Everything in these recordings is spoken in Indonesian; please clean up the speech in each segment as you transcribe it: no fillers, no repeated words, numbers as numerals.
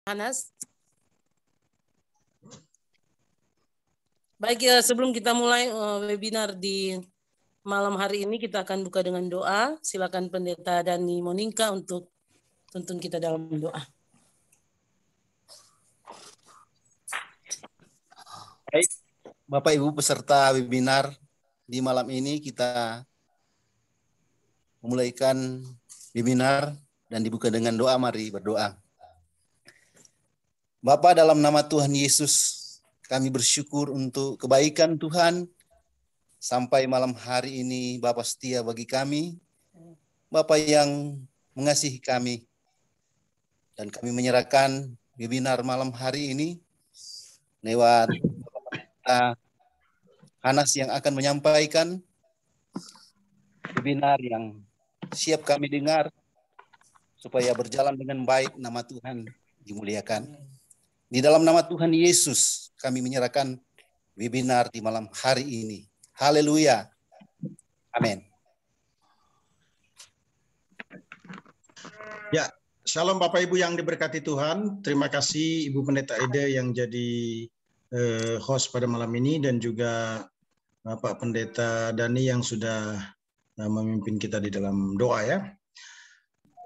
Anas. Baik, sebelum kita mulai webinar di malam hari ini, kita akan buka dengan doa. Silakan Pendeta Dani Monika untuk tuntun kita dalam doa. Baik, Bapak Ibu peserta webinar, di malam ini kita memulaikan webinar dan dibuka dengan doa. Mari berdoa. Bapa, dalam nama Tuhan Yesus, kami bersyukur untuk kebaikan Tuhan. Sampai malam hari ini Bapa setia bagi kami, Bapa yang mengasihi kami. Dan kami menyerahkan webinar malam hari ini lewat Anas yang akan menyampaikan webinar yang siap kami dengar supaya berjalan dengan baik, nama Tuhan dimuliakan. Di dalam nama Tuhan Yesus kami menyerahkan webinar di malam hari ini. Haleluya. Amin. Ya, shalom Bapak Ibu yang diberkati Tuhan. Terima kasih Ibu Pendeta Ede yang jadi host pada malam ini, dan juga Bapak Pendeta Dani yang sudah memimpin kita di dalam doa ya.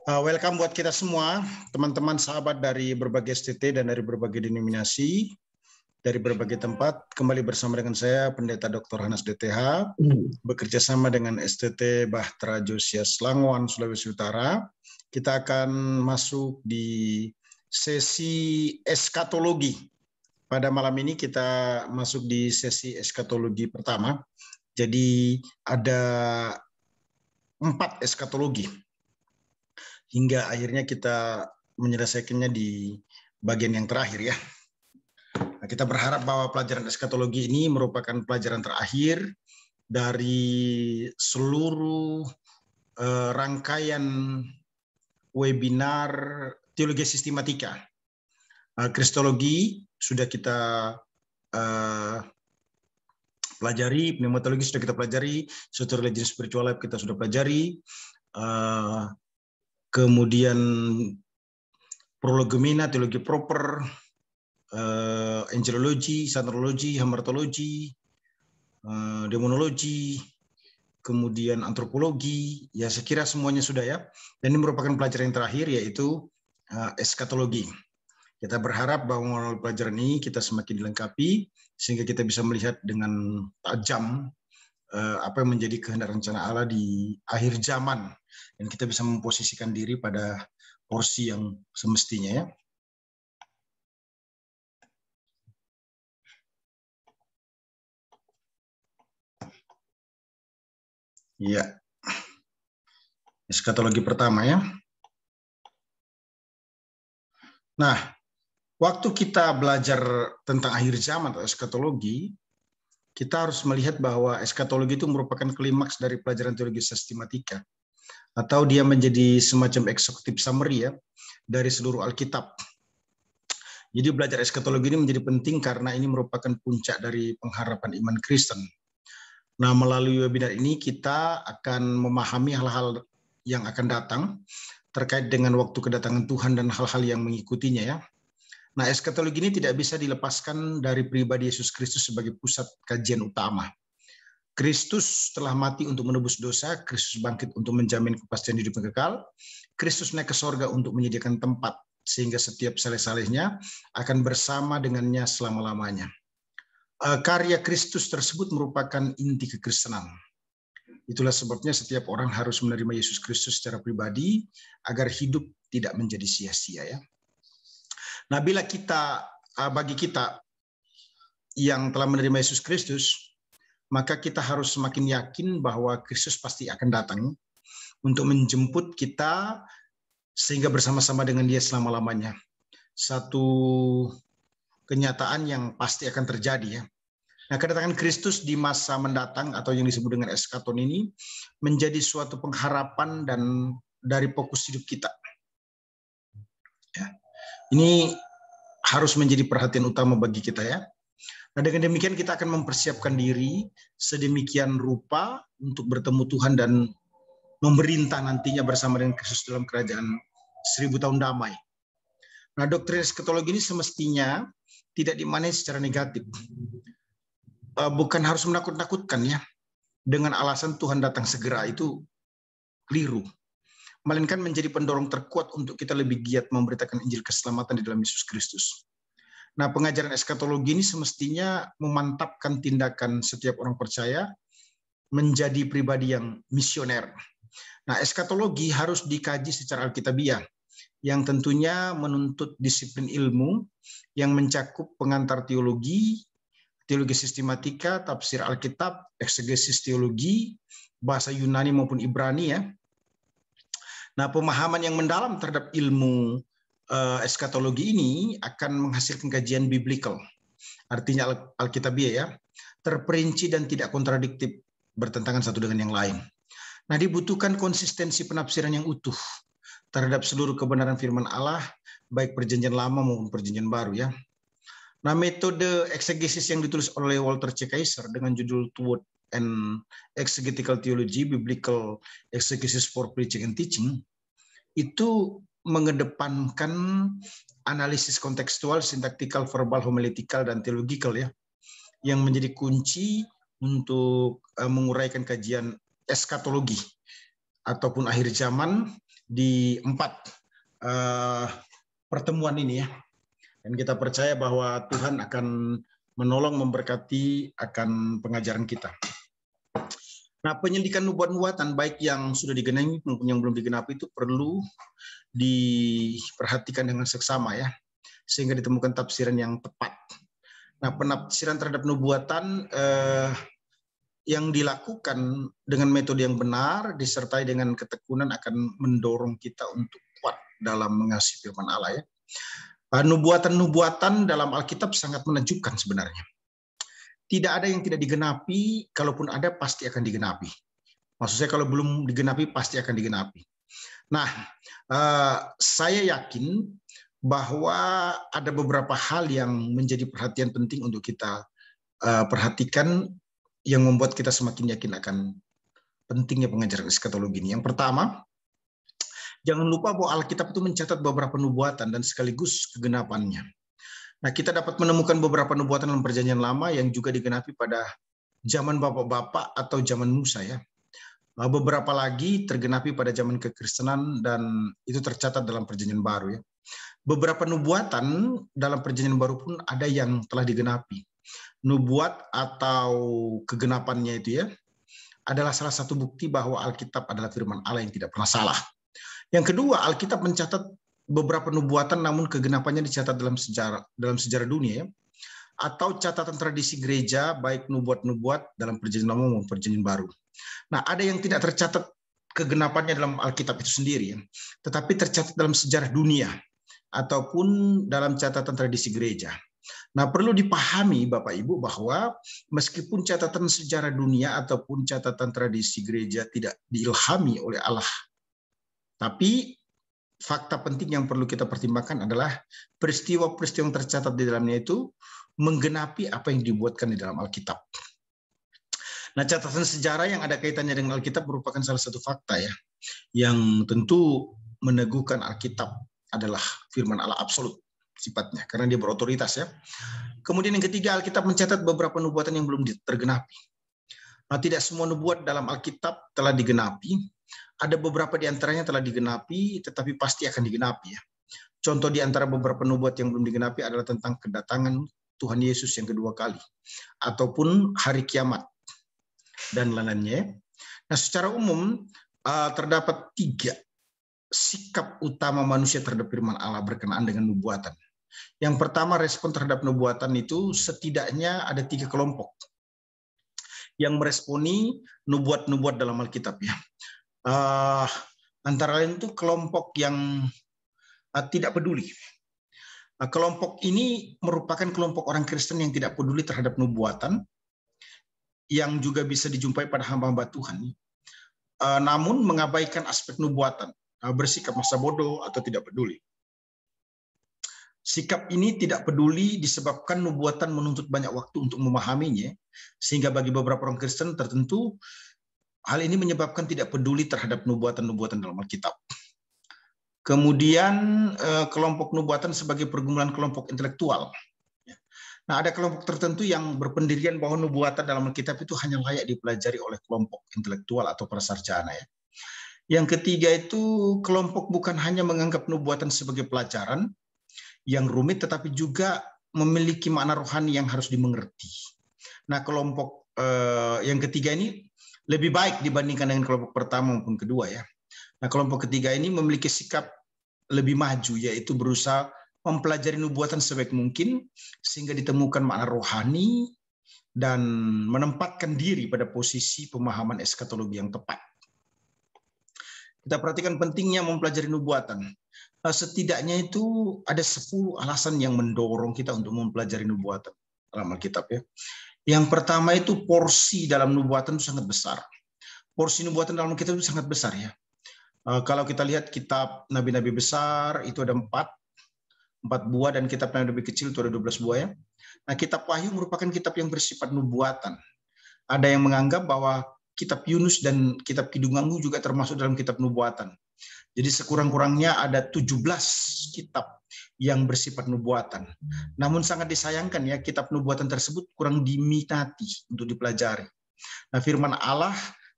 Welcome buat kita semua, teman-teman sahabat dari berbagai STT dan dari berbagai denominasi, dari berbagai tempat. Kembali bersama dengan saya, Pendeta Dr. Hanas DTH, bekerja sama dengan STT Bahtera Josias Langoan, Sulawesi Utara. Kita akan masuk di sesi eskatologi. Pada malam ini kita masuk di sesi eskatologi pertama. Jadi ada 4 eskatologi. Hingga akhirnya kita menyelesaikannya di bagian yang terakhir ya. Nah, kita berharap bahwa pelajaran eskatologi ini merupakan pelajaran terakhir dari seluruh rangkaian webinar teologi sistematika. Kristologi sudah kita pelajari, pneumatologi sudah kita pelajari, soteriologi religion spiritual life kita sudah pelajari, kemudian prolegomena, teologi proper, angelologi, soteriologi, hamartologi, demonologi, kemudian antropologi, ya saya kira semuanya sudah ya. Dan ini merupakan pelajaran yang terakhir, yaitu eskatologi. Kita berharap bahwa melalui pelajaran ini kita semakin dilengkapi, sehingga kita bisa melihat dengan tajam apa yang menjadi kehendak rencana Allah di akhir zaman, dan kita bisa memposisikan diri pada porsi yang semestinya ya. Ya, eskatologi pertama ya. Nah, waktu kita belajar tentang akhir zaman atau eskatologi, kita harus melihat bahwa eskatologi itu merupakan klimaks dari pelajaran teologi sistematika, atau dia menjadi semacam eksekutif summary ya dari seluruh Alkitab. Jadi belajar eskatologi ini menjadi penting karena ini merupakan puncak dari pengharapan iman Kristen. Nah, melalui webinar ini kita akan memahami hal-hal yang akan datang terkait dengan waktu kedatangan Tuhan dan hal-hal yang mengikutinya ya. Nah, eskatologi ini tidak bisa dilepaskan dari pribadi Yesus Kristus sebagai pusat kajian utama. Kristus telah mati untuk menebus dosa, Kristus bangkit untuk menjamin kepastian hidup yang kekal, Kristus naik ke sorga untuk menyediakan tempat, sehingga setiap saleh-salehnya akan bersama dengannya selama-lamanya. Karya Kristus tersebut merupakan inti kekristenan. Itulah sebabnya setiap orang harus menerima Yesus Kristus secara pribadi agar hidup tidak menjadi sia-sia ya. Nah, bila bagi kita yang telah menerima Yesus Kristus, maka kita harus semakin yakin bahwa Kristus pasti akan datang untuk menjemput kita sehingga bersama-sama dengan Dia selama-lamanya. Satu kenyataan yang pasti akan terjadi ya. Nah, kedatangan Kristus di masa mendatang atau yang disebut dengan eskaton ini menjadi suatu pengharapan dan dari fokus hidup kita. Ya. Ini harus menjadi perhatian utama bagi kita ya. Nah, dengan demikian kita akan mempersiapkan diri sedemikian rupa untuk bertemu Tuhan dan memerintah nantinya bersama dengan Kristus dalam kerajaan 1000 tahun damai. Nah, doktrin eskatologi ini semestinya tidak dimaknai secara negatif. Bukan harus menakut-nakutkan ya. Dengan alasan Tuhan datang segera, itu keliru. Melainkan menjadi pendorong terkuat untuk kita lebih giat memberitakan Injil keselamatan di dalam Yesus Kristus. Nah, pengajaran eskatologi ini semestinya memantapkan tindakan setiap orang percaya menjadi pribadi yang misioner. Nah, eskatologi harus dikaji secara alkitabiah, yang tentunya menuntut disiplin ilmu yang mencakup pengantar teologi, teologi sistematika, tafsir Alkitab, eksegesis teologi, bahasa Yunani maupun Ibrani ya. Nah, pemahaman yang mendalam terhadap ilmu eskatologi ini akan menghasilkan kajian biblical, artinya alkitabiah ya, terperinci dan tidak kontradiktif, bertentangan satu dengan yang lain. Nah, dibutuhkan konsistensi penafsiran yang utuh terhadap seluruh kebenaran firman Allah, baik perjanjian lama maupun perjanjian baru ya. Nah, metode eksegesis yang ditulis oleh Walter C. Kaiser dengan judul Toward and Exegetical Theology, Biblical Exegesis for Preaching and Teaching, itu mengedepankan analisis kontekstual, sintaktikal, verbal, homiletikal, dan teologikal ya, yang menjadi kunci untuk menguraikan kajian eskatologi ataupun akhir zaman di 4 pertemuan ini ya. Dan kita percaya bahwa Tuhan akan menolong, memberkati akan pengajaran kita. Nah, penyelidikan nubuat-nubuatan baik yang sudah digenapi maupun yang belum digenapi itu perlu diperhatikan dengan seksama ya, sehingga ditemukan tafsiran yang tepat. Nah, penafsiran terhadap nubuatan yang dilakukan dengan metode yang benar disertai dengan ketekunan akan mendorong kita untuk kuat dalam mengasihi firman Allah ya. Nubuatan-nubuatan dalam Alkitab sangat menakjubkan sebenarnya. Tidak ada yang tidak digenapi, kalaupun ada pasti akan digenapi. Maksud saya kalau belum digenapi pasti akan digenapi. Nah, saya yakin bahwa ada beberapa hal yang menjadi perhatian penting untuk kita perhatikan yang membuat kita semakin yakin akan pentingnya pengajaran eskatologi ini. Yang pertama, jangan lupa bahwa Alkitab itu mencatat beberapa nubuatan dan sekaligus kegenapannya. Nah, kita dapat menemukan beberapa nubuatan dalam perjanjian lama yang juga digenapi pada zaman bapak-bapak atau zaman Musa ya. Beberapa lagi tergenapi pada zaman kekristenan dan itu tercatat dalam perjanjian baru ya. Beberapa nubuatan dalam perjanjian baru pun ada yang telah digenapi. Nubuat atau kegenapannya itu ya adalah salah satu bukti bahwa Alkitab adalah firman Allah yang tidak pernah salah. Yang kedua, Alkitab mencatat beberapa nubuatan namun kegenapannya dicatat dalam sejarah dunia ya, atau catatan tradisi gereja baik nubuat-nubuat dalam perjanjian lama maupun perjanjian baru. Nah, ada yang tidak tercatat kegenapannya dalam Alkitab itu sendiri ya, tetapi tercatat dalam sejarah dunia ataupun dalam catatan tradisi gereja. Nah, perlu dipahami Bapak Ibu bahwa meskipun catatan sejarah dunia ataupun catatan tradisi gereja tidak diilhami oleh Allah, tapi fakta penting yang perlu kita pertimbangkan adalah peristiwa-peristiwa yang tercatat di dalamnya itu menggenapi apa yang dibuatkan di dalam Alkitab. Nah, catatan sejarah yang ada kaitannya dengan Alkitab merupakan salah satu fakta ya, yang tentu meneguhkan Alkitab adalah firman Allah absolut sifatnya, karena dia berotoritas ya. Kemudian yang ketiga, Alkitab mencatat beberapa nubuatan yang belum tergenapi. Nah, tidak semua nubuat dalam Alkitab telah digenapi. Ada beberapa di antaranya telah digenapi, tetapi pasti akan digenapi ya. Contoh di antara beberapa nubuat yang belum digenapi adalah tentang kedatangan Tuhan Yesus yang kedua kali, ataupun hari kiamat, dan lain-lainnya. Nah, secara umum terdapat 3 sikap utama manusia terhadap firman Allah berkenaan dengan nubuatan. Yang pertama, respon terhadap nubuatan itu setidaknya ada 3 kelompok yang meresponi nubuat-nubuat dalam Alkitab ya. Antara lain itu kelompok yang tidak peduli. Kelompok ini merupakan kelompok orang Kristen yang tidak peduli terhadap nubuatan, yang juga bisa dijumpai pada hamba-hamba Tuhan, namun mengabaikan aspek nubuatan, bersikap masa bodoh atau tidak peduli. Sikap ini tidak peduli disebabkan nubuatan menuntut banyak waktu untuk memahaminya, sehingga bagi beberapa orang Kristen tertentu, hal ini menyebabkan tidak peduli terhadap nubuatan-nubuatan dalam Alkitab. Kemudian kelompok nubuatan sebagai pergumulan kelompok intelektual. Nah, ada kelompok tertentu yang berpendirian bahwa nubuatan dalam Alkitab itu hanya layak dipelajari oleh kelompok intelektual atau para sarjana. Ya. Yang ketiga itu kelompok bukan hanya menganggap nubuatan sebagai pelajaran yang rumit, tetapi juga memiliki makna rohani yang harus dimengerti. Nah, kelompok yang ketiga ini lebih baik dibandingkan dengan kelompok pertama maupun kedua ya. Nah, kelompok ketiga ini memiliki sikap lebih maju, yaitu berusaha mempelajari nubuatan sebaik mungkin sehingga ditemukan makna rohani dan menempatkan diri pada posisi pemahaman eskatologi yang tepat. Kita perhatikan pentingnya mempelajari nubuatan. Setidaknya itu ada 10 alasan yang mendorong kita untuk mempelajari nubuatan dalam Alkitab ya. Yang pertama itu porsi dalam nubuatan itu sangat besar. Porsi nubuatan dalam Alkitab itu sangat besar ya. Kalau kita lihat kitab nabi-nabi besar itu ada 4 buah, dan kitab nabi-nabi kecil itu ada 12 buah ya. Nah, kitab Wahyu merupakan kitab yang bersifat nubuatan. Ada yang menganggap bahwa kitab Yunus dan kitab Kidunganmu juga termasuk dalam kitab nubuatan. Jadi sekurang-kurangnya ada 17 kitab yang bersifat nubuatan. Namun sangat disayangkan ya, kitab nubuatan tersebut kurang diminati untuk dipelajari. Nah, firman Allah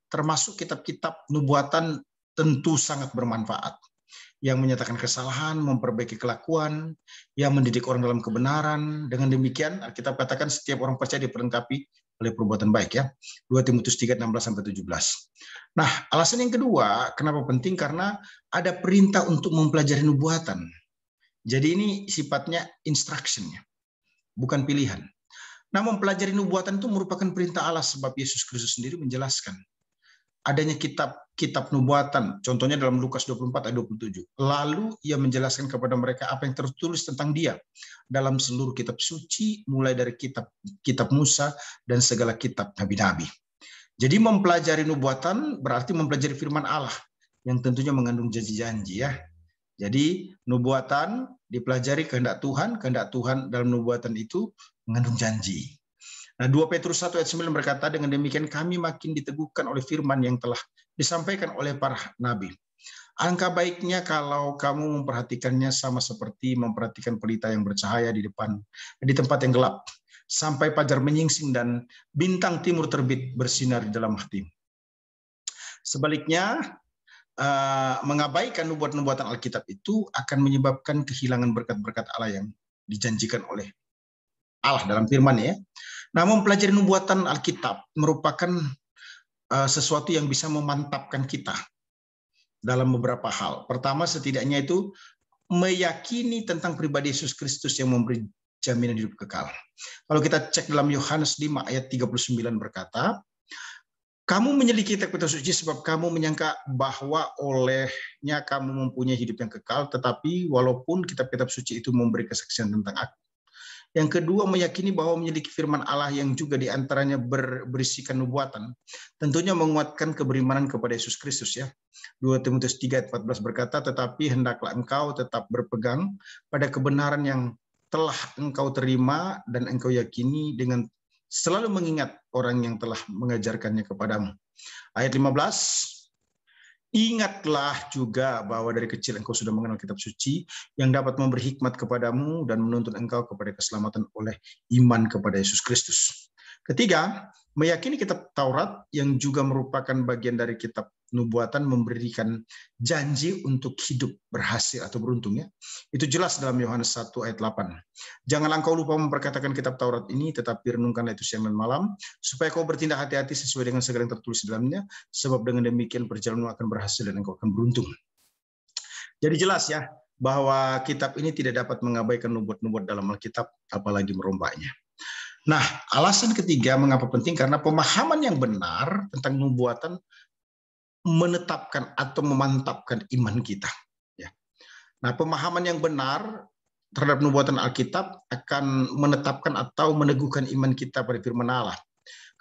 termasuk kitab-kitab nubuatan tentu sangat bermanfaat. Yang menyatakan kesalahan, memperbaiki kelakuan, yang mendidik orang dalam kebenaran. Dengan demikian, Alkitab katakan setiap orang percaya diperlengkapi oleh perbuatan baik ya. 2 Timotius 3:16-17. Nah, alasan yang kedua, kenapa penting? Karena ada perintah untuk mempelajari nubuatan. Jadi ini sifatnya instruction, bukan pilihan. Nah, mempelajari nubuatan itu merupakan perintah Allah sebab Yesus Kristus sendiri menjelaskan adanya kitab nubuatan, contohnya dalam Lukas 24 ayat 27. Lalu ia menjelaskan kepada mereka apa yang tertulis tentang dia dalam seluruh kitab suci, mulai dari kitab Musa dan segala kitab nabi-nabi. Jadi mempelajari nubuatan berarti mempelajari firman Allah yang tentunya mengandung janji-janji ya. Jadi nubuatan dipelajari kehendak Tuhan dalam nubuatan itu mengandung janji. Nah, 2 Petrus 1 ayat 9 berkata, dengan demikian kami makin diteguhkan oleh firman yang telah disampaikan oleh para nabi. Alangkah baiknya kalau kamu memperhatikannya sama seperti memperhatikan pelita yang bercahaya di tempat yang gelap, sampai fajar menyingsing dan bintang timur terbit bersinar di dalam hati. Sebaliknya, mengabaikan nubuatan Alkitab itu akan menyebabkan kehilangan berkat-berkat Allah yang dijanjikan oleh Allah dalam firman ya. Nah, mempelajari nubuatan Alkitab merupakan sesuatu yang bisa memantapkan kita dalam beberapa hal. Pertama, setidaknya itu meyakini tentang pribadi Yesus Kristus yang memberi jaminan hidup kekal. Kalau kita cek dalam Yohanes 5 ayat 39 berkata, kamu menyelidiki kitab suci sebab kamu menyangka bahwa olehnya kamu mempunyai hidup yang kekal, tetapi walaupun kitab-kitab suci itu memberi kesaksian tentang aku. Yang kedua, meyakini bahwa memiliki firman Allah yang juga diantaranya berisikan nubuatan, tentunya menguatkan keberimanan kepada Yesus Kristus ya. 2 Timotius 3:14 berkata, tetapi hendaklah engkau tetap berpegang pada kebenaran yang telah engkau terima dan engkau yakini dengan selalu mengingat orang yang telah mengajarkannya kepadamu. Ayat 15, ingatlah juga bahwa dari kecil engkau sudah mengenal kitab suci yang dapat memberi hikmat kepadamu dan menuntun engkau kepada keselamatan oleh iman kepada Yesus Kristus. Ketiga, meyakini kitab Taurat yang juga merupakan bagian dari kitab nubuatan memberikan janji untuk hidup berhasil atau beruntung ya. Itu jelas dalam Yohanes 1 ayat 8. Janganlah engkau lupa memperkatakan kitab Taurat ini, tetapi renungkanlah itu siang dan malam, supaya kau bertindak hati-hati sesuai dengan segala yang tertulis di dalamnya, sebab dengan demikian perjalananmu akan berhasil dan engkau akan beruntung. Jadi jelas ya, bahwa kitab ini tidak dapat mengabaikan nubuat-nubuat dalam Alkitab, apalagi merombaknya. Nah, alasan ketiga mengapa penting, karena pemahaman yang benar tentang nubuatan menetapkan atau memantapkan iman kita. Ya. Nah, pemahaman yang benar terhadap nubuatan Alkitab akan menetapkan atau meneguhkan iman kita pada firman Allah.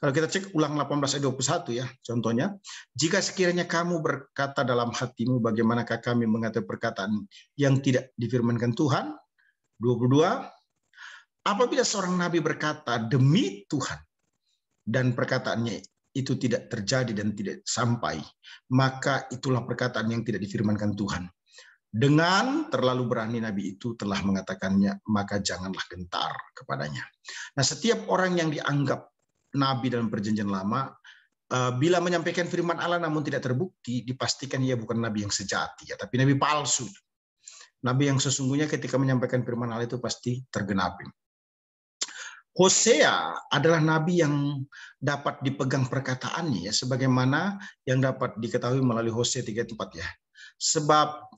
Kalau kita cek Ulang 18 ayat 21 ya, contohnya, jika sekiranya kamu berkata dalam hatimu, bagaimanakah kami mengatakan perkataan yang tidak difirmankan Tuhan? 22, apabila seorang nabi berkata demi Tuhan dan perkataannya itu tidak terjadi dan tidak sampai, maka itulah perkataan yang tidak difirmankan Tuhan. Dengan terlalu berani nabi itu telah mengatakannya, maka janganlah gentar kepadanya. Nah, setiap orang yang dianggap nabi dalam perjanjian lama, bila menyampaikan firman Allah namun tidak terbukti, dipastikan ia bukan nabi yang sejati, ya, tapi nabi palsu. Nabi yang sesungguhnya ketika menyampaikan firman Allah itu pasti tergenapi. Hosea adalah nabi yang dapat dipegang perkataannya, ya, sebagaimana yang dapat diketahui melalui Hosea 3:4, ya. Sebab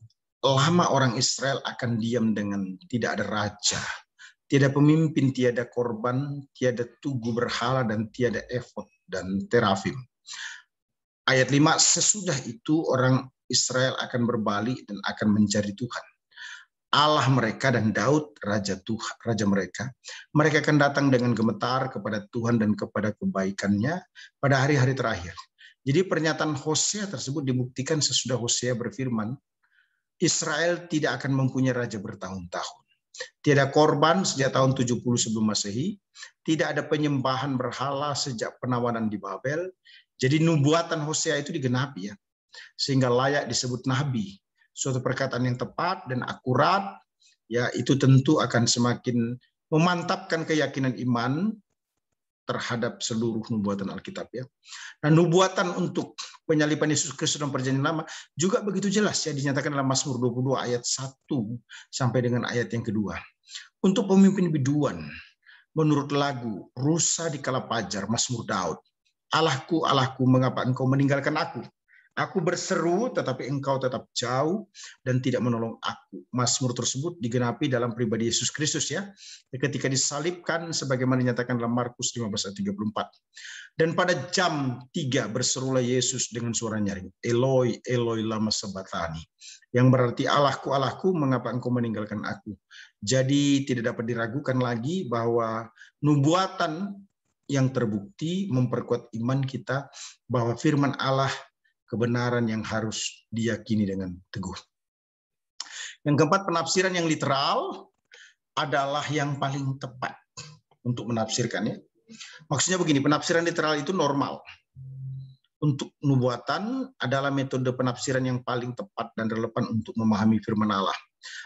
lama orang Israel akan diam dengan tidak ada raja, tiada pemimpin, tiada korban, tiada tugu berhala, dan tiada efod dan terafim. Ayat 5, sesudah itu orang Israel akan berbalik dan akan mencari Tuhan, Allah mereka, dan Daud, raja mereka. Mereka akan datang dengan gemetar kepada Tuhan dan kepada kebaikannya pada hari-hari terakhir. Jadi pernyataan Hosea tersebut dibuktikan sesudah Hosea berfirman, Israel tidak akan mempunyai raja bertahun-tahun. Tiada korban sejak tahun 70 sebelum Masehi. Tidak ada penyembahan berhala sejak penawanan di Babel. Jadi nubuatan Hosea itu digenapi, ya, sehingga layak disebut nabi. Suatu perkataan yang tepat dan akurat, ya, itu tentu akan semakin memantapkan keyakinan iman terhadap seluruh nubuatan Alkitab, ya. Nah, nubuatan untuk penyaliban Yesus Kristus dalam perjanjian lama juga begitu jelas, ya, dinyatakan dalam Mazmur 22 ayat 1 sampai dengan ayat yang kedua. Untuk pemimpin biduan, menurut lagu Rusa di Kala Pajar, Mazmur Daud, Allahku, Allahku, mengapa engkau meninggalkan aku? Aku berseru, tetapi engkau tetap jauh dan tidak menolong aku. Mazmur tersebut digenapi dalam pribadi Yesus Kristus, ya, ketika disalibkan sebagaimana dinyatakan dalam Markus 15 ayat 34. Dan pada jam 3 berserulah Yesus dengan suara nyaring, Eloi, Eloi lama sabachthani, yang berarti Allahku, Allahku, mengapa engkau meninggalkan aku? Jadi tidak dapat diragukan lagi bahwa nubuatan yang terbukti memperkuat iman kita bahwa firman Allah kebenaran yang harus diyakini dengan teguh. Yang keempat, penafsiran yang literal adalah yang paling tepat untuk menafsirkannya. Maksudnya begini, penafsiran literal itu normal. Untuk nubuatan adalah metode penafsiran yang paling tepat dan relevan untuk memahami firman Allah.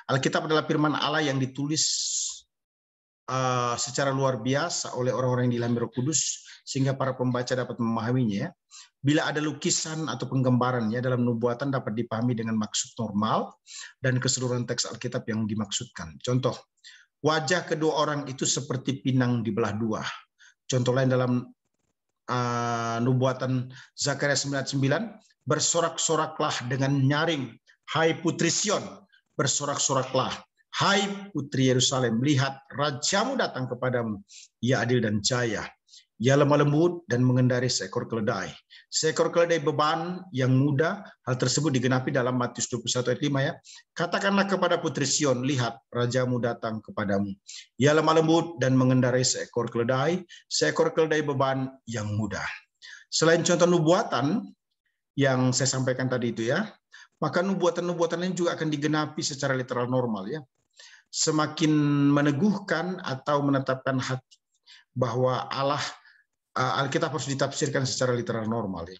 Alkitab adalah firman Allah yang ditulis secara luar biasa oleh orang-orang yang diilhami Roh Kudus sehingga para pembaca dapat memahaminya. Bila ada lukisan atau penggambarannya dalam nubuatan dapat dipahami dengan maksud normal dan keseluruhan teks Alkitab yang dimaksudkan. Contoh, wajah kedua orang itu seperti pinang dibelah dua. Contoh lain dalam nubuatan Zakaria 9:9, bersorak-soraklah dengan nyaring, hai putri Sion, bersorak-soraklah, hai putri Yerusalem, lihat rajamu datang kepadamu, ia adil dan jaya. Ia lemah lembut dan mengendari seekor keledai. Seekor keledai beban yang muda, hal tersebut digenapi dalam Matius 21 ayat 5, ya. Katakanlah kepada putri Sion, lihat rajamu datang kepadamu. Ia lemah lembut dan mengendarai seekor keledai beban yang muda. Selain contoh nubuatan yang saya sampaikan tadi itu, ya, maka nubuatan-nubuatan lain juga akan digenapi secara literal normal, ya. Semakin meneguhkan atau menetapkan hati bahwa Alkitab harus ditafsirkan secara literal normal, ya.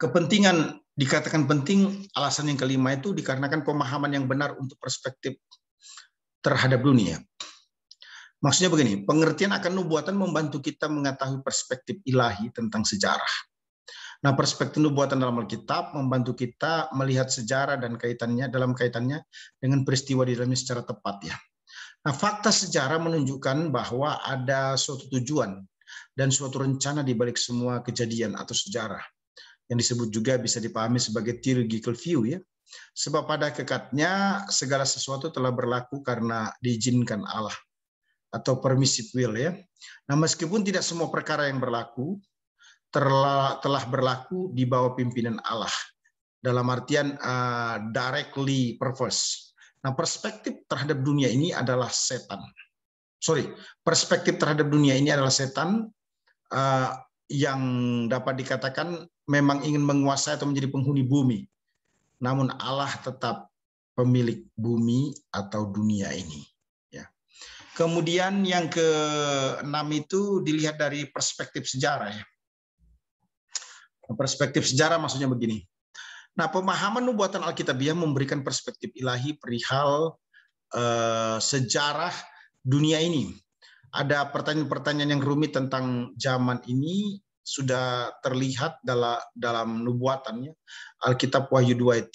Kepentingan dikatakan penting, alasan yang kelima itu dikarenakan pemahaman yang benar untuk perspektif terhadap dunia. Maksudnya begini, pengertian akan nubuatan membantu kita mengetahui perspektif ilahi tentang sejarah. Nah, perspektif nubuatan dalam Alkitab membantu kita melihat sejarah dan kaitannya dengan peristiwa di dalamnya secara tepat, ya. Nah, fakta sejarah menunjukkan bahwa ada suatu tujuan dan suatu rencana di balik semua kejadian atau sejarah, yang disebut juga bisa dipahami sebagai theological view, ya. Sebab pada hakikatnya segala sesuatu telah berlaku karena diizinkan Allah atau permissive will, ya. Nah, meskipun tidak semua perkara yang berlaku telah berlaku di bawah pimpinan Allah, dalam artian directly purpose. Nah, perspektif terhadap dunia ini adalah setan. Perspektif terhadap dunia ini adalah setan yang dapat dikatakan memang ingin menguasai atau menjadi penghuni bumi. Namun Allah tetap pemilik bumi atau dunia ini, ya. Kemudian yang ke-6 itu dilihat dari perspektif sejarah, ya. Perspektif sejarah maksudnya begini. Nah, pemahaman nubuatan Alkitabiah memberikan perspektif ilahi perihal sejarah dunia ini. Ada pertanyaan-pertanyaan yang rumit tentang zaman ini sudah terlihat dalam nubuatannya. Alkitab Wahyu 2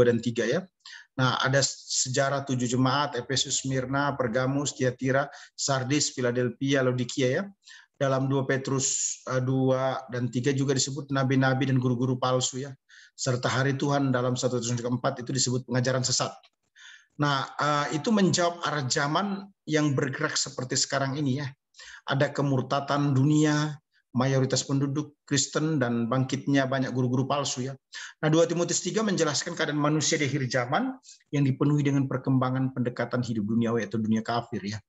dan 3 ya. Nah, ada sejarah 7 jemaat, Efesus, Smyrna, Pergamus, Tiatira, Sardis, Philadelphia, Laodikia ya. Dalam 2 Petrus 2 dan 3 juga disebut nabi-nabi dan guru-guru palsu ya. Serta hari Tuhan dalam 1 Tesalonika 4 itu disebut pengajaran sesat. Nah, itu menjawab arah zaman yang bergerak seperti sekarang ini ya. Ada kemurtatan dunia, mayoritas penduduk Kristen, dan bangkitnya banyak guru-guru palsu ya. Nah, 2 Timotius 3 menjelaskan keadaan manusia di akhir zaman yang dipenuhi dengan perkembangan pendekatan hidup duniawi atau dunia kafir ya.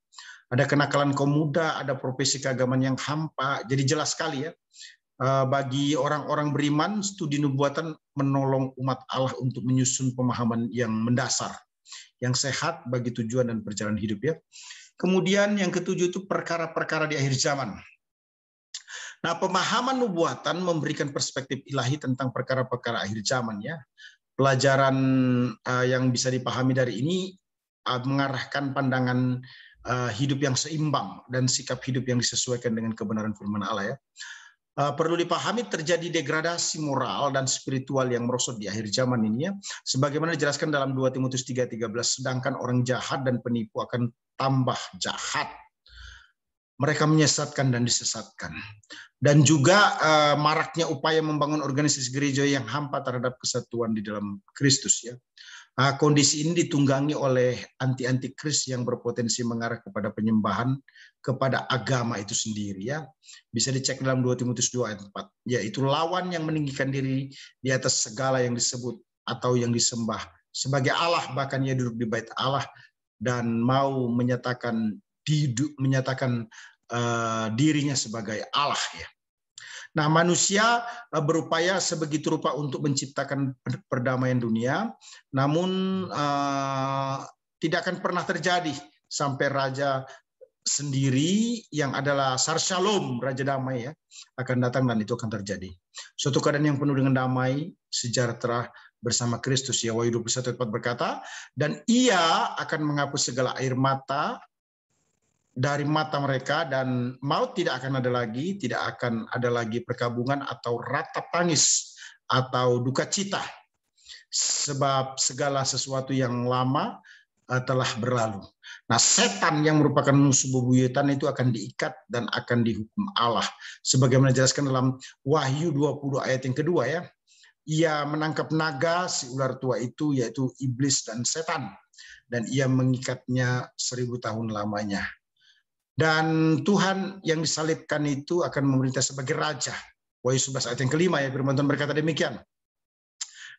Ada kenakalan kaum muda, ada profesi keagamaan yang hampa. Jadi jelas sekali ya. Bagi orang-orang beriman, studi nubuatan menolong umat Allah untuk menyusun pemahaman yang mendasar, yang sehat bagi tujuan dan perjalanan hidup ya. Kemudian yang ketujuh itu perkara-perkara di akhir zaman. Nah, pemahaman nubuatan memberikan perspektif ilahi tentang perkara-perkara akhir zaman ya. Pelajaran yang bisa dipahami dari ini mengarahkan pandangan hidup yang seimbang dan sikap hidup yang disesuaikan dengan kebenaran firman Allah ya. Perlu dipahami terjadi degradasi moral dan spiritual yang merosot di akhir zaman ini ya. Sebagaimana dijelaskan dalam 2 Timotius 3:13, sedangkan orang jahat dan penipu akan tambah jahat. Mereka menyesatkan dan disesatkan. Dan juga maraknya upaya membangun organisasi gereja yang hampa terhadap kesatuan di dalam Kristus ya. Kondisi ini ditunggangi oleh anti-kris yang berpotensi mengarah kepada penyembahan kepada agama itu sendiri ya. Bisa dicek dalam 2 Timotius 2 ayat 4, yaitu lawan yang meninggikan diri di atas segala yang disebut atau yang disembah sebagai Allah, bahkan ia duduk di bait Allah dan mau menyatakan dirinya sebagai Allah ya. Nah, manusia berupaya sebegitu rupa untuk menciptakan perdamaian dunia, namun tidak akan pernah terjadi sampai raja sendiri yang adalah Sar Shalom, raja damai ya, akan datang dan itu akan terjadi. Suatu keadaan yang penuh dengan damai, sejahtera bersama Kristus ya. Wahyu 21:4 berkata, dan ia akan menghapus segala air mata dari mata mereka, dan maut tidak akan ada lagi, tidak akan ada lagi perkabungan atau ratap tangis atau duka cita, sebab segala sesuatu yang lama telah berlalu. Nah, setan yang merupakan musuh bebuyutan itu akan diikat dan akan dihukum Allah. Sebagaimana dijelaskan dalam Wahyu 20 ayat yang kedua ya. Ia menangkap naga, si ular tua itu, yaitu iblis dan setan, dan ia mengikatnya 1000 tahun lamanya. Dan Tuhan yang disalibkan itu akan memerintah sebagai raja. Wahyu 11 ayat yang kelima ya, firman Tuhan berkata demikian.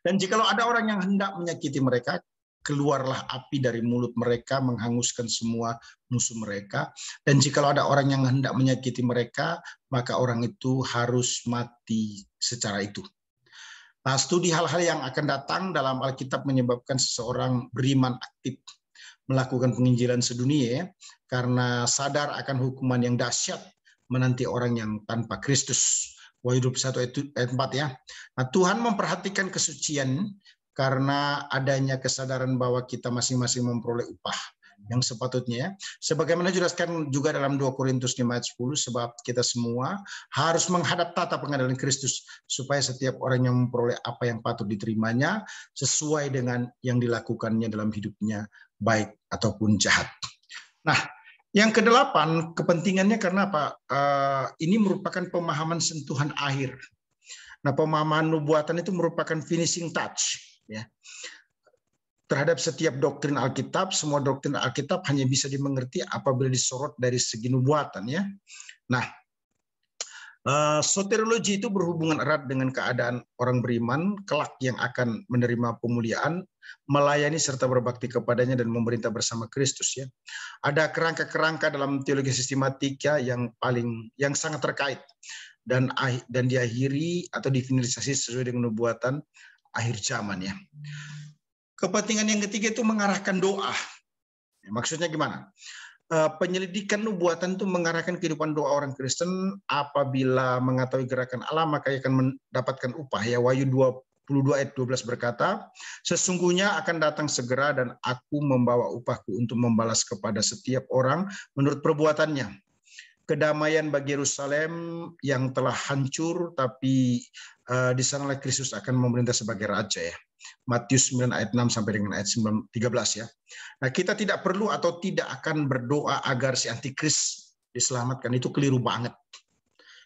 Dan jikalau ada orang yang hendak menyakiti mereka, keluarlah api dari mulut mereka menghanguskan semua musuh mereka. Dan jikalau ada orang yang hendak menyakiti mereka, maka orang itu harus mati secara itu. Nah, studi hal-hal yang akan datang dalam Alkitab menyebabkan seseorang beriman aktif melakukan penginjilan sedunia ya, karena sadar akan hukuman yang dahsyat menanti orang yang tanpa Kristus. Wahyu 21 ayat 4 ya. Nah, Tuhan memperhatikan kesucian karena adanya kesadaran bahwa kita masing-masing memperoleh upah yang sepatutnya ya. Sebagaimana dijelaskan juga dalam 2 Korintus 5 ayat 10, sebab kita semua harus menghadap tata pengadilan Kristus supaya setiap orang yang memperoleh apa yang patut diterimanya sesuai dengan yang dilakukannya dalam hidupnya, baik ataupun jahat. Nah, yang kedelapan, kepentingannya karena apa? Ini merupakan pemahaman sentuhan akhir. Nah, pemahaman nubuatan itu merupakan finishing touch ya. Terhadap setiap doktrin Alkitab, semua doktrin Alkitab hanya bisa dimengerti apabila disorot dari segi nubuatan ya. Nah, soteriologi itu berhubungan erat dengan keadaan orang beriman kelak yang akan menerima pemuliaan, melayani serta berbakti kepadanya dan memerintah bersama Kristus ya. Ada kerangka-kerangka dalam teologi sistematika yang sangat terkait dan diakhiri atau difinalisasi sesuai dengan nubuatan akhir zaman ya. Kepentingan yang ketiga itu mengarahkan doa. Maksudnya gimana? Penyelidikan nubuatan itu mengarahkan kehidupan doa orang Kristen. Apabila mengetahui gerakan Allah, maka ia akan mendapatkan upah. Ya, Wahyu ayat 12 berkata, sesungguhnya akan datang segera dan aku membawa upahku untuk membalas kepada setiap orang menurut perbuatannya. Kedamaian bagi Yerusalem yang telah hancur, tapi di sanalah Kristus akan memerintah sebagai raja ya. Matius 9 ayat 6 sampai dengan ayat 13 ya. Nah, kita tidak perlu atau tidak akan berdoa agar si antikris diselamatkan, itu keliru banget.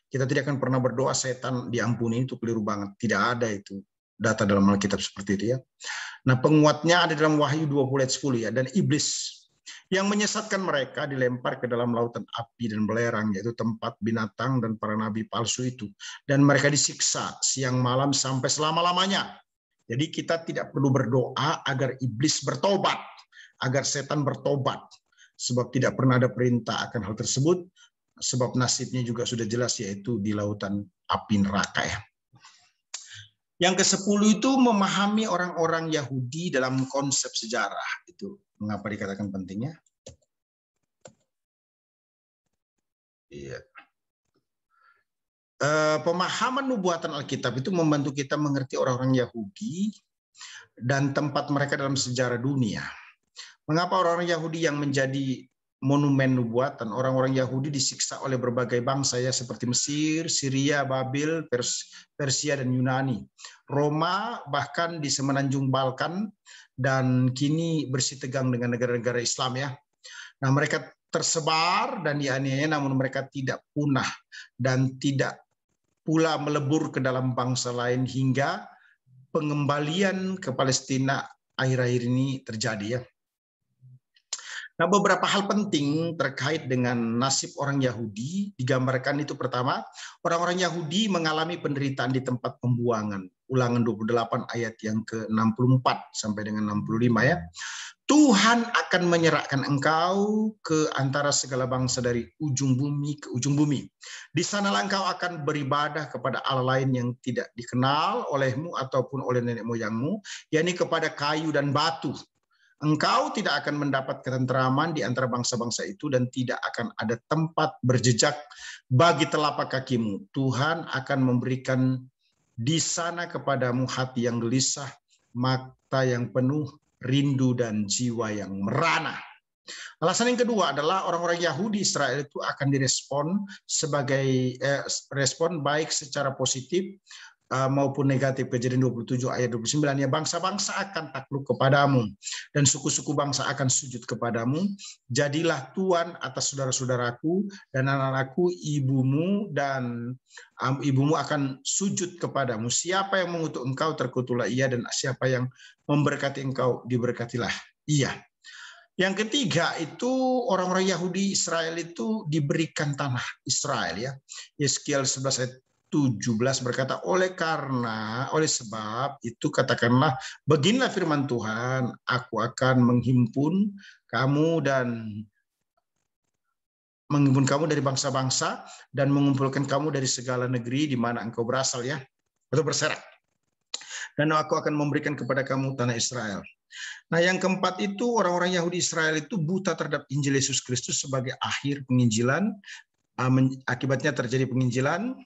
Kita tidak akan pernah berdoa setan diampuni, itu keliru banget. Tidak ada itu data dalam Alkitab seperti itu ya. Nah, penguatnya ada dalam Wahyu 20 ayat 10 ya. Dan iblis yang menyesatkan mereka dilempar ke dalam lautan api dan belerang, yaitu tempat binatang dan para nabi palsu itu. Dan mereka disiksa siang malam sampai selama-lamanya. Jadi kita tidak perlu berdoa agar iblis bertobat, agar setan bertobat. Sebab tidak pernah ada perintah akan hal tersebut. Sebab nasibnya juga sudah jelas, yaitu di lautan api neraka ya. Yang ke-10 itu memahami orang-orang Yahudi dalam konsep sejarah. Itu mengapa dikatakan pentingnya? Iya. Pemahaman nubuatan Alkitab itu membantu kita mengerti orang-orang Yahudi dan tempat mereka dalam sejarah dunia. Mengapa orang-orang Yahudi yang menjadi monumen nubuatan? Orang-orang Yahudi disiksa oleh berbagai bangsa ya, seperti Mesir, Syria, Babil, Persia, dan Yunani. Roma bahkan di semenanjung Balkan, dan kini bersitegang dengan negara-negara Islam ya. Nah, mereka tersebar dan dianiaya, namun mereka tidak punah dan tidak pula melebur ke dalam bangsa lain hingga pengembalian ke Palestina akhir-akhir ini terjadi ya. Nah, beberapa hal penting terkait dengan nasib orang Yahudi digambarkan itu. Pertama, orang-orang Yahudi mengalami penderitaan di tempat pembuangan. Ulangan 28 ayat yang ke-64 sampai dengan 65 ya. Tuhan akan menyerahkan engkau ke antara segala bangsa dari ujung bumi ke ujung bumi. Di sanalah engkau akan beribadah kepada Allah lain yang tidak dikenal olehmu ataupun oleh nenek moyangmu, yakni kepada kayu dan batu. Engkau tidak akan mendapat ketenteraman di antara bangsa-bangsa itu dan tidak akan ada tempat berjejak bagi telapak kakimu. Tuhan akan memberikan di sana kepadamu hati yang gelisah, mata yang penuh rindu dan jiwa yang merana. Alasan yang kedua adalah orang-orang Yahudi Israel itu akan direspon sebagai respon baik secara positif maupun negatif. Kejadian 27 ayat 29 ya, bangsa-bangsa akan takluk kepadamu dan suku-suku bangsa akan sujud kepadamu. Jadilah tuan atas saudara-saudaraku dan anak-anakku, ibumu dan ibumu akan sujud kepadamu. Siapa yang mengutuk engkau terkutuklah ia, dan siapa yang memberkati engkau diberkatilah ia. Yang ketiga itu orang-orang Yahudi Israel itu diberikan tanah Israel ya. Yeskiel 11 ayat 17 berkata, oleh sebab itu katakanlah, beginilah firman Tuhan, aku akan menghimpun kamu dari bangsa-bangsa dan mengumpulkan kamu dari segala negeri di mana engkau berasal ya, atau berserak. Dan aku akan memberikan kepada kamu tanah Israel. Nah, yang keempat itu orang-orang Yahudi Israel itu buta terhadap Injil Yesus Kristus sebagai akhir penginjilan. Akibatnya terjadi penginjilan,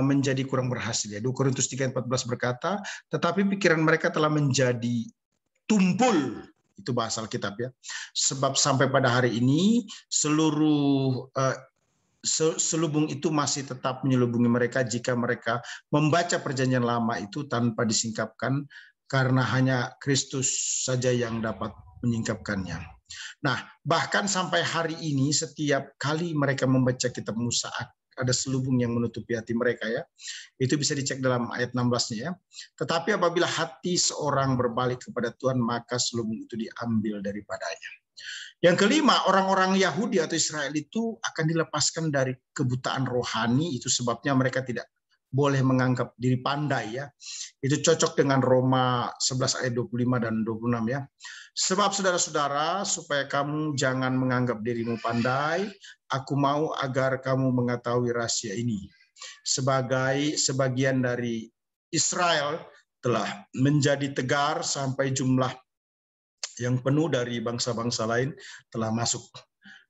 menjadi kurang berhasil ya. 2 Korintus 3:14 berkata, tetapi pikiran mereka telah menjadi tumpul, itu bahasa Alkitab ya. Sebab sampai pada hari ini seluruh selubung itu masih tetap menyelubungi mereka jika mereka membaca perjanjian lama itu tanpa disingkapkan, karena hanya Kristus saja yang dapat menyingkapkannya. Nah, bahkan sampai hari ini setiap kali mereka membaca kitab Musa ada selubung yang menutupi hati mereka ya. Itu bisa dicek dalam ayat 16-nya ya. Tetapi apabila hati seorang berbalik kepada Tuhan, maka selubung itu diambil daripadanya. Yang kelima, orang-orang Yahudi atau Israel itu akan dilepaskan dari kebutaan rohani. Itu sebabnya mereka tidak boleh menganggap diri pandai ya. Itu cocok dengan Roma 11 ayat 25 dan 26 ya. Sebab saudara-saudara, supaya kamu jangan menganggap dirimu pandai, aku mau agar kamu mengetahui rahasia ini. Sebagian dari Israel telah menjadi tegar sampai jumlah yang penuh dari bangsa-bangsa lain telah masuk.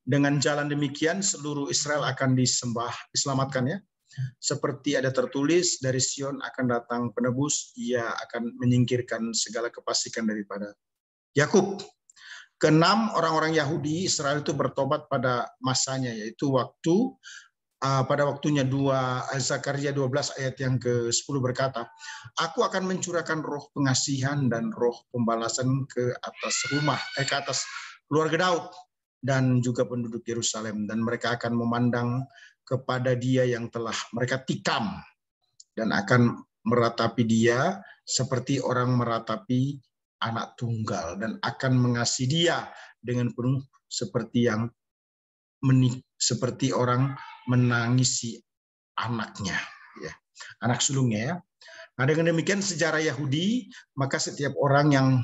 Dengan jalan demikian seluruh Israel akan diselamatkan ya. Seperti ada tertulis, dari Sion akan datang penebus, ia akan menyingkirkan segala kefasikan daripada Yakub. Keenam, orang-orang Yahudi Israel itu bertobat pada masanya, yaitu pada waktunya Zakaria 12 ayat yang ke-10 berkata, aku akan mencurahkan roh pengasihan dan roh pembalasan ke atas keluarga Daud dan juga penduduk Yerusalem, dan mereka akan memandang kepada dia yang telah mereka tikam dan akan meratapi dia seperti orang meratapi anak tunggal, dan akan mengasihi dia dengan penuh seperti orang menangisi anaknya, ya, anak sulungnya, ya. Nah, dengan demikian sejarah Yahudi, maka setiap orang yang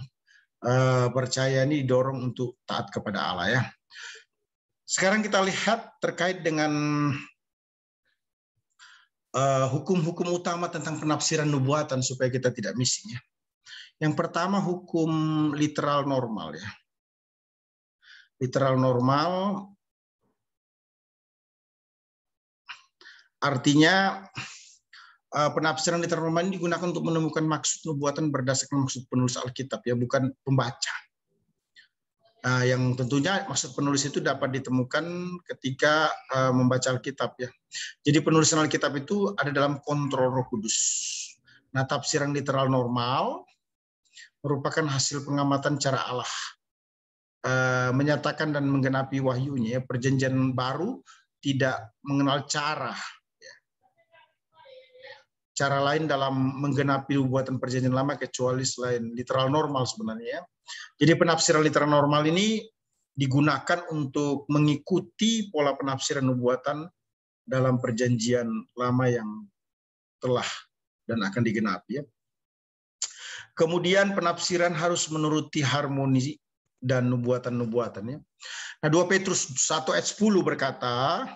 percaya ini didorong untuk taat kepada Allah, ya. Sekarang kita lihat terkait dengan hukum-hukum utama tentang penafsiran nubuatan supaya kita tidak missing, ya. Yang pertama, hukum literal normal, ya. Literal normal artinya penafsiran literal normal ini digunakan untuk menemukan maksud nubuatan berdasarkan maksud penulis Alkitab, ya, bukan pembaca. Yang tentunya maksud penulis itu dapat ditemukan ketika membaca Alkitab, ya. Jadi penulisan Alkitab itu ada dalam kontrol Roh Kudus. Nah, tafsiran literal normal merupakan hasil pengamatan cara Allah menyatakan dan menggenapi wahyunya, ya. Perjanjian baru tidak mengenal cara lain dalam menggenapi nubuatan perjanjian lama kecuali selain literal normal sebenarnya. Jadi penafsiran literal normal ini digunakan untuk mengikuti pola penafsiran nubuatan dalam perjanjian lama yang telah dan akan digenapi, ya. Kemudian penafsiran harus menuruti harmoni dan nubuatan-nubuatannya. Nah, 2 Petrus 1 ayat 10 berkata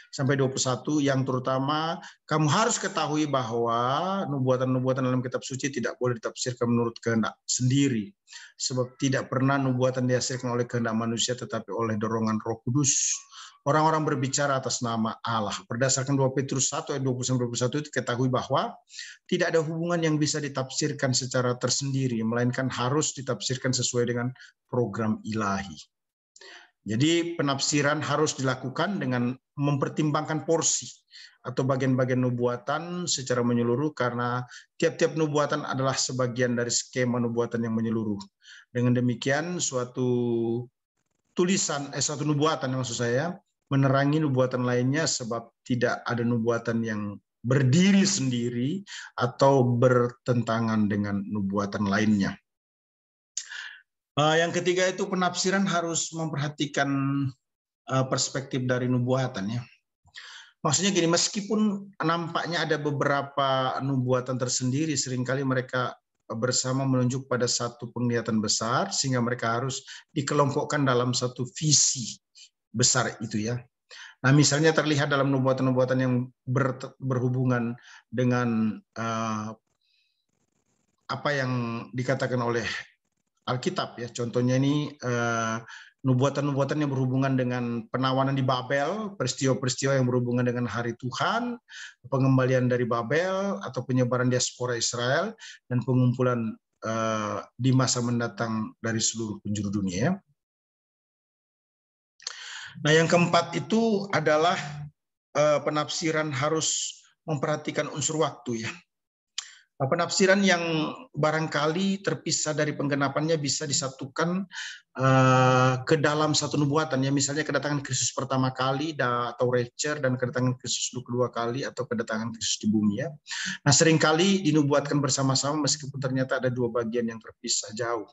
sampai 21, yang terutama kamu harus ketahui bahwa nubuatan-nubuatan dalam kitab suci tidak boleh ditafsirkan menurut kehendak sendiri, sebab tidak pernah nubuatan dihasilkan oleh kehendak manusia tetapi oleh dorongan Roh Kudus. Orang-orang berbicara atas nama Allah. Berdasarkan 2 Petrus 1 ayat 20-21 itu ketahui bahwa tidak ada hubungan yang bisa ditafsirkan secara tersendiri, melainkan harus ditafsirkan sesuai dengan program ilahi. Jadi penafsiran harus dilakukan dengan mempertimbangkan porsi atau bagian-bagian nubuatan secara menyeluruh, karena tiap-tiap nubuatan adalah sebagian dari skema nubuatan yang menyeluruh. Dengan demikian suatu nubuatan, maksud saya, menerangi nubuatan lainnya, sebab tidak ada nubuatan yang berdiri sendiri atau bertentangan dengan nubuatan lainnya. Yang ketiga itu penafsiran harus memperhatikan perspektif dari nubuatan, ya. Maksudnya gini, meskipun nampaknya ada beberapa nubuatan tersendiri, seringkali mereka bersama menunjuk pada satu penglihatan besar, sehingga mereka harus dikelompokkan dalam satu visi besar itu, ya. Nah, misalnya terlihat dalam nubuatan-nubuatan yang berhubungan dengan apa yang dikatakan oleh Alkitab, ya. Contohnya ini nubuatan-nubuatan yang berhubungan dengan penawanan di Babel, peristiwa-peristiwa yang berhubungan dengan hari Tuhan, pengembalian dari Babel atau penyebaran diaspora Israel, dan pengumpulan di masa mendatang dari seluruh penjuru dunia. Nah, yang keempat itu adalah penafsiran harus memperhatikan unsur waktu, ya. Penafsiran yang barangkali terpisah dari penggenapannya bisa disatukan ke dalam satu nubuatan, ya. Misalnya kedatangan Kristus pertama kali atau rapture, dan kedatangan Kristus kedua kali atau kedatangan Kristus di bumi, ya. Nah, seringkali dinubuatkan bersama-sama meskipun ternyata ada dua bagian yang terpisah jauh.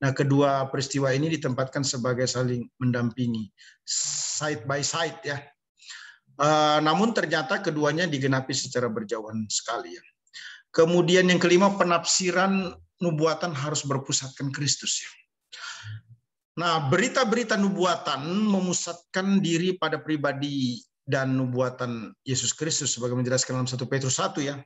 Nah, kedua peristiwa ini ditempatkan sebagai saling mendampingi, side by side, ya. Namun ternyata keduanya digenapi secara berjauhan sekali, ya. Kemudian yang kelima, penafsiran nubuatan harus berpusatkan Kristus, ya. Nah, berita-berita nubuatan memusatkan diri pada pribadi dan nubuatan Yesus Kristus, sebagai menjelaskan dalam 1 Petrus 1, ya.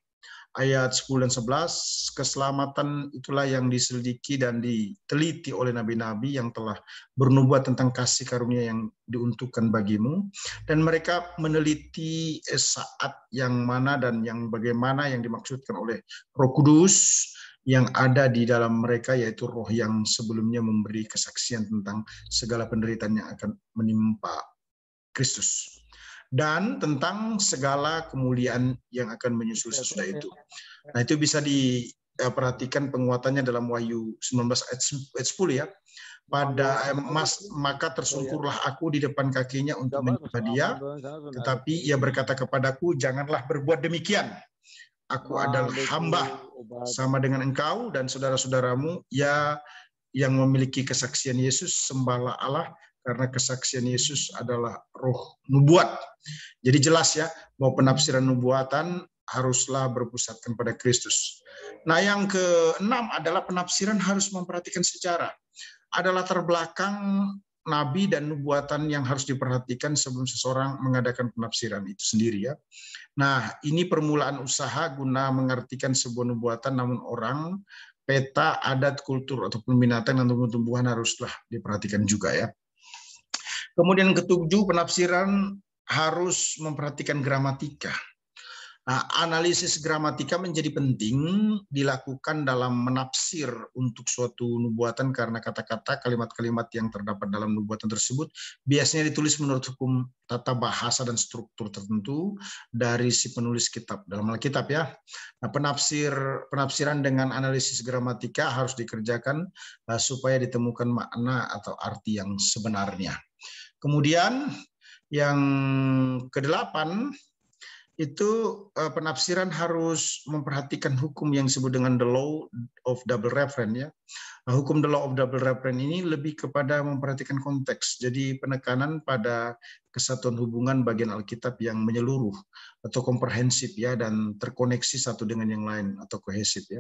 ayat 10 dan 11, keselamatan itulah yang diselidiki dan diteliti oleh nabi-nabi yang telah bernubuat tentang kasih karunia yang diuntukkan bagimu, dan mereka meneliti saat yang mana dan yang bagaimana yang dimaksudkan oleh Roh Kudus yang ada di dalam mereka, yaitu roh yang sebelumnya memberi kesaksian tentang segala penderitaan yang akan menimpa Kristus dan tentang segala kemuliaan yang akan menyusul sesudah itu. Nah, itu bisa diperhatikan penguatannya dalam Wahyu 19 ayat 10 ya. Maka tersungkurlah aku di depan kakinya untuk menyembah dia, tetapi ia berkata kepadaku, janganlah berbuat demikian. Aku adalah hamba sama dengan engkau dan saudara-saudaramu ya yang memiliki kesaksian Yesus. Sembahlah Allah, karena kesaksian Yesus adalah roh nubuat. Jadi jelas ya, bahwa penafsiran nubuatan haruslah berpusatkan pada Kristus. Nah, yang keenam adalah penafsiran harus memperhatikan sejarah. Ada latar belakang nabi dan nubuatan yang harus diperhatikan sebelum seseorang mengadakan penafsiran itu sendiri ya. Nah, ini permulaan usaha guna mengartikan sebuah nubuatan, namun orang, peta, adat, kultur, ataupun binatang dan tumbuh-tumbuhan haruslah diperhatikan juga ya. Kemudian ketujuh, penafsiran harus memperhatikan gramatika. Nah, analisis gramatika menjadi penting dilakukan dalam menafsir untuk suatu nubuatan karena kata-kata, kalimat-kalimat yang terdapat dalam nubuatan tersebut biasanya ditulis menurut hukum tata bahasa dan struktur tertentu dari si penulis kitab dalam Alkitab ya. Nah, penafsiran dengan analisis gramatika harus dikerjakan supaya ditemukan makna atau arti yang sebenarnya. Kemudian yang kedelapan, itu penafsiran harus memperhatikan hukum yang disebut dengan the law of double reference ya. Nah, hukum the law of double reference ini lebih kepada memperhatikan konteks. Jadi penekanan pada kesatuan hubungan bagian Alkitab yang menyeluruh atau komprehensif ya, dan terkoneksi satu dengan yang lain atau kohesif ya.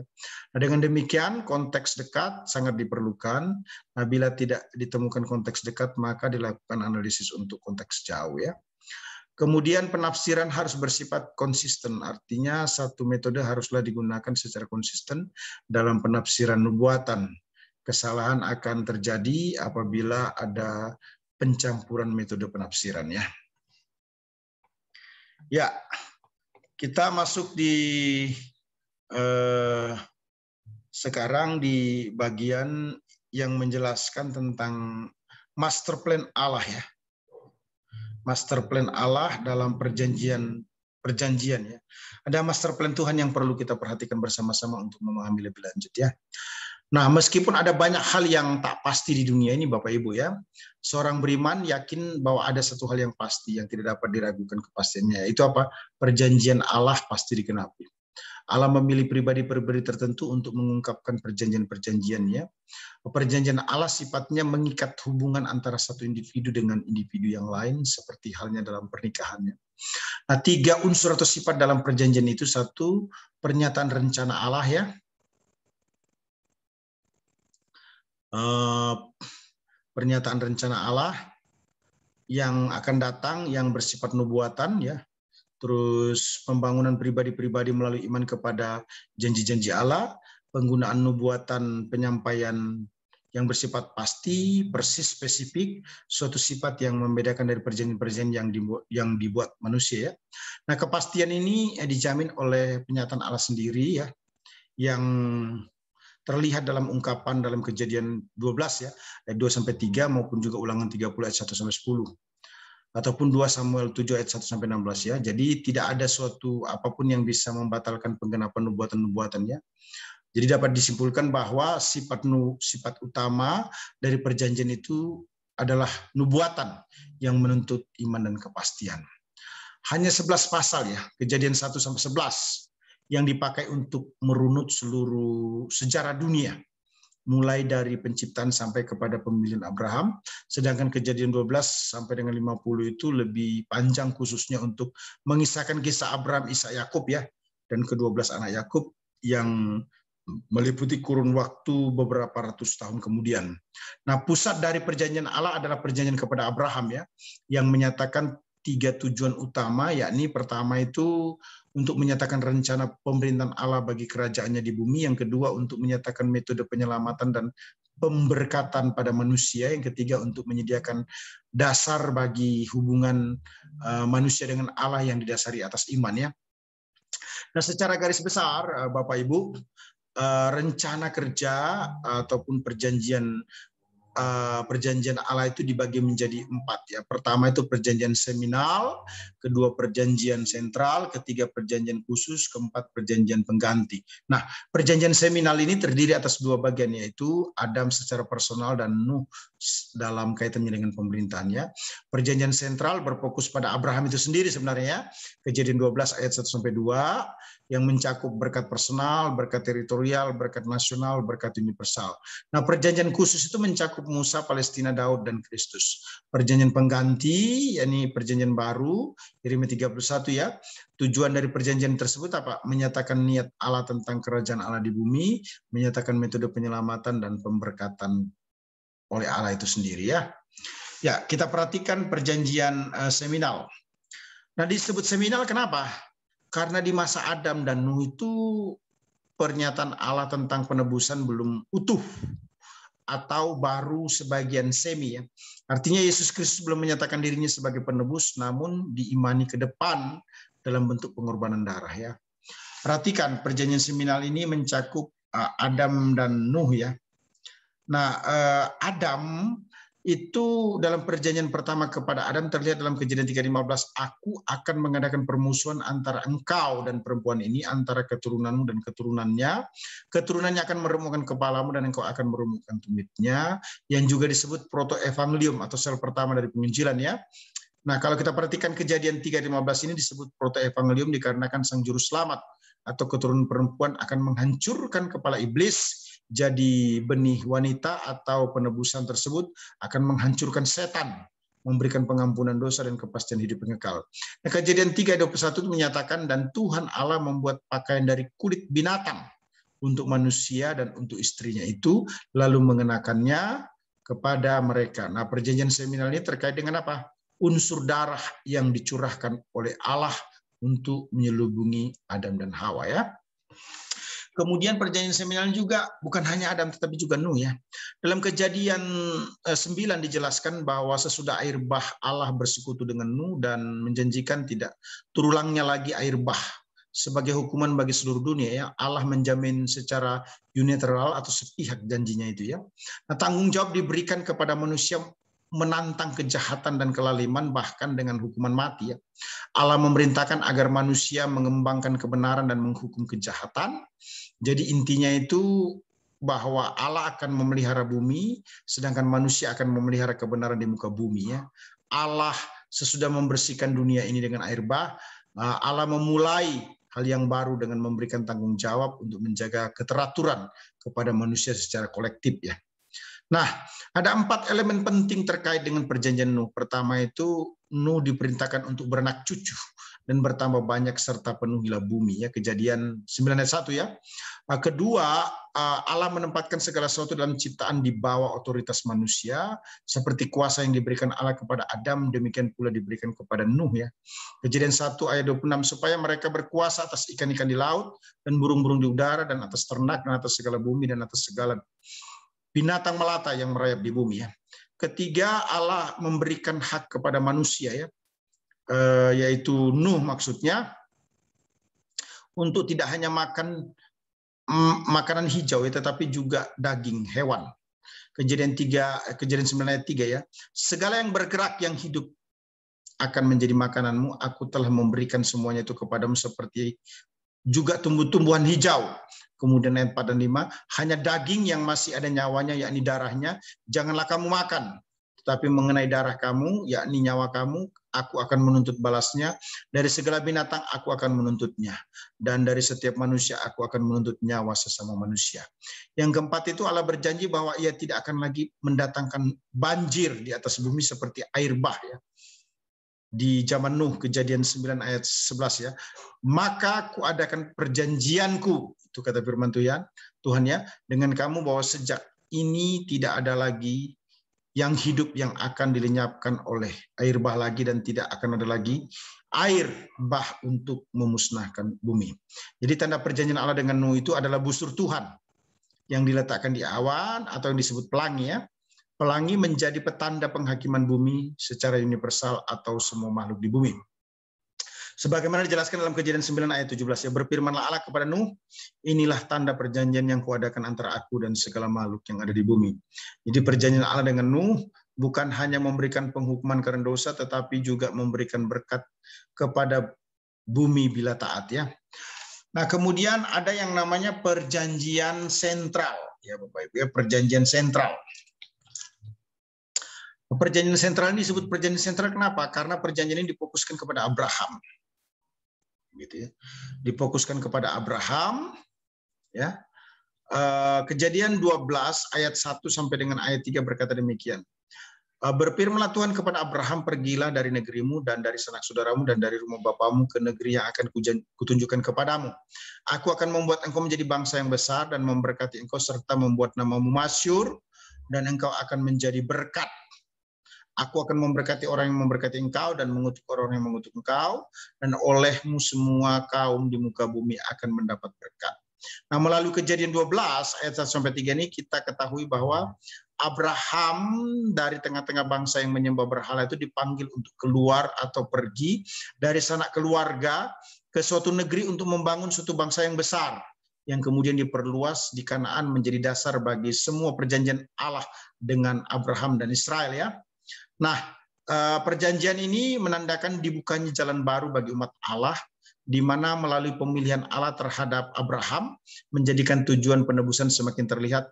Nah, dengan demikian konteks dekat sangat diperlukan. Nah, bila tidak ditemukan konteks dekat maka dilakukan analisis untuk konteks jauh ya. Kemudian penafsiran harus bersifat konsisten, artinya satu metode haruslah digunakan secara konsisten dalam penafsiran nubuatan. Kesalahan akan terjadi apabila ada pencampuran metode penafsiran ya. Ya, kita masuk di sekarang di bagian yang menjelaskan tentang master plan Allah ya. Master plan Allah dalam perjanjian ya. Ada master plan Tuhan yang perlu kita perhatikan bersama-sama untuk memahami lebih lanjut ya. Nah, meskipun ada banyak hal yang tak pasti di dunia ini Bapak Ibu ya, seorang beriman yakin bahwa ada satu hal yang pasti yang tidak dapat diragukan kepastiannya. Itu apa? Perjanjian Allah pasti digenapi. Allah memilih pribadi-pribadi tertentu untuk mengungkapkan perjanjian-perjanjiannya. Perjanjian Allah sifatnya mengikat hubungan antara satu individu dengan individu yang lain, seperti halnya dalam pernikahannya. Nah, tiga unsur atau sifat dalam perjanjian itu, satu, pernyataan rencana Allah ya. Pernyataan rencana Allah yang akan datang, yang bersifat nubuatan ya. Terus pembangunan pribadi-pribadi melalui iman kepada janji-janji Allah, penggunaan nubuatan penyampaian yang bersifat pasti, persis, spesifik, suatu sifat yang membedakan dari perjanjian-perjanjian yang dibuat manusia ya. Nah, kepastian ini dijamin oleh pernyataan Allah sendiri ya, yang terlihat dalam ungkapan dalam Kejadian 12 ya, ayat 2-3 maupun juga Ulangan 30 ayat 1-10. Ataupun 2 Samuel 7 ayat 1-16 ya. Jadi tidak ada suatu apapun yang bisa membatalkan penggenapan nubuatan-nubuatannya. Jadi dapat disimpulkan bahwa sifat utama dari perjanjian itu adalah nubuatan yang menuntut iman dan kepastian. Hanya 11 pasal ya, Kejadian 1-11 yang dipakai untuk merunut seluruh sejarah dunia, mulai dari penciptaan sampai kepada pemilihan Abraham, sedangkan Kejadian 12 sampai dengan 50 itu lebih panjang khususnya untuk mengisahkan kisah Abraham, Ishak, Yakub ya, dan ke-12 anak Yakub yang meliputi kurun waktu beberapa ratus tahun kemudian. Nah, pusat dari perjanjian Allah adalah perjanjian kepada Abraham ya, yang menyatakan 3 tujuan utama, yakni pertama itu untuk menyatakan rencana pemerintahan Allah bagi kerajaannya di bumi, yang kedua untuk menyatakan metode penyelamatan dan pemberkatan pada manusia, yang ketiga untuk menyediakan dasar bagi hubungan manusia dengan Allah yang didasari atas iman ya. Nah, secara garis besar Bapak Ibu, rencana kerja ataupun perjanjian Allah itu dibagi menjadi 4 ya. Pertama itu perjanjian seminal, kedua perjanjian sentral, ketiga perjanjian khusus, keempat perjanjian pengganti. Nah, perjanjian seminal ini terdiri atas 2 bagian, yaitu Adam secara personal dan Nuh dalam kaitannya dengan pemerintahannya. Perjanjian sentral berfokus pada Abraham itu sendiri sebenarnya, Kejadian 12 ayat 1-2, yang mencakup berkat personal, berkat teritorial, berkat nasional, berkat universal. Nah, perjanjian khusus itu mencakup Musa, Palestina, Daud, dan Kristus. Perjanjian pengganti, yakni perjanjian baru, Yeremia 31 ya. Tujuan dari perjanjian tersebut apa? Menyatakan niat Allah tentang kerajaan Allah di bumi, menyatakan metode penyelamatan dan pemberkatan oleh Allah itu sendiri ya. Ya, kita perhatikan perjanjian seminal. Nah, disebut seminal kenapa? Karena di masa Adam dan Nuh itu pernyataan Allah tentang penebusan belum utuh atau baru sebagian semi ya. Artinya Yesus Kristus belum menyatakan dirinya sebagai penebus, namun diimani ke depan dalam bentuk pengorbanan darah ya. Perhatikan perjanjian seminal ini mencakup Adam dan Nuh ya. Nah, Adam itu dalam perjanjian pertama kepada Adam terlihat dalam Kejadian 3:15, aku akan mengadakan permusuhan antara engkau dan perempuan ini, antara keturunanmu dan keturunannya. Keturunannya akan meremukkan kepalamu dan engkau akan meremukkan tumitnya, yang juga disebut proto-evangelium atau sel pertama dari penginjilan ya. Nah, kalau kita perhatikan Kejadian 3:15 ini disebut proto-evangelium dikarenakan sang juru selamat atau keturunan perempuan akan menghancurkan kepala iblis. Jadi benih wanita atau penebusan tersebut akan menghancurkan setan, memberikan pengampunan dosa dan kepastian hidup yang kekal. Nah, Kejadian 3:21 menyatakan, dan Tuhan Allah membuat pakaian dari kulit binatang untuk manusia dan untuk istrinya itu, lalu mengenakannya kepada mereka. Nah, perjanjian seminal ini terkait dengan apa? Unsur darah yang dicurahkan oleh Allah untuk menyelubungi Adam dan Hawa ya. Kemudian perjanjian seminal juga bukan hanya Adam tetapi juga Nuh ya. Dalam Kejadian 9 dijelaskan bahwa sesudah air bah Allah bersekutu dengan Nuh dan menjanjikan tidak terulangnya lagi air bah sebagai hukuman bagi seluruh dunia ya. Allah menjamin secara unilateral atau sepihak janjinya itu ya. Nah, tanggung jawab diberikan kepada manusia menantang kejahatan dan kelaliman bahkan dengan hukuman mati ya. Allah memerintahkan agar manusia mengembangkan kebenaran dan menghukum kejahatan. Jadi intinya itu bahwa Allah akan memelihara bumi, sedangkan manusia akan memelihara kebenaran di muka bumi ya. Allah sesudah membersihkan dunia ini dengan air bah, Allah memulai hal yang baru dengan memberikan tanggung jawab untuk menjaga keteraturan kepada manusia secara kolektif ya. Nah, ada 4 elemen penting terkait dengan perjanjian Nuh. Pertama itu Nuh diperintahkan untuk beranak cucu dan bertambah banyak serta penuhilah bumi ya. Kejadian 9 ayat 1 ya. Kedua, Allah menempatkan segala sesuatu dalam ciptaan di bawah otoritas manusia, seperti kuasa yang diberikan Allah kepada Adam, demikian pula diberikan kepada Nuh ya. Kejadian 1 ayat 26, supaya mereka berkuasa atas ikan-ikan di laut dan burung-burung di udara dan atas ternak dan atas segala bumi dan atas segala binatang melata yang merayap di bumi ya. Ketiga, Allah memberikan hak kepada manusia ya, yaitu Nuh maksudnya, untuk tidak hanya makan makanan hijau ya, tetapi juga daging hewan. Kejadian 9 ayat 3 ya. Segala yang bergerak yang hidup akan menjadi makananmu, aku telah memberikan semuanya itu kepadamu, seperti juga tumbuh-tumbuhan hijau. Kemudian ayat 4 dan 5, hanya daging yang masih ada nyawanya, yakni darahnya, janganlah kamu makan. Tetapi mengenai darah kamu, yakni nyawa kamu, aku akan menuntut balasnya. Dari segala binatang aku akan menuntutnya. Dan dari setiap manusia aku akan menuntut nyawa sesama manusia. Yang keempat itu Allah berjanji bahwa ia tidak akan lagi mendatangkan banjir di atas bumi seperti air bah ya. Di zaman Nuh, Kejadian 9 ayat 11 ya. Maka aku adakan perjanjianku, itu kata firman Tuhan ya, dengan kamu, bahwa sejak ini tidak ada lagi yang hidup yang akan dilenyapkan oleh air bah lagi dan tidak akan ada lagi air bah untuk memusnahkan bumi. Jadi tanda perjanjian Allah dengan Nuh itu adalah busur Tuhan yang diletakkan di awan atau yang disebut pelangi ya. Pelangi menjadi petanda penghakiman bumi secara universal atau semua makhluk di bumi. Sebagaimana dijelaskan dalam Kejadian 9 ayat 17 ya, berfirmanlah Allah kepada Nuh, inilah tanda perjanjian yang kuadakan antara aku dan segala makhluk yang ada di bumi. Jadi perjanjian Allah dengan Nuh bukan hanya memberikan penghukuman karena dosa, tetapi juga memberikan berkat kepada bumi bila taat ya. Nah kemudian ada yang namanya perjanjian sentral ya Bapak Ibu ya, perjanjian sentral. Perjanjian sentral ini disebut perjanjian sentral kenapa? Karena perjanjian ini difokuskan kepada Abraham. Gitu ya. Difokuskan kepada Abraham ya. Kejadian 12 ayat 1 sampai dengan ayat 3 berkata demikian. Berfirmanlah Tuhan kepada Abraham, pergilah dari negerimu dan dari sanak saudaramu dan dari rumah bapamu ke negeri yang akan kutunjukkan kepadamu. Aku akan membuat engkau menjadi bangsa yang besar dan memberkati engkau serta membuat namamu masyhur dan engkau akan menjadi berkat. Aku akan memberkati orang yang memberkati engkau dan mengutuk orang yang mengutuk engkau, dan olehmu semua kaum di muka bumi akan mendapat berkat. Nah, melalui Kejadian 12 ayat 1 sampai 3 ini kita ketahui bahwa Abraham dari tengah-tengah bangsa yang menyembah berhala itu dipanggil untuk keluar atau pergi dari sanak keluarga ke suatu negeri untuk membangun suatu bangsa yang besar yang kemudian diperluas di Kanaan menjadi dasar bagi semua perjanjian Allah dengan Abraham dan Israel ya. Nah, perjanjian ini menandakan dibukanya jalan baru bagi umat Allah, di mana melalui pemilihan Allah terhadap Abraham menjadikan tujuan penebusan semakin terlihat,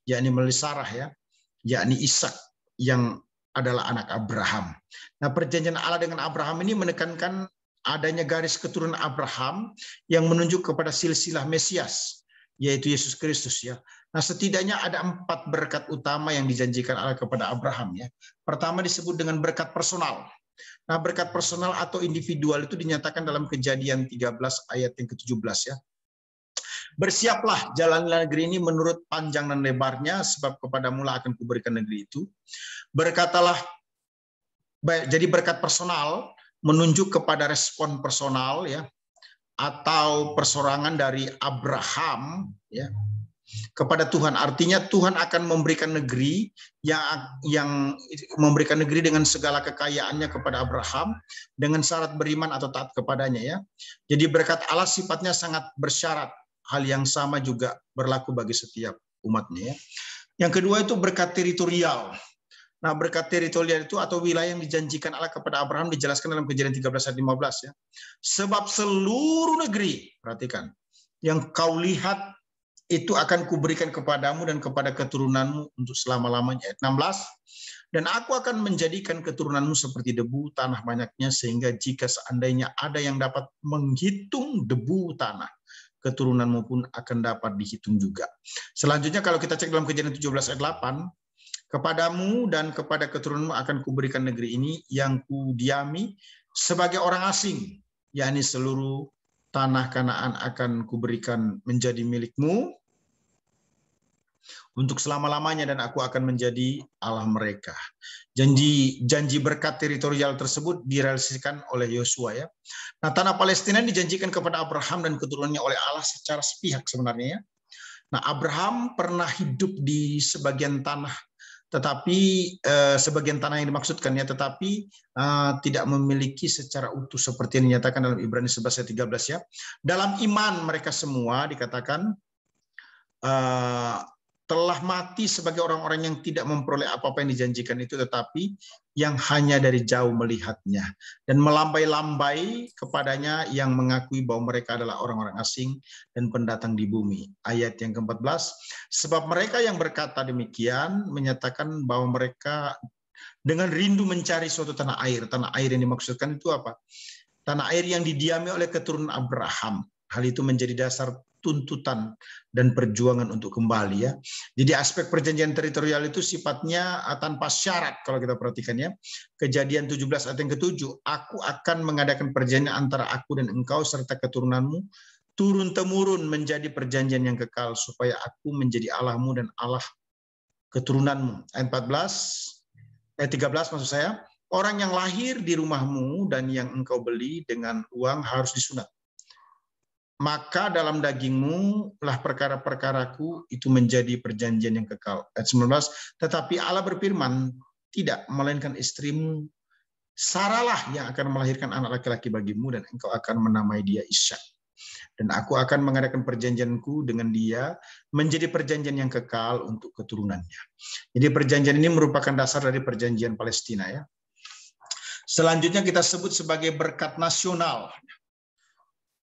yakni melalui Sarah ya, yakni Ishak yang adalah anak Abraham. Nah, perjanjian Allah dengan Abraham ini menekankan adanya garis keturunan Abraham yang menunjuk kepada silsilah Mesias, yaitu Yesus Kristus ya. Nah, setidaknya ada 4 berkat utama yang dijanjikan Allah kepada Abraham ya. Pertama disebut dengan berkat personal. Nah, berkat personal atau individual itu dinyatakan dalam Kejadian 13 ayat yang ke-17 ya. Bersiaplah jalanlah negeri ini menurut panjang dan lebarnya, sebab kepadamu lah akan kuberikan negeri itu. Berkatalah, jadi berkat personal menunjuk kepada respon personal ya, atau persorangan dari Abraham ya kepada Tuhan. Artinya Tuhan akan memberikan negeri yang memberikan negeri dengan segala kekayaannya kepada Abraham dengan syarat beriman atau taat kepadanya ya. Jadi berkat Allah sifatnya sangat bersyarat. Hal yang sama juga berlaku bagi setiap umatnya ya. Yang kedua itu berkat teritorial. Nah, berkat teritorial itu atau wilayah yang dijanjikan Allah kepada Abraham dijelaskan dalam Kejadian 13 ayat 15 ya. Sebab seluruh negeri, perhatikan, yang kau lihat itu akan kuberikan kepadamu dan kepada keturunanmu untuk selama-lamanya. Ayat 16. Dan aku akan menjadikan keturunanmu seperti debu tanah banyaknya, sehingga jika seandainya ada yang dapat menghitung debu tanah, keturunanmu pun akan dapat dihitung juga. Selanjutnya kalau kita cek dalam Kejadian 17 ayat 8, kepadamu dan kepada keturunanmu akan kuberikan negeri ini yang kudiami sebagai orang asing, yakni seluruh tanah Kanaan akan kuberikan menjadi milikmu untuk selama-lamanya dan aku akan menjadi Allah mereka. Janji berkat teritorial tersebut direalisasikan oleh Yosua ya. Nah, tanah Palestina dijanjikan kepada Abraham dan keturunannya oleh Allah secara sepihak sebenarnya ya. Nah, Abraham pernah hidup di sebagian tanah, tetapi sebagian tanah yang dimaksudkan ya, tetapi tidak memiliki secara utuh seperti yang dinyatakan dalam Ibrani 11 ayat 13 ya. Dalam iman mereka semua dikatakan telah mati sebagai orang-orang yang tidak memperoleh apa-apa yang dijanjikan itu, tetapi yang hanya dari jauh melihatnya dan melambai-lambai kepadanya yang mengakui bahwa mereka adalah orang-orang asing dan pendatang di bumi. Ayat yang ke-14, sebab mereka yang berkata demikian menyatakan bahwa mereka dengan rindu mencari suatu tanah air. Tanah air yang dimaksudkan itu apa? Tanah air yang didiami oleh keturunan Abraham. Hal itu menjadi dasar tuntutan dan perjuangan untuk kembali ya. Jadi aspek perjanjian teritorial itu sifatnya tanpa syarat kalau kita perhatikan ya. Kejadian 17 ayat yang ke-7, aku akan mengadakan perjanjian antara aku dan engkau serta keturunanmu turun-temurun menjadi perjanjian yang kekal supaya aku menjadi Allahmu dan Allah keturunanmu. Ayat 14, ayat 13 maksud saya, orang yang lahir di rumahmu dan yang engkau beli dengan uang harus disunat. Maka dalam dagingmu lah perkara-perkaraku itu menjadi perjanjian yang kekal. Ayat 19, tetapi Allah berfirman, tidak, melainkan istrimu Saralah yang akan melahirkan anak laki-laki bagimu dan engkau akan menamai dia Ishak. Dan aku akan mengadakan perjanjianku dengan dia menjadi perjanjian yang kekal untuk keturunannya. Jadi perjanjian ini merupakan dasar dari perjanjian Palestina ya. Selanjutnya kita sebut sebagai berkat nasional.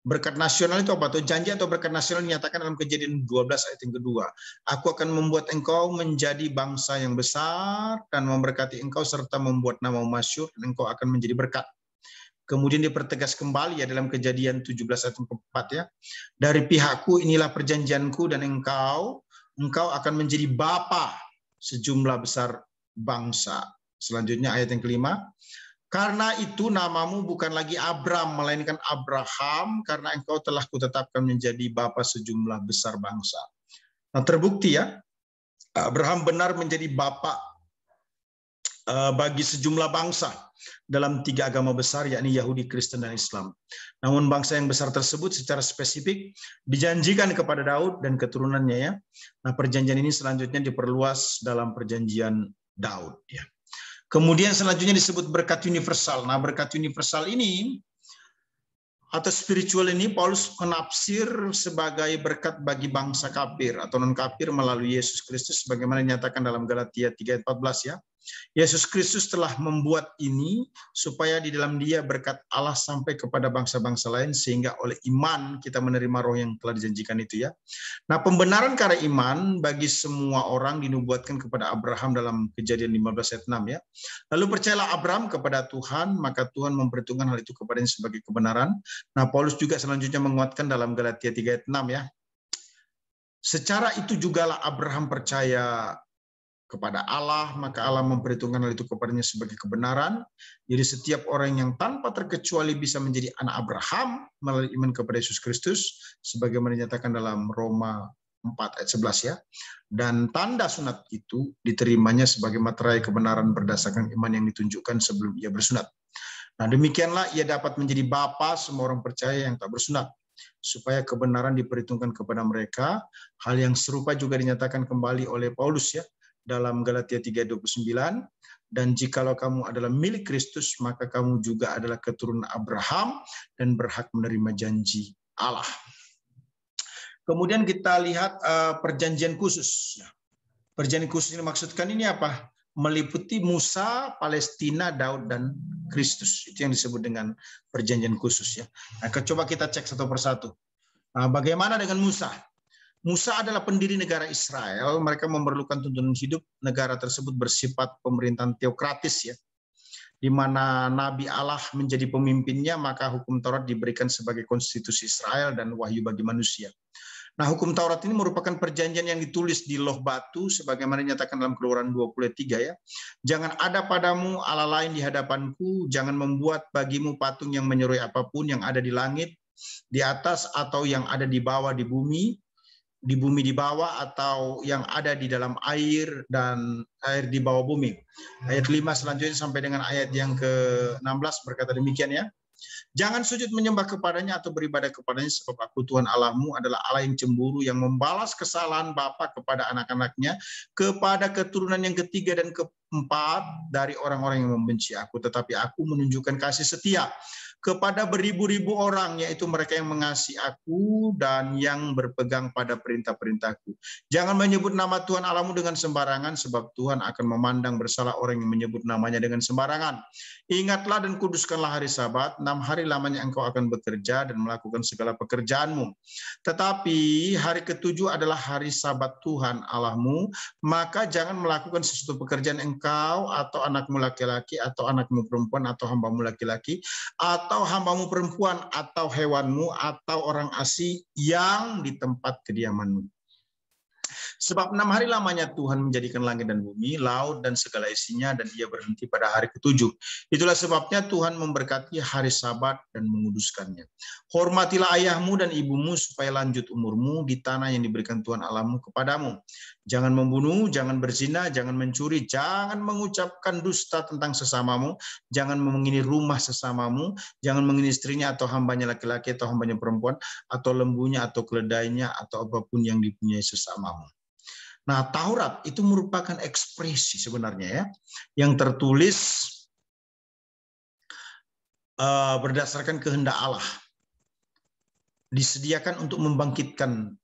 Berkat nasional itu apa tuh? Janji atau berkat nasional dinyatakan dalam Kejadian 12 ayat yang kedua. Aku akan membuat engkau menjadi bangsa yang besar dan memberkati engkau serta membuat namamu masyhur dan engkau akan menjadi berkat. Kemudian dipertegas kembali ya dalam Kejadian 17 ayat 4 ya. Dari pihakku inilah perjanjianku dan engkau akan menjadi bapa sejumlah besar bangsa. Selanjutnya ayat yang kelima. Karena itu namamu bukan lagi Abram, melainkan Abraham, karena engkau telah kutetapkan menjadi bapa sejumlah besar bangsa. Nah terbukti ya, Abraham benar menjadi bapa bagi sejumlah bangsa dalam 3 agama besar, yakni Yahudi, Kristen, dan Islam. Namun bangsa yang besar tersebut secara spesifik dijanjikan kepada Daud dan keturunannya ya. Nah perjanjian ini selanjutnya diperluas dalam perjanjian Daud ya. Kemudian selanjutnya disebut berkat universal. Nah, berkat universal ini atau spiritual ini Paulus menafsir sebagai berkat bagi bangsa kafir atau non-kafir melalui Yesus Kristus sebagaimana dinyatakan dalam Galatia 3:14 ya. Yesus Kristus telah membuat ini supaya di dalam Dia berkat Allah sampai kepada bangsa-bangsa lain sehingga oleh iman kita menerima roh yang telah dijanjikan itu ya. Nah, pembenaran karena iman bagi semua orang dinubuatkan kepada Abraham dalam Kejadian 15 ayat 6 ya. Lalu percayalah Abraham kepada Tuhan, maka Tuhan memperhitungkan hal itu kepadanya sebagai kebenaran. Nah, Paulus juga selanjutnya menguatkan dalam Galatia 3 ayat 6 ya. Secara itu jugalah Abraham percaya kepada Allah, maka Allah memperhitungkan hal itu kepadanya sebagai kebenaran. Jadi setiap orang yang tanpa terkecuali bisa menjadi anak Abraham melalui iman kepada Yesus Kristus, sebagaimana dinyatakan dalam Roma 4 ayat 11 ya. Dan tanda sunat itu diterimanya sebagai materai kebenaran berdasarkan iman yang ditunjukkan sebelum ia bersunat. Nah demikianlah ia dapat menjadi bapa semua orang percaya yang tak bersunat, supaya kebenaran diperhitungkan kepada mereka. Hal yang serupa juga dinyatakan kembali oleh Paulus ya, dalam Galatia 3:29, dan jikalau kamu adalah milik Kristus, maka kamu juga adalah keturunan Abraham dan berhak menerima janji Allah. Kemudian kita lihat perjanjian khusus. Perjanjian khusus ini maksudkan ini apa? Meliputi Musa, Palestina, Daud, dan Kristus. Itu yang disebut dengan perjanjian khusus ya. Nah, coba kita cek satu persatu. Nah, bagaimana dengan Musa? Musa adalah pendiri negara Israel, mereka memerlukan tuntunan hidup, negara tersebut bersifat pemerintahan teokratis ya, di mana Nabi Allah menjadi pemimpinnya, maka hukum Taurat diberikan sebagai konstitusi Israel dan wahyu bagi manusia. Nah, hukum Taurat ini merupakan perjanjian yang ditulis di loh batu, sebagaimana dinyatakan dalam Keluaran 23 ya. Jangan ada padamu Allah lain di hadapanku, jangan membuat bagimu patung yang menyerupai apapun yang ada di langit, di atas, atau yang ada di bawah di bumi di bawah, atau yang ada di dalam air dan air di bawah bumi. Ayat 5 selanjutnya sampai dengan ayat yang ke-16 berkata demikian ya. Jangan sujud menyembah kepadanya atau beribadah kepadanya, sebab aku Tuhan Allahmu adalah Allah yang cemburu, yang membalas kesalahan bapa kepada anak-anaknya, kepada keturunan yang ketiga dan keempat dari orang-orang yang membenci aku. Tetapi aku menunjukkan kasih setia kepada beribu-ribu orang, yaitu mereka yang mengasihi aku dan yang berpegang pada perintah-perintahku. Jangan menyebut nama Tuhan Allahmu dengan sembarangan, sebab Tuhan akan memandang bersalah orang yang menyebut namanya dengan sembarangan. Ingatlah dan kuduskanlah hari Sabat, 6 hari lamanya engkau akan bekerja dan melakukan segala pekerjaanmu. Tetapi hari ke-7 adalah hari Sabat Tuhan Allahmu, maka jangan melakukan sesuatu pekerjaan engkau atau anakmu laki-laki atau anakmu perempuan atau hambamu laki-laki atau hambamu perempuan atau hewanmu atau orang asing yang di tempat kediamanmu. Sebab 6 hari lamanya Tuhan menjadikan langit dan bumi, laut dan segala isinya, dan ia berhenti pada hari ke-7. Itulah sebabnya Tuhan memberkati hari Sabat dan menguduskannya. Hormatilah ayahmu dan ibumu supaya lanjut umurmu di tanah yang diberikan Tuhan Allahmu kepadamu. Jangan membunuh, jangan berzina, jangan mencuri, jangan mengucapkan dusta tentang sesamamu, jangan mengingini rumah sesamamu, jangan mengingini istrinya atau hambanya laki-laki atau hambanya perempuan, atau lembunya atau keledainya atau apapun yang dipunyai sesamamu. Nah, Taurat itu merupakan ekspresi sebenarnya ya, yang tertulis berdasarkan kehendak Allah. Disediakan untuk membangkitkan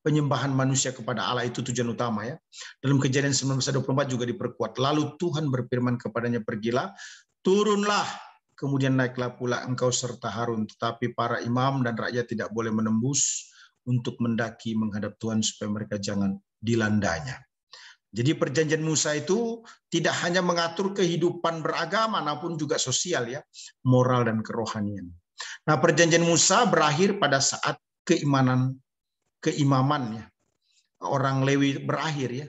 penyembahan manusia kepada Allah, itu tujuan utama ya. Dalam Kejadian 19:24 juga diperkuat. Lalu Tuhan berfirman kepadanya, pergilah, turunlah, kemudian naiklah pula engkau serta Harun, tetapi para imam dan rakyat tidak boleh menembus untuk mendaki menghadap Tuhan supaya mereka jangan dilandanya. Jadi perjanjian Musa itu tidak hanya mengatur kehidupan beragama, namun juga sosial ya, moral dan kerohanian. Nah, perjanjian Musa berakhir pada saat keimaman ya. Orang Lewi berakhir ya.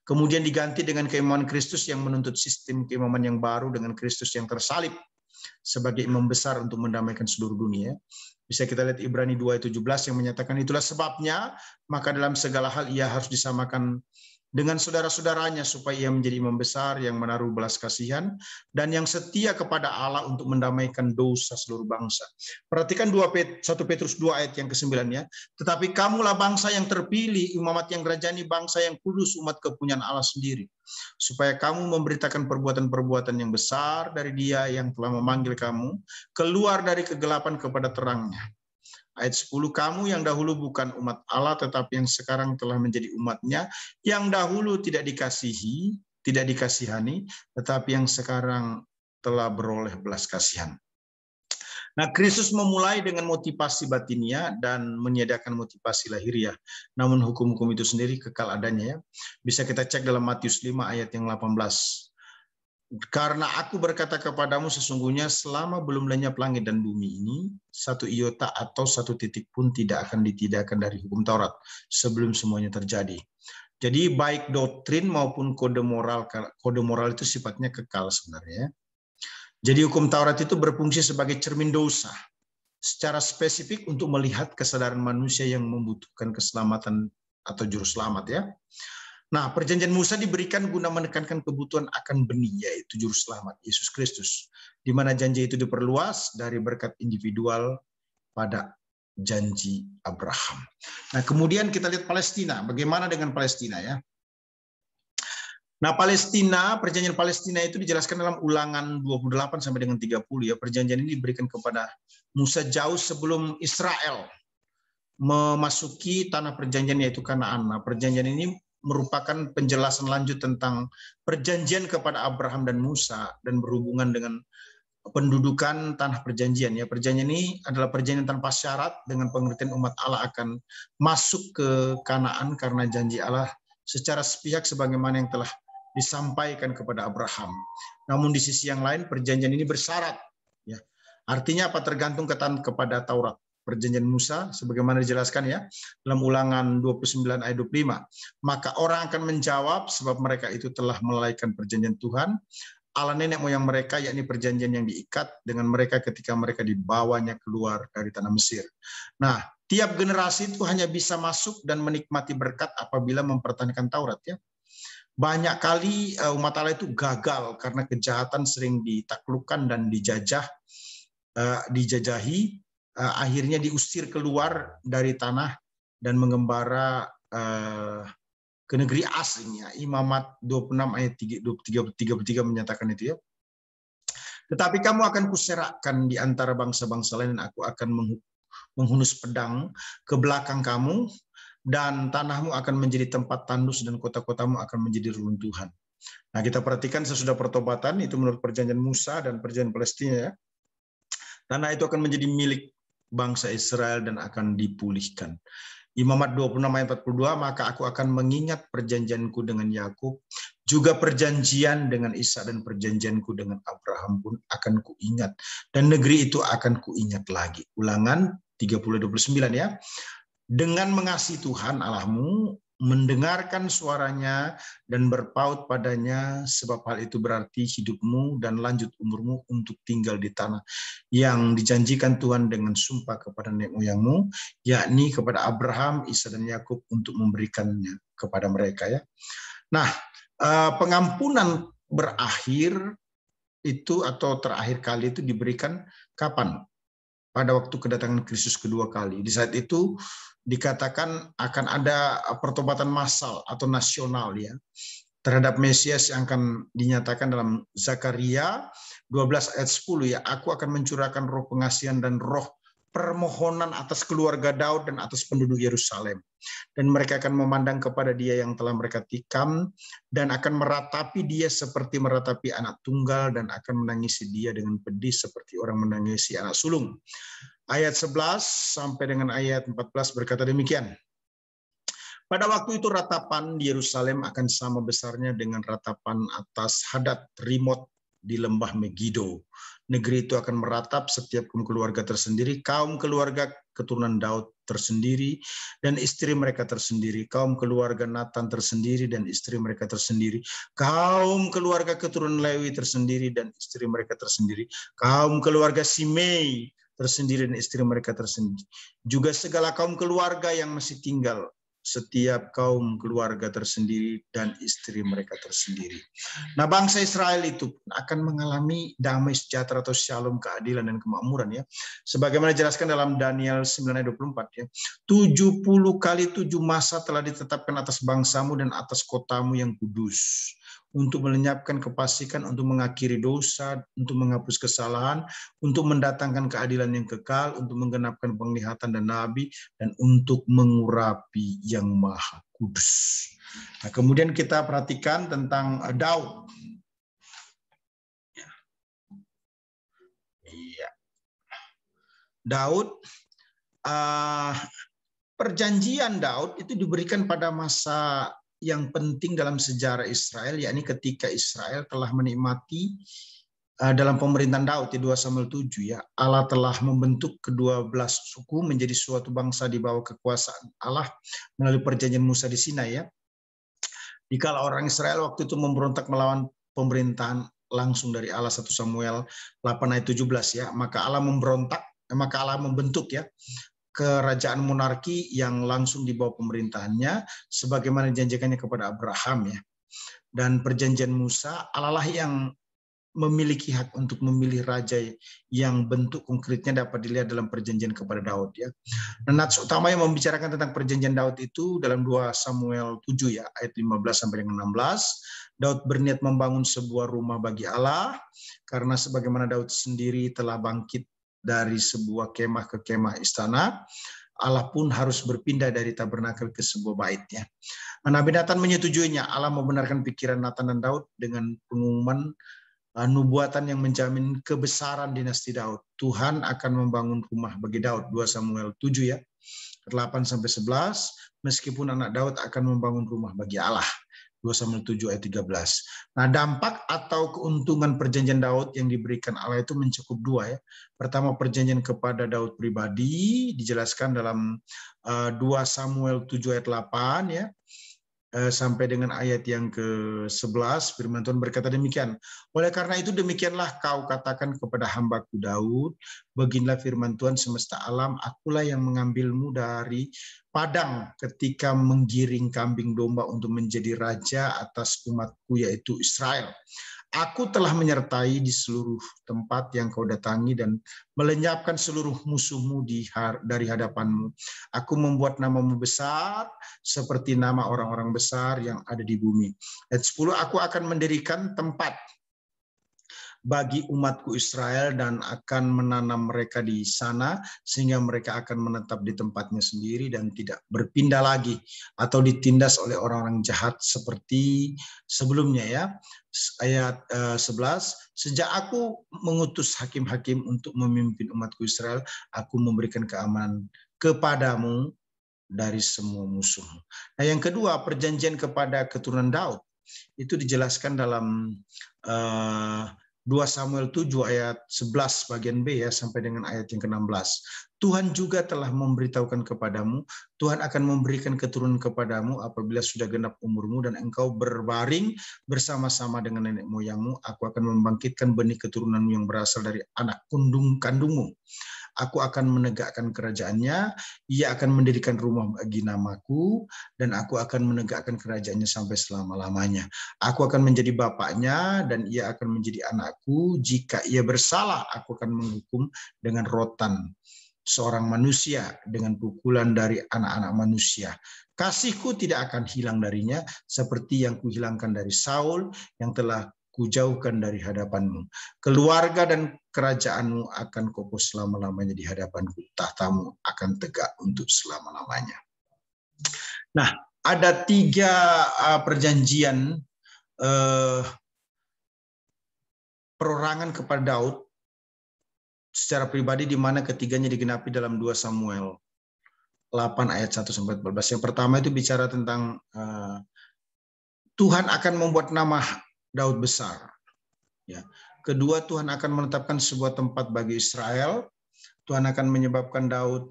Kemudian diganti dengan keimaman Kristus yang menuntut sistem keimaman yang baru dengan Kristus yang tersalib sebagai imam besar untuk mendamaikan seluruh dunia. Bisa kita lihat Ibrani 2:17 yang menyatakan, itulah sebabnya maka dalam segala hal ia harus disamakan dengan saudara-saudaranya supaya ia menjadi imam besar yang menaruh belas kasihan dan yang setia kepada Allah untuk mendamaikan dosa seluruh bangsa. Perhatikan 1 Petrus 2 ayat yang ke-9 ya. Tetapi kamulah bangsa yang terpilih, imamat yang rajani, bangsa yang kudus, umat kepunyaan Allah sendiri. Supaya kamu memberitakan perbuatan-perbuatan yang besar dari Dia yang telah memanggil kamu keluar dari kegelapan kepada terangnya. Ayat 10, kamu yang dahulu bukan umat Allah, tetapi yang sekarang telah menjadi umatnya, yang dahulu tidak dikasihani, tetapi yang sekarang telah beroleh belas kasihan. Nah, Kristus memulai dengan motivasi batinia dan menyediakan motivasi lahiriah. Namun hukum-hukum itu sendiri kekal adanya ya. Bisa kita cek dalam Matius 5 ayat yang 18. Karena aku berkata kepadamu sesungguhnya selama belum lenyap langit dan bumi ini, satu iota atau satu titik pun tidak akan ditidakkan dari hukum Taurat sebelum semuanya terjadi. Jadi baik doktrin maupun kode moral itu sifatnya kekal sebenarnya. Jadi hukum Taurat itu berfungsi sebagai cermin dosa secara spesifik untuk melihat kesadaran manusia yang membutuhkan keselamatan atau juru selamat ya. Nah, perjanjian Musa diberikan guna menekankan kebutuhan akan benih, yaitu juru selamat, Yesus Kristus. Di mana janji itu diperluas dari berkat individual pada janji Abraham. Nah, kemudian kita lihat Palestina. Bagaimana dengan Palestina ya? Nah, Palestina, perjanjian Palestina itu dijelaskan dalam Ulangan 28 sampai dengan 30 ya. Perjanjian ini diberikan kepada Musa jauh sebelum Israel memasuki tanah perjanjian yaitu Kanaan. Nah, perjanjian ini merupakan penjelasan lanjut tentang perjanjian kepada Abraham dan Musa dan berhubungan dengan pendudukan tanah perjanjian ya. Perjanjian ini adalah perjanjian tanpa syarat dengan pengertian umat Allah akan masuk ke Kanaan karena janji Allah secara sepihak sebagaimana yang telah disampaikan kepada Abraham. Namun di sisi yang lain perjanjian ini bersyarat ya. Artinya apa? Tergantung kepada Taurat. Perjanjian Musa sebagaimana dijelaskan ya dalam Ulangan 29 ayat 25. Maka orang akan menjawab sebab mereka itu telah melalaikan perjanjian Tuhan Allah nenek moyang mereka, yakni perjanjian yang diikat dengan mereka ketika mereka dibawanya keluar dari tanah Mesir. Nah, tiap generasi itu hanya bisa masuk dan menikmati berkat apabila mempertahankan Taurat ya. Banyak kali umat Allah itu gagal karena kejahatan sering ditaklukkan dan dijajahi. Akhirnya diusir keluar dari tanah dan mengembara ke negeri asingnya. Imamat 26 ayat 33 menyatakan itu ya. Tetapi kamu akan kuserakkan di antara bangsa-bangsa lain dan aku akan menghunus pedang ke belakang kamu dan tanahmu akan menjadi tempat tandus dan kota-kotamu akan menjadi reruntuhan. Nah, kita perhatikan sesudah pertobatan itu menurut perjanjian Musa dan perjanjian Palestina ya. Tanah itu akan menjadi milik bangsa Israel dan akan dipulihkan. Imamat 26 ayat 42, maka aku akan mengingat perjanjianku dengan Yakub, juga perjanjian dengan Ishak dan perjanjianku dengan Abraham pun akan kuingat. Dan negeri itu akan kuingat lagi. Ulangan 30:29 ya. Dengan mengasihi Tuhan Allahmu mendengarkan suaranya dan berpaut padanya, sebab hal itu berarti hidupmu dan lanjut umurmu untuk tinggal di tanah yang dijanjikan Tuhan dengan sumpah kepada nenek moyangmu, yakni kepada Abraham, Isa dan Yakub, untuk memberikannya kepada mereka, ya. Nah, pengampunan berakhir itu atau terakhir kali itu diberikan kapan? Pada waktu kedatangan Kristus kedua kali. Di saat itu dikatakan akan ada pertobatan massal atau nasional, ya, terhadap Mesias yang akan dinyatakan dalam Zakaria 12 ayat 10, ya, aku akan mencurahkan roh pengasihan dan roh permohonan atas keluarga Daud dan atas penduduk Yerusalem. Dan mereka akan memandang kepada dia yang telah mereka tikam dan akan meratapi dia seperti meratapi anak tunggal dan akan menangisi dia dengan pedih seperti orang menangisi anak sulung. Ayat 11 sampai dengan ayat 14 berkata demikian. Pada waktu itu ratapan di Yerusalem akan sama besarnya dengan ratapan atas Hadad Rimot di lembah Megido. Negeri itu akan meratap setiap kaum keluarga tersendiri, kaum keluarga keturunan Daud tersendiri dan istri mereka tersendiri, kaum keluarga Nathan tersendiri dan istri mereka tersendiri, kaum keluarga keturunan Lewi tersendiri dan istri mereka tersendiri, kaum keluarga Simei tersendiri dan istri mereka tersendiri, juga segala kaum keluarga yang masih tinggal, setiap kaum keluarga tersendiri dan istri mereka tersendiri. Nah, bangsa Israel itu akan mengalami damai sejahtera atau shalom, keadilan dan kemakmuran, ya. Sebagaimana dijelaskan dalam Daniel 9 ayat 24, ya. 70 kali 7 masa telah ditetapkan atas bangsamu dan atas kotamu yang kudus, untuk melenyapkan kefasikan, untuk mengakhiri dosa, untuk menghapus kesalahan, untuk mendatangkan keadilan yang kekal, untuk menggenapkan penglihatan dan nabi, dan untuk mengurapi yang maha kudus. Nah, kemudian kita perhatikan tentang Daud. Iya. Daud, perjanjian Daud itu diberikan pada masa yang penting dalam sejarah Israel, yakni ketika Israel telah menikmati dalam pemerintahan Daud di 2 Samuel 7, ya, Allah telah membentuk ke-12 suku menjadi suatu bangsa di bawah kekuasaan Allah melalui perjanjian Musa di Sinai, ya. Dikala orang Israel waktu itu memberontak melawan pemerintahan langsung dari Allah, 1 Samuel 8 ayat 17, ya, maka Allah membentuk, ya, kerajaan monarki yang langsung di bawah pemerintahannya sebagaimana dijanjikannya kepada Abraham, ya. Dan perjanjian Musa, Allah lah yang memiliki hak untuk memilih raja yang bentuk konkretnya dapat dilihat dalam perjanjian kepada Daud, ya. Dan nats utama yang membicarakan tentang perjanjian Daud itu dalam 2 Samuel 7, ya, ayat 15 sampai dengan 16. Daud berniat membangun sebuah rumah bagi Allah karena sebagaimana Daud sendiri telah bangkit dari sebuah kemah ke kemah istana, Allah pun harus berpindah dari tabernakel ke sebuah baitnya. Nabi Nathan menyetujuinya. Allah membenarkan pikiran Nathan dan Daud dengan pengumuman nubuatan yang menjamin kebesaran dinasti Daud. Tuhan akan membangun rumah bagi Daud, 2 Samuel 7, ya, 8 sampai 11, meskipun anak Daud akan membangun rumah bagi Allah, 2 Samuel 7 ayat 13. Nah, dampak atau keuntungan perjanjian Daud yang diberikan Allah itu mencakup 2, ya. Pertama, perjanjian kepada Daud pribadi dijelaskan dalam 2 Samuel 7 ayat 8, ya, sampai dengan ayat yang ke-11. Firman Tuhan berkata demikian. Oleh karena itu demikianlah kau katakan kepada hambaku Daud, beginilah firman Tuhan semesta alam, akulah yang mengambilmu dari padang ketika menggiring kambing domba untuk menjadi raja atas umatku yaitu Israel. Aku telah menyertai di seluruh tempat yang kau datangi dan melenyapkan seluruh musuhmu dari hadapanmu. Aku membuat namamu besar seperti nama orang-orang besar yang ada di bumi. Ayat 10, aku akan mendirikan tempat bagi umatku Israel dan akan menanam mereka di sana sehingga mereka akan menetap di tempatnya sendiri dan tidak berpindah lagi atau ditindas oleh orang-orang jahat seperti sebelumnya, ya. Ayat 11, sejak aku mengutus hakim-hakim untuk memimpin umatku Israel, aku memberikan keamanan kepadamu dari semua musuh. Nah, yang kedua, perjanjian kepada keturunan Daud itu dijelaskan dalam 2 Samuel 7 ayat 11 bagian B, ya, sampai dengan ayat yang ke-16. Tuhan juga telah memberitahukan kepadamu, Tuhan akan memberikan keturunan kepadamu apabila sudah genap umurmu dan engkau berbaring bersama-sama dengan nenek moyangmu. Aku akan membangkitkan benih keturunanmu yang berasal dari anak kandungmu. Aku akan menegakkan kerajaannya, ia akan mendirikan rumah bagi namaku, dan aku akan menegakkan kerajaannya sampai selama-lamanya. Aku akan menjadi bapaknya, dan ia akan menjadi anakku. Jika ia bersalah, aku akan menghukum dengan rotan seorang manusia, dengan pukulan dari anak-anak manusia. Kasihku tidak akan hilang darinya, seperti yang kuhilangkan dari Saul, yang telah kujauhkan dari hadapanmu. Keluarga dan kerajaanmu akan kokoh selama-lamanya di hadapanku. Tahtamu akan tegak untuk selama-lamanya. Nah, ada 3 perjanjian perorangan kepada Daud secara pribadi, di mana ketiganya digenapi dalam 2 Samuel 8 ayat 1-14. Yang pertama itu bicara tentang Tuhan akan membuat nama Daud besar. Ya. Kedua, Tuhan akan menetapkan sebuah tempat bagi Israel. Tuhan akan menyebabkan Daud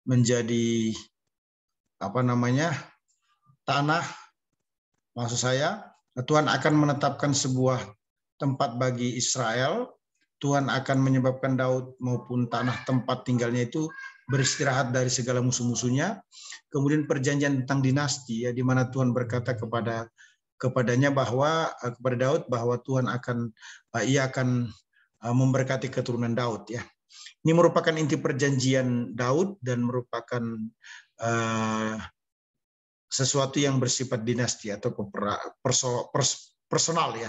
menjadi tanah. Maksud saya, Tuhan akan menetapkan sebuah tempat bagi Israel. Tuhan akan menyebabkan Daud maupun tanah tempat tinggalnya itu beristirahat dari segala musuh-musuhnya. Kemudian perjanjian tentang dinasti, ya, di mana Tuhan berkata kepadanya kepada Daud bahwa Tuhan ia akan memberkati keturunan Daud, ya. Ini merupakan inti perjanjian Daud dan merupakan sesuatu yang bersifat dinasti atau personal, ya.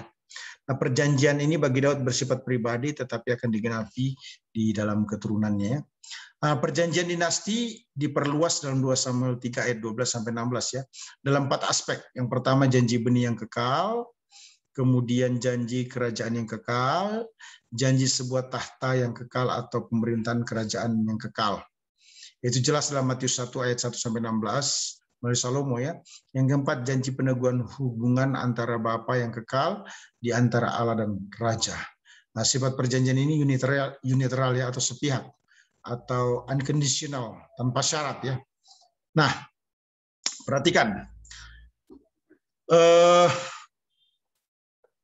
Nah, perjanjian ini bagi Daud bersifat pribadi tetapi akan digenapi di dalam keturunannya, ya. Perjanjian dinasti diperluas dalam 2 Samuel 3 ayat 12-16, ya, dalam 4 aspek. Yang pertama, janji benih yang kekal, kemudian janji kerajaan yang kekal, janji sebuah tahta yang kekal atau pemerintahan kerajaan yang kekal. Itu jelas dalam Matius 1 ayat 1-16 melalui Salomo, ya. Yang keempat, janji peneguhan hubungan antara Bapa yang kekal di antara Allah dan Raja. Nah, sifat perjanjian ini unilateral, ya, atau sepihak, atau unconditional, tanpa syarat, ya. Nah, perhatikan,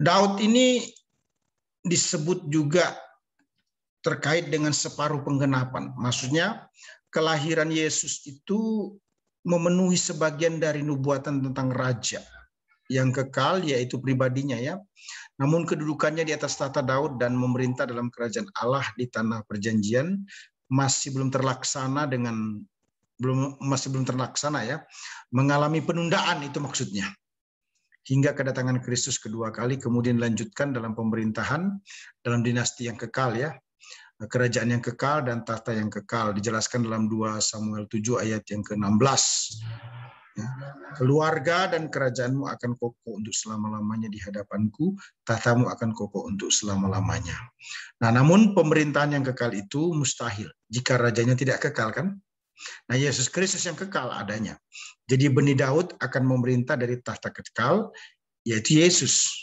Daud ini disebut juga terkait dengan separuh penggenapan. Maksudnya, kelahiran Yesus itu memenuhi sebagian dari nubuatan tentang raja yang kekal, yaitu pribadinya, ya. Namun kedudukannya di atas tahta Daud dan memerintah dalam kerajaan Allah di tanah perjanjian masih belum terlaksana, ya, mengalami penundaan, itu maksudnya, hingga kedatangan Kristus kedua kali, kemudian dilanjutkan dalam pemerintahan dalam dinasti yang kekal, ya, kerajaan yang kekal dan tahta yang kekal, dijelaskan dalam 2 Samuel 7 ayat yang ke-16. Ya. Keluarga dan kerajaanmu akan kokoh untuk selama-lamanya di hadapanku, tahtamu akan kokoh untuk selama-lamanya. Nah, namun pemerintahan yang kekal itu mustahil jika rajanya tidak kekal, kan? Nah, Yesus Kristus yang kekal adanya. Jadi benih Daud akan memerintah dari tahta kekal, yaitu Yesus,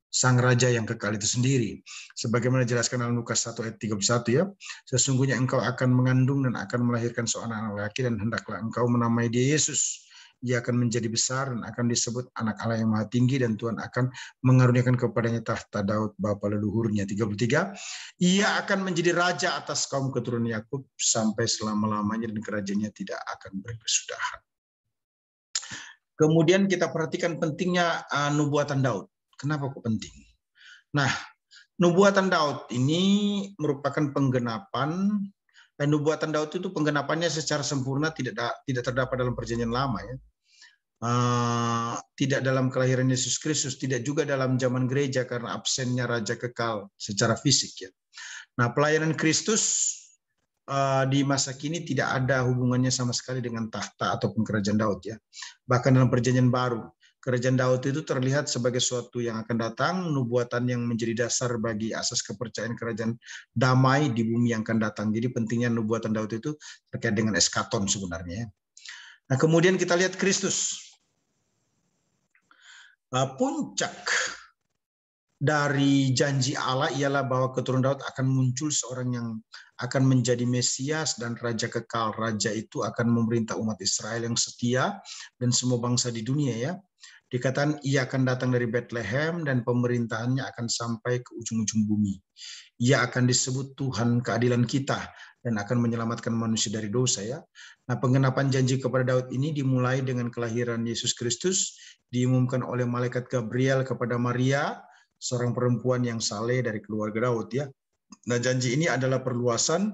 sang raja yang kekal itu sendiri. Sebagaimana dijelaskan dalam Lukas 1 ayat 31, ya. Sesungguhnya engkau akan mengandung dan akan melahirkan seorang anak laki, dan hendaklah engkau menamai dia Yesus. Ia akan menjadi besar dan akan disebut anak Allah yang maha tinggi, dan Tuhan akan mengaruniakan kepadanya tahta Daud bapa leluhurnya. 33, ia akan menjadi raja atas kaum keturunan Yakub sampai selama-lamanya, dan kerajaannya tidak akan berkesudahan. Kemudian kita perhatikan pentingnya nubuatan Daud. Kenapa kok penting? Nah, nubuatan Daud ini merupakan penggenapan, dan nubuatan Daud itu penggenapannya secara sempurna tidak terdapat dalam perjanjian lama, ya. Tidak dalam kelahiran Yesus Kristus, tidak juga dalam zaman gereja karena absennya raja kekal secara fisik, ya. Nah, pelayanan Kristus di masa kini tidak ada hubungannya sama sekali dengan tahta ataupun kerajaan Daud, ya. Bahkan dalam perjanjian baru, kerajaan Daud itu terlihat sebagai suatu yang akan datang, nubuatan yang menjadi dasar bagi asas kepercayaan kerajaan damai di bumi yang akan datang. Jadi pentingnya nubuatan Daud itu terkait dengan eskaton sebenarnya, ya. Nah, kemudian kita lihat Kristus. Puncak dari janji Allah ialah bahwa keturunan Daud akan muncul seorang yang akan menjadi Mesias dan Raja kekal. Raja itu akan memerintah umat Israel yang setia dan semua bangsa di dunia ya. Dikatakan ia akan datang dari Bethlehem dan pemerintahannya akan sampai ke ujung-ujung bumi. Ia akan disebut Tuhan keadilan kita dan akan menyelamatkan manusia dari dosa ya. Nah, penggenapan janji kepada Daud ini dimulai dengan kelahiran Yesus Kristus, diumumkan oleh malaikat Gabriel kepada Maria, seorang perempuan yang saleh dari keluarga Daud ya. Nah, janji ini adalah perluasan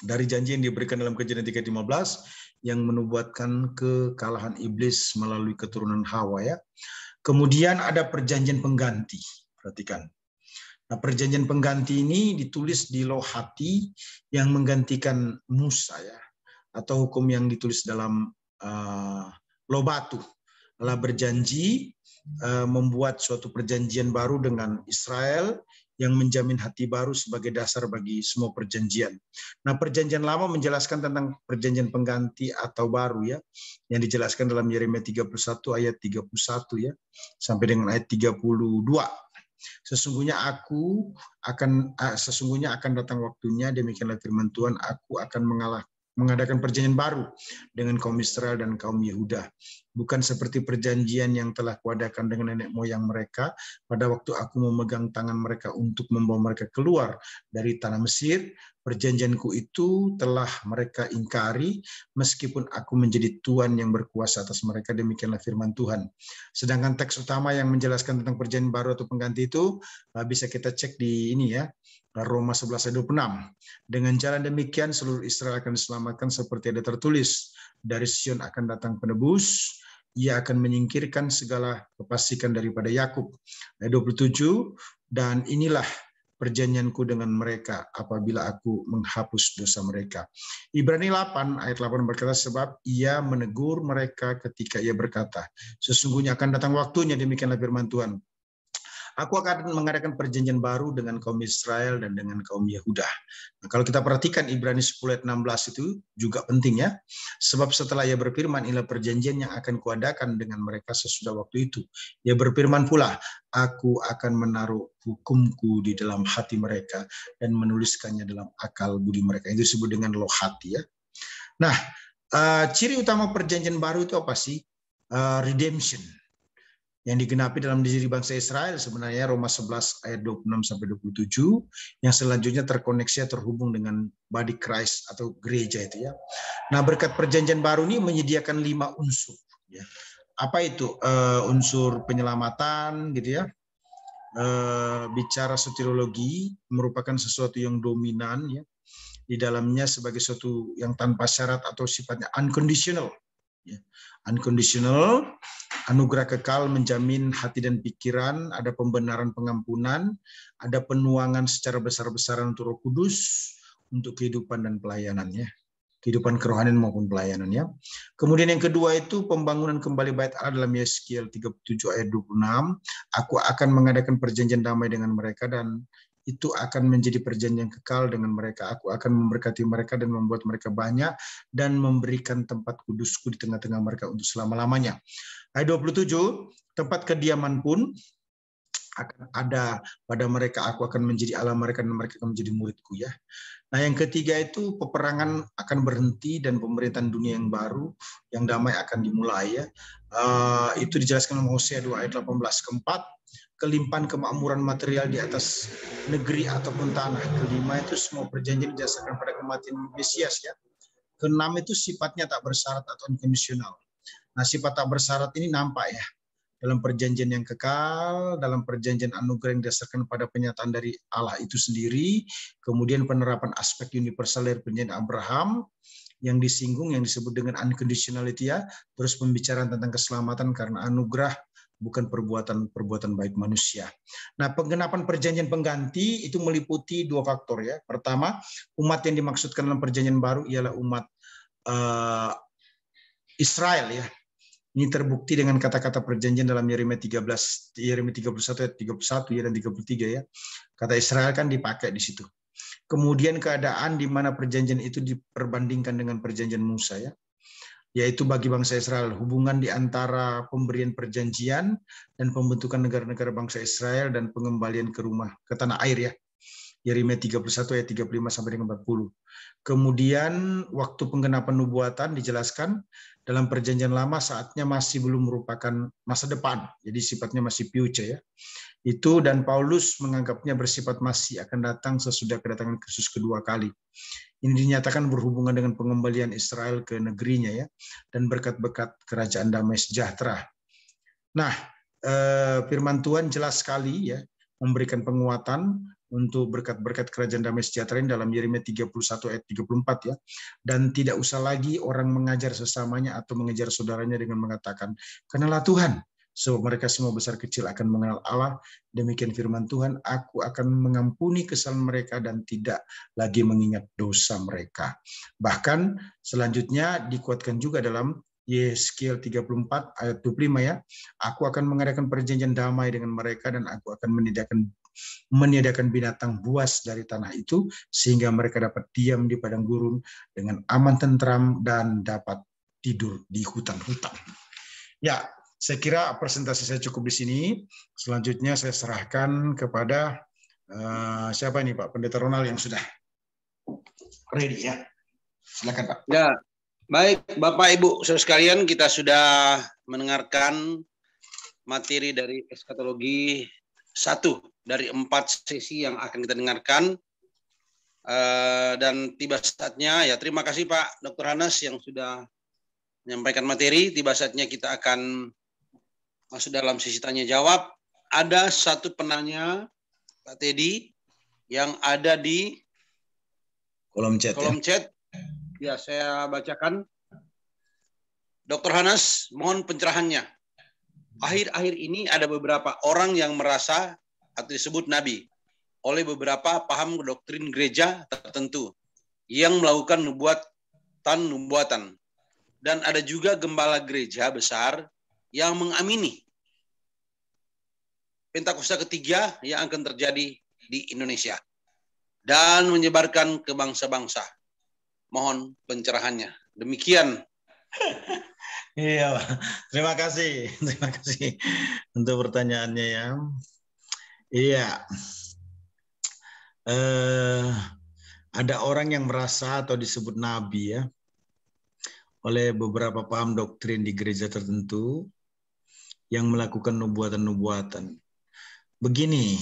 dari janji yang diberikan dalam Kejadian 3:15 yang menubuatkan kekalahan iblis melalui keturunan Hawa ya. Kemudian ada perjanjian pengganti. Perhatikan. Nah, perjanjian pengganti ini ditulis di loh hati yang menggantikan Musa ya, atau hukum yang ditulis dalam loh batu. Allah berjanji membuat suatu perjanjian baru dengan Israel yang menjamin hati baru sebagai dasar bagi semua perjanjian. Nah, perjanjian lama menjelaskan tentang perjanjian pengganti atau baru ya, yang dijelaskan dalam Yeremia 31 ayat 31 ya, sampai dengan ayat 32. Sesungguhnya akan datang waktunya, demikianlah firman Tuhan, aku akan mengadakan perjanjian baru dengan kaum Israel dan kaum Yehuda. Bukan seperti perjanjian yang telah kuadakan dengan nenek moyang mereka pada waktu aku memegang tangan mereka untuk membawa mereka keluar dari tanah Mesir. Perjanjianku itu telah mereka ingkari, meskipun aku menjadi Tuhan yang berkuasa atas mereka, demikianlah firman Tuhan. Sedangkan teks utama yang menjelaskan tentang perjanjian baru atau pengganti itu bisa kita cek di ini ya, Roma 11 ayat 26. Dengan jalan demikian seluruh Israel akan diselamatkan seperti ada tertulis, dari Sion akan datang penebus, ia akan menyingkirkan segala kefasikan daripada Yakub. Ayat 27, dan inilah perjanjianku dengan mereka apabila aku menghapus dosa mereka. Ibrani 8 ayat 8 berkata, sebab ia menegur mereka ketika ia berkata, sesungguhnya akan datang waktunya, demikianlah firman Tuhan, aku akan mengadakan perjanjian baru dengan kaum Israel dan dengan kaum Yehuda. Nah, kalau kita perhatikan Ibrani 10 ayat 16 itu juga penting ya. Sebab setelah ia berfirman, inilah perjanjian yang akan kuadakan dengan mereka sesudah waktu itu. Ia berfirman pula, aku akan menaruh hukumku di dalam hati mereka dan menuliskannya dalam akal budi mereka. Itu disebut dengan loh hati ya. Nah, ciri utama perjanjian baru itu apa sih? Redemption. Yang digenapi dalam diri bangsa Israel sebenarnya Roma 11 ayat 26-27 yang selanjutnya terkoneksi terhubung dengan body Christ atau gereja itu ya. Nah, berkat perjanjian baru ini menyediakan 5 unsur ya. Apa itu? Unsur penyelamatan gitu ya. Bicara soteriologi merupakan sesuatu yang dominan ya. Di dalamnya sebagai sesuatu yang tanpa syarat atau sifatnya unconditional. Ya. Unconditional, anugerah kekal menjamin hati dan pikiran, ada pembenaran pengampunan, ada penuangan secara besar-besaran untuk Roh Kudus, untuk kehidupan dan pelayanannya, kehidupan kerohanian maupun pelayanannya. Kemudian yang kedua itu pembangunan kembali bait Allah dalam Yeskiel 37 ayat 26, aku akan mengadakan perjanjian damai dengan mereka dan itu akan menjadi perjanjian kekal dengan mereka. Aku akan memberkati mereka dan membuat mereka banyak dan memberikan tempat kudusku di tengah-tengah mereka untuk selama-lamanya. Ayat 27, tempat kediaman pun akan ada pada mereka, aku akan menjadi Allah mereka dan mereka akan menjadi muridku ya. Nah, yang ketiga itu peperangan akan berhenti dan pemerintahan dunia yang baru, yang damai akan dimulai ya. Itu dijelaskan dalam Hosea 2 ayat 18. Keempat, kelimpahan kemakmuran material di atas negeri ataupun tanah. Kelima itu semua perjanjian didasarkan pada kematian Mesias ya. Keenam itu sifatnya tak bersyarat atau unconditional. Nah, sifat tak bersyarat ini nampak ya dalam perjanjian yang kekal, dalam perjanjian anugerah yang didasarkan pada penyataan dari Allah itu sendiri, kemudian penerapan aspek universal dari perjanjian Abraham yang disinggung, yang disebut dengan unconditionality ya, terus pembicaraan tentang keselamatan karena anugerah bukan perbuatan baik manusia. Nah, penggenapan perjanjian pengganti itu meliputi 2 faktor ya. Pertama, umat yang dimaksudkan dalam perjanjian baru ialah umat Israel ya. Ini terbukti dengan kata-kata perjanjian dalam Yeremia 31 ayat 31 ya dan 33 ya. Kata Israel kan dipakai di situ. Kemudian keadaan di mana perjanjian itu diperbandingkan dengan perjanjian Musa ya. yaitu bagi bangsa Israel, hubungan di antara pemberian perjanjian dan pembentukan negara-negara bangsa Israel dan pengembalian ke tanah air ya. Yeremia 31 ayat 35 sampai dengan 40. Kemudian waktu penggenapan nubuatan dijelaskan dalam perjanjian lama saatnya masih belum merupakan masa depan. Jadi sifatnya masih future ya. Itu dan Paulus menganggapnya bersifat masih akan datang sesudah kedatangan Kristus kedua kali. Ini dinyatakan berhubungan dengan pengembalian Israel ke negerinya ya, dan berkat-berkat kerajaan damai sejahtera. Nah, firman Tuhan jelas sekali ya, memberikan penguatan untuk berkat-berkat kerajaan damai sejahtera ini dalam Yeremia 31 ayat 34 ya. Dan tidak usah lagi orang mengajar sesamanya atau mengejar saudaranya dengan mengatakan, kenalah Tuhan, sebab mereka semua besar kecil akan mengenal Allah. Demikian firman Tuhan, aku akan mengampuni kesalahan mereka dan tidak lagi mengingat dosa mereka. Bahkan selanjutnya dikuatkan juga dalam Yeskiel 34 ayat 25 ya. Aku akan mengadakan perjanjian damai dengan mereka dan aku akan menyediakan binatang buas dari tanah itu sehingga mereka dapat diam di padang gurun dengan aman tentram dan dapat tidur di hutan-hutan. Ya, saya kira presentasi saya cukup di sini. Selanjutnya saya serahkan kepada siapa ini Pak Pendeta Ronald yang sudah ready ya. Silakan Pak. Ya, baik Bapak Ibu saudara sekalian, kita sudah mendengarkan materi dari eskatologi 1 dari 4 sesi yang akan kita dengarkan. Dan tiba saatnya, ya terima kasih Pak Dr. Hanas yang sudah menyampaikan materi. Tiba saatnya kita akan masuk dalam sesi tanya jawab. Ada satu penanya Pak Teddy yang ada di kolom chat. Ya, saya bacakan. Dr. Hanas, mohon pencerahannya. Akhir-akhir ini ada beberapa orang yang merasa atau disebut nabi oleh beberapa paham doktrin gereja tertentu yang melakukan nubuatan. Dan ada juga gembala gereja besar yang mengamini Pentakosta ketiga yang akan terjadi di Indonesia dan menyebarkan ke bangsa-bangsa. Mohon pencerahannya. Demikian. Iya, terima kasih untuk pertanyaannya ya. Iya, ada orang yang merasa atau disebut nabi ya oleh beberapa paham doktrin di gereja tertentu yang melakukan nubuatan-nubuatan. Begini,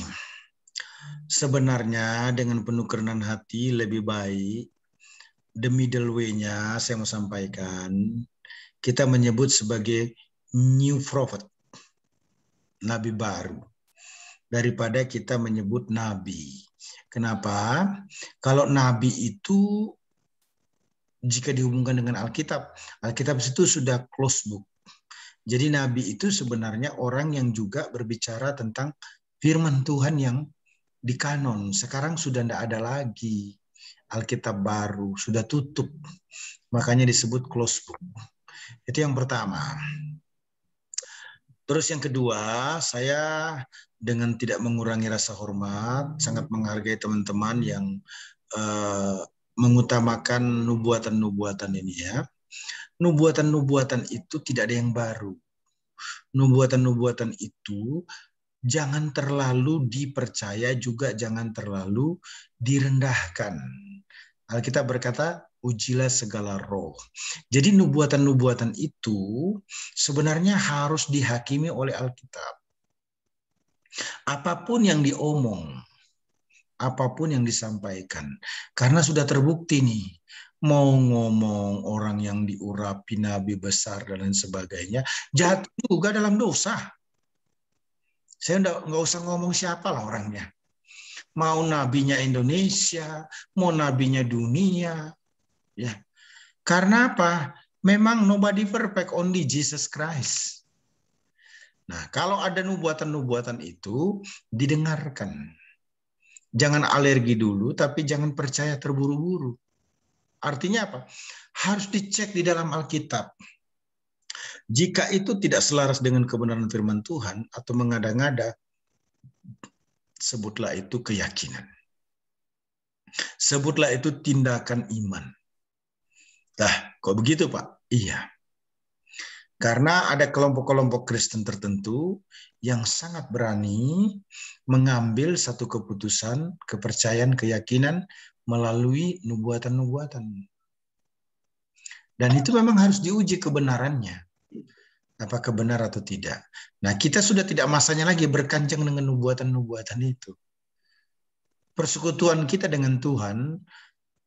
sebenarnya dengan penuh kerendahan hati lebih baik the middle way-nya saya mau sampaikan, kita menyebut sebagai new prophet, nabi baru, daripada kita menyebut nabi. Kenapa? Kalau nabi itu jika dihubungkan dengan Alkitab itu sudah close book. Jadi nabi itu sebenarnya orang yang juga berbicara tentang firman Tuhan yang di kanon. Sekarang sudah tidak ada lagi. Alkitab baru sudah tutup. Makanya disebut close book. Itu yang pertama. Terus yang kedua, saya dengan tidak mengurangi rasa hormat, sangat menghargai teman-teman yang mengutamakan nubuatan-nubuatan ini ya. Nubuatan-nubuatan itu tidak ada yang baru. Nubuatan-nubuatan itu jangan terlalu dipercaya, juga jangan terlalu direndahkan. Alkitab berkata, ujilah segala roh. Jadi nubuatan-nubuatan itu sebenarnya harus dihakimi oleh Alkitab. Apapun yang diomong, apapun yang disampaikan, karena sudah terbukti nih, mau ngomong orang yang diurapi nabi besar dan lain sebagainya, jatuh juga dalam dosa. Saya nggak usah ngomong siapa lah orangnya. Mau nabinya Indonesia, mau nabinya dunia, ya. Karena apa? Memang nobody perfect, only Jesus Christ. Nah, kalau ada nubuatan-nubuatan itu didengarkan. Jangan alergi dulu, tapi jangan percaya terburu-buru. Artinya apa? Harus dicek di dalam Alkitab. Jika itu tidak selaras dengan kebenaran firman Tuhan atau mengada-ngada, sebutlah itu keyakinan. Sebutlah itu tindakan iman. Nah, kok begitu Pak? Iya. Karena ada kelompok-kelompok Kristen tertentu yang sangat berani mengambil satu keputusan, kepercayaan, keyakinan melalui nubuatan-nubuatan. Dan itu memang harus diuji kebenarannya. Apakah benar atau tidak. Nah, kita sudah tidak masanya lagi berkanjeng dengan nubuatan-nubuatan itu. Persekutuan kita dengan Tuhan,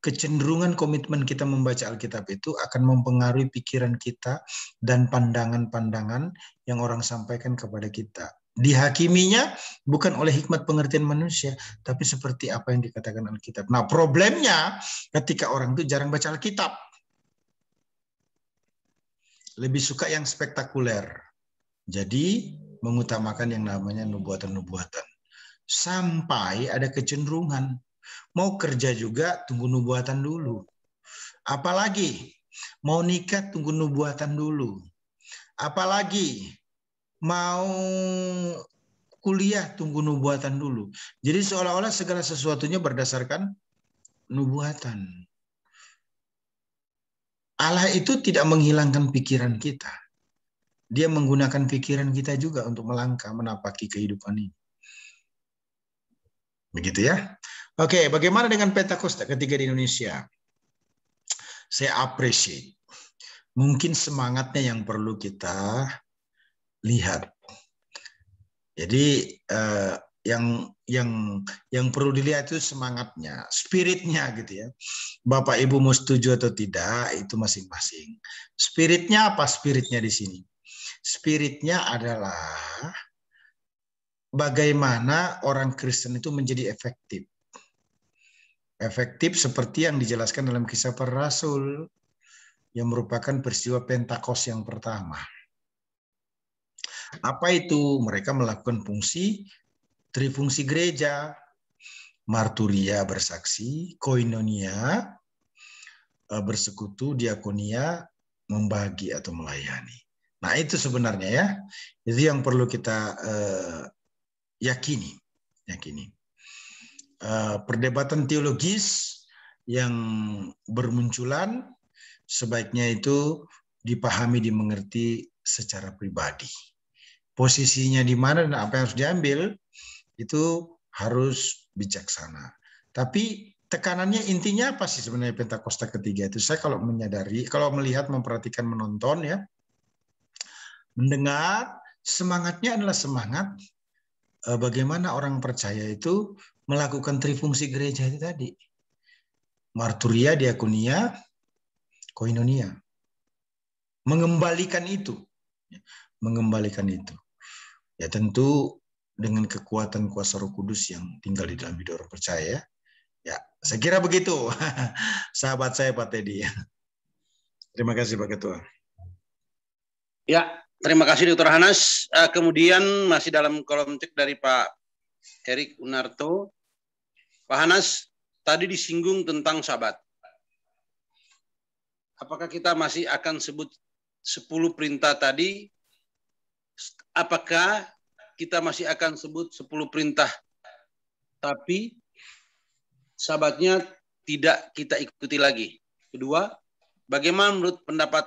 kecenderungan komitmen kita membaca Alkitab itu akan mempengaruhi pikiran kita dan pandangan-pandangan yang orang sampaikan kepada kita. Dihakiminya bukan oleh hikmat pengertian manusia, tapi seperti apa yang dikatakan Alkitab. Nah, problemnya ketika orang itu jarang baca Alkitab. Lebih suka yang spektakuler. Jadi mengutamakan yang namanya nubuatan-nubuatan. Sampai ada kecenderungan mau kerja juga tunggu nubuatan dulu. Apalagi mau nikah tunggu nubuatan dulu. Apalagi mau kuliah tunggu nubuatan dulu. Jadi seolah-olah segala sesuatunya berdasarkan nubuatan. Allah itu tidak menghilangkan pikiran kita. Dia menggunakan pikiran kita juga untuk melangkah, menapaki kehidupan ini. Begitu ya. Oke, bagaimana dengan Pentakosta ketiga di Indonesia? Saya appreciate. Mungkin semangatnya yang perlu kita lihat. Jadi yang perlu dilihat itu semangatnya, spiritnya gitu ya. Bapak Ibu mau setuju atau tidak itu masing-masing. Spiritnya apa spiritnya di sini? Spiritnya adalah bagaimana orang Kristen itu menjadi efektif. Efektif seperti yang dijelaskan dalam Kisah Para Rasul yang merupakan peristiwa Pentakos yang pertama. Apa itu? Mereka melakukan trifungsi gereja, marturia bersaksi, koinonia bersekutu, diakonia membagi atau melayani. Nah itu sebenarnya ya, itu yang perlu kita yakini. Perdebatan teologis yang bermunculan sebaiknya itu dipahami, dimengerti secara pribadi. Posisinya di mana dan apa yang harus diambil itu harus bijaksana. Tapi tekanannya intinya apa sih sebenarnya Pentakosta ketiga itu? Saya kalau menyadari, kalau melihat, memperhatikan, menonton ya, mendengar, semangatnya adalah semangat bagaimana orang percaya itu melakukan trifungsi gereja itu tadi. Marturia, diakonia, koinonia. Mengembalikan itu. Ya tentu dengan kekuatan kuasa Roh Kudus yang tinggal di dalam hidup orang percaya. Ya, saya kira begitu. Sahabat saya Pak Teddy. Terima kasih Pak Ketua. Ya, terima kasih Dr. Hanas. Kemudian masih dalam kolom cek dari Pak Erik Unarto. Pak Hanas, tadi disinggung tentang Sabat. Apakah kita masih akan sebut 10 perintah tadi? Apakah kita masih akan sebut 10 perintah, tapi Sabatnya tidak kita ikuti lagi? Kedua, bagaimana menurut pendapat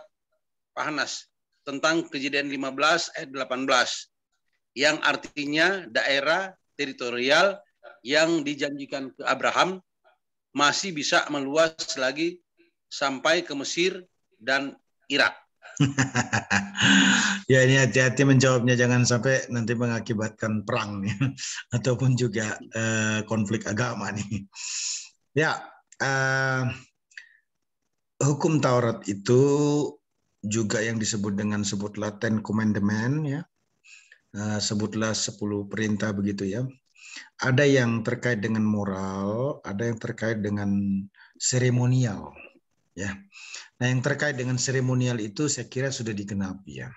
Pak Hanas tentang Kejadian 15 ayat 18 yang artinya daerah teritorial yang dijanjikan ke Abraham masih bisa meluas lagi sampai ke Mesir dan Irak? Ya ini hati-hati menjawabnya, jangan sampai nanti mengakibatkan perang nih, ataupun juga konflik agama nih. Ya, hukum Taurat itu juga yang disebut dengan sebutlah Ten Commandment ya, sebutlah 10 perintah begitu ya. Ada yang terkait dengan moral, ada yang terkait dengan seremonial ya. Nah, yang terkait dengan seremonial itu saya kira sudah digenapi ya.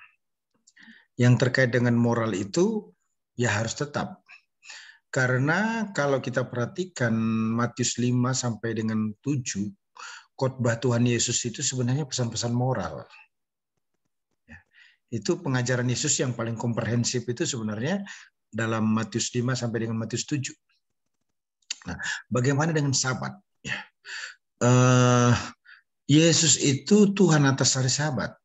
Yang terkait dengan moral itu ya harus tetap. Karena kalau kita perhatikan Matius 5 sampai dengan 7, khotbah Tuhan Yesus itu sebenarnya pesan-pesan moral. Ya. Itu pengajaran Yesus yang paling komprehensif itu sebenarnya dalam Matius 5 sampai dengan Matius 7. Nah, bagaimana dengan Sabat? Ya. Yesus itu Tuhan atas hari Sabat.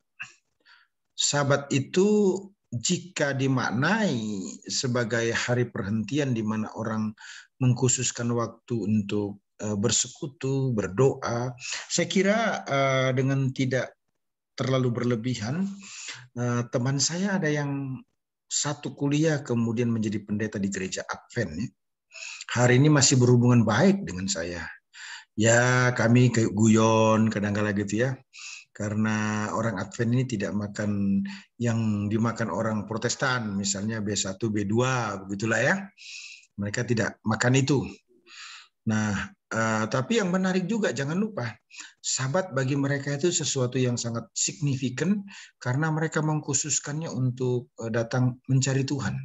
Sabat itu jika dimaknai sebagai hari perhentian di mana orang mengkhususkan waktu untuk bersekutu, berdoa, saya kira dengan tidak terlalu berlebihan. Teman saya ada yang satu kuliah kemudian menjadi pendeta di gereja Advent. Ya. Hari ini masih berhubungan baik dengan saya. Ya, kami kayak guyon kadang-kala gitu ya. Karena orang Advent ini tidak makan yang dimakan orang Protestan, misalnya B1, B2, begitulah ya. Mereka tidak makan itu. Nah, tapi yang menarik juga, jangan lupa, Sabat bagi mereka itu sesuatu yang sangat signifikan karena mereka mengkhususkannya untuk datang mencari Tuhan.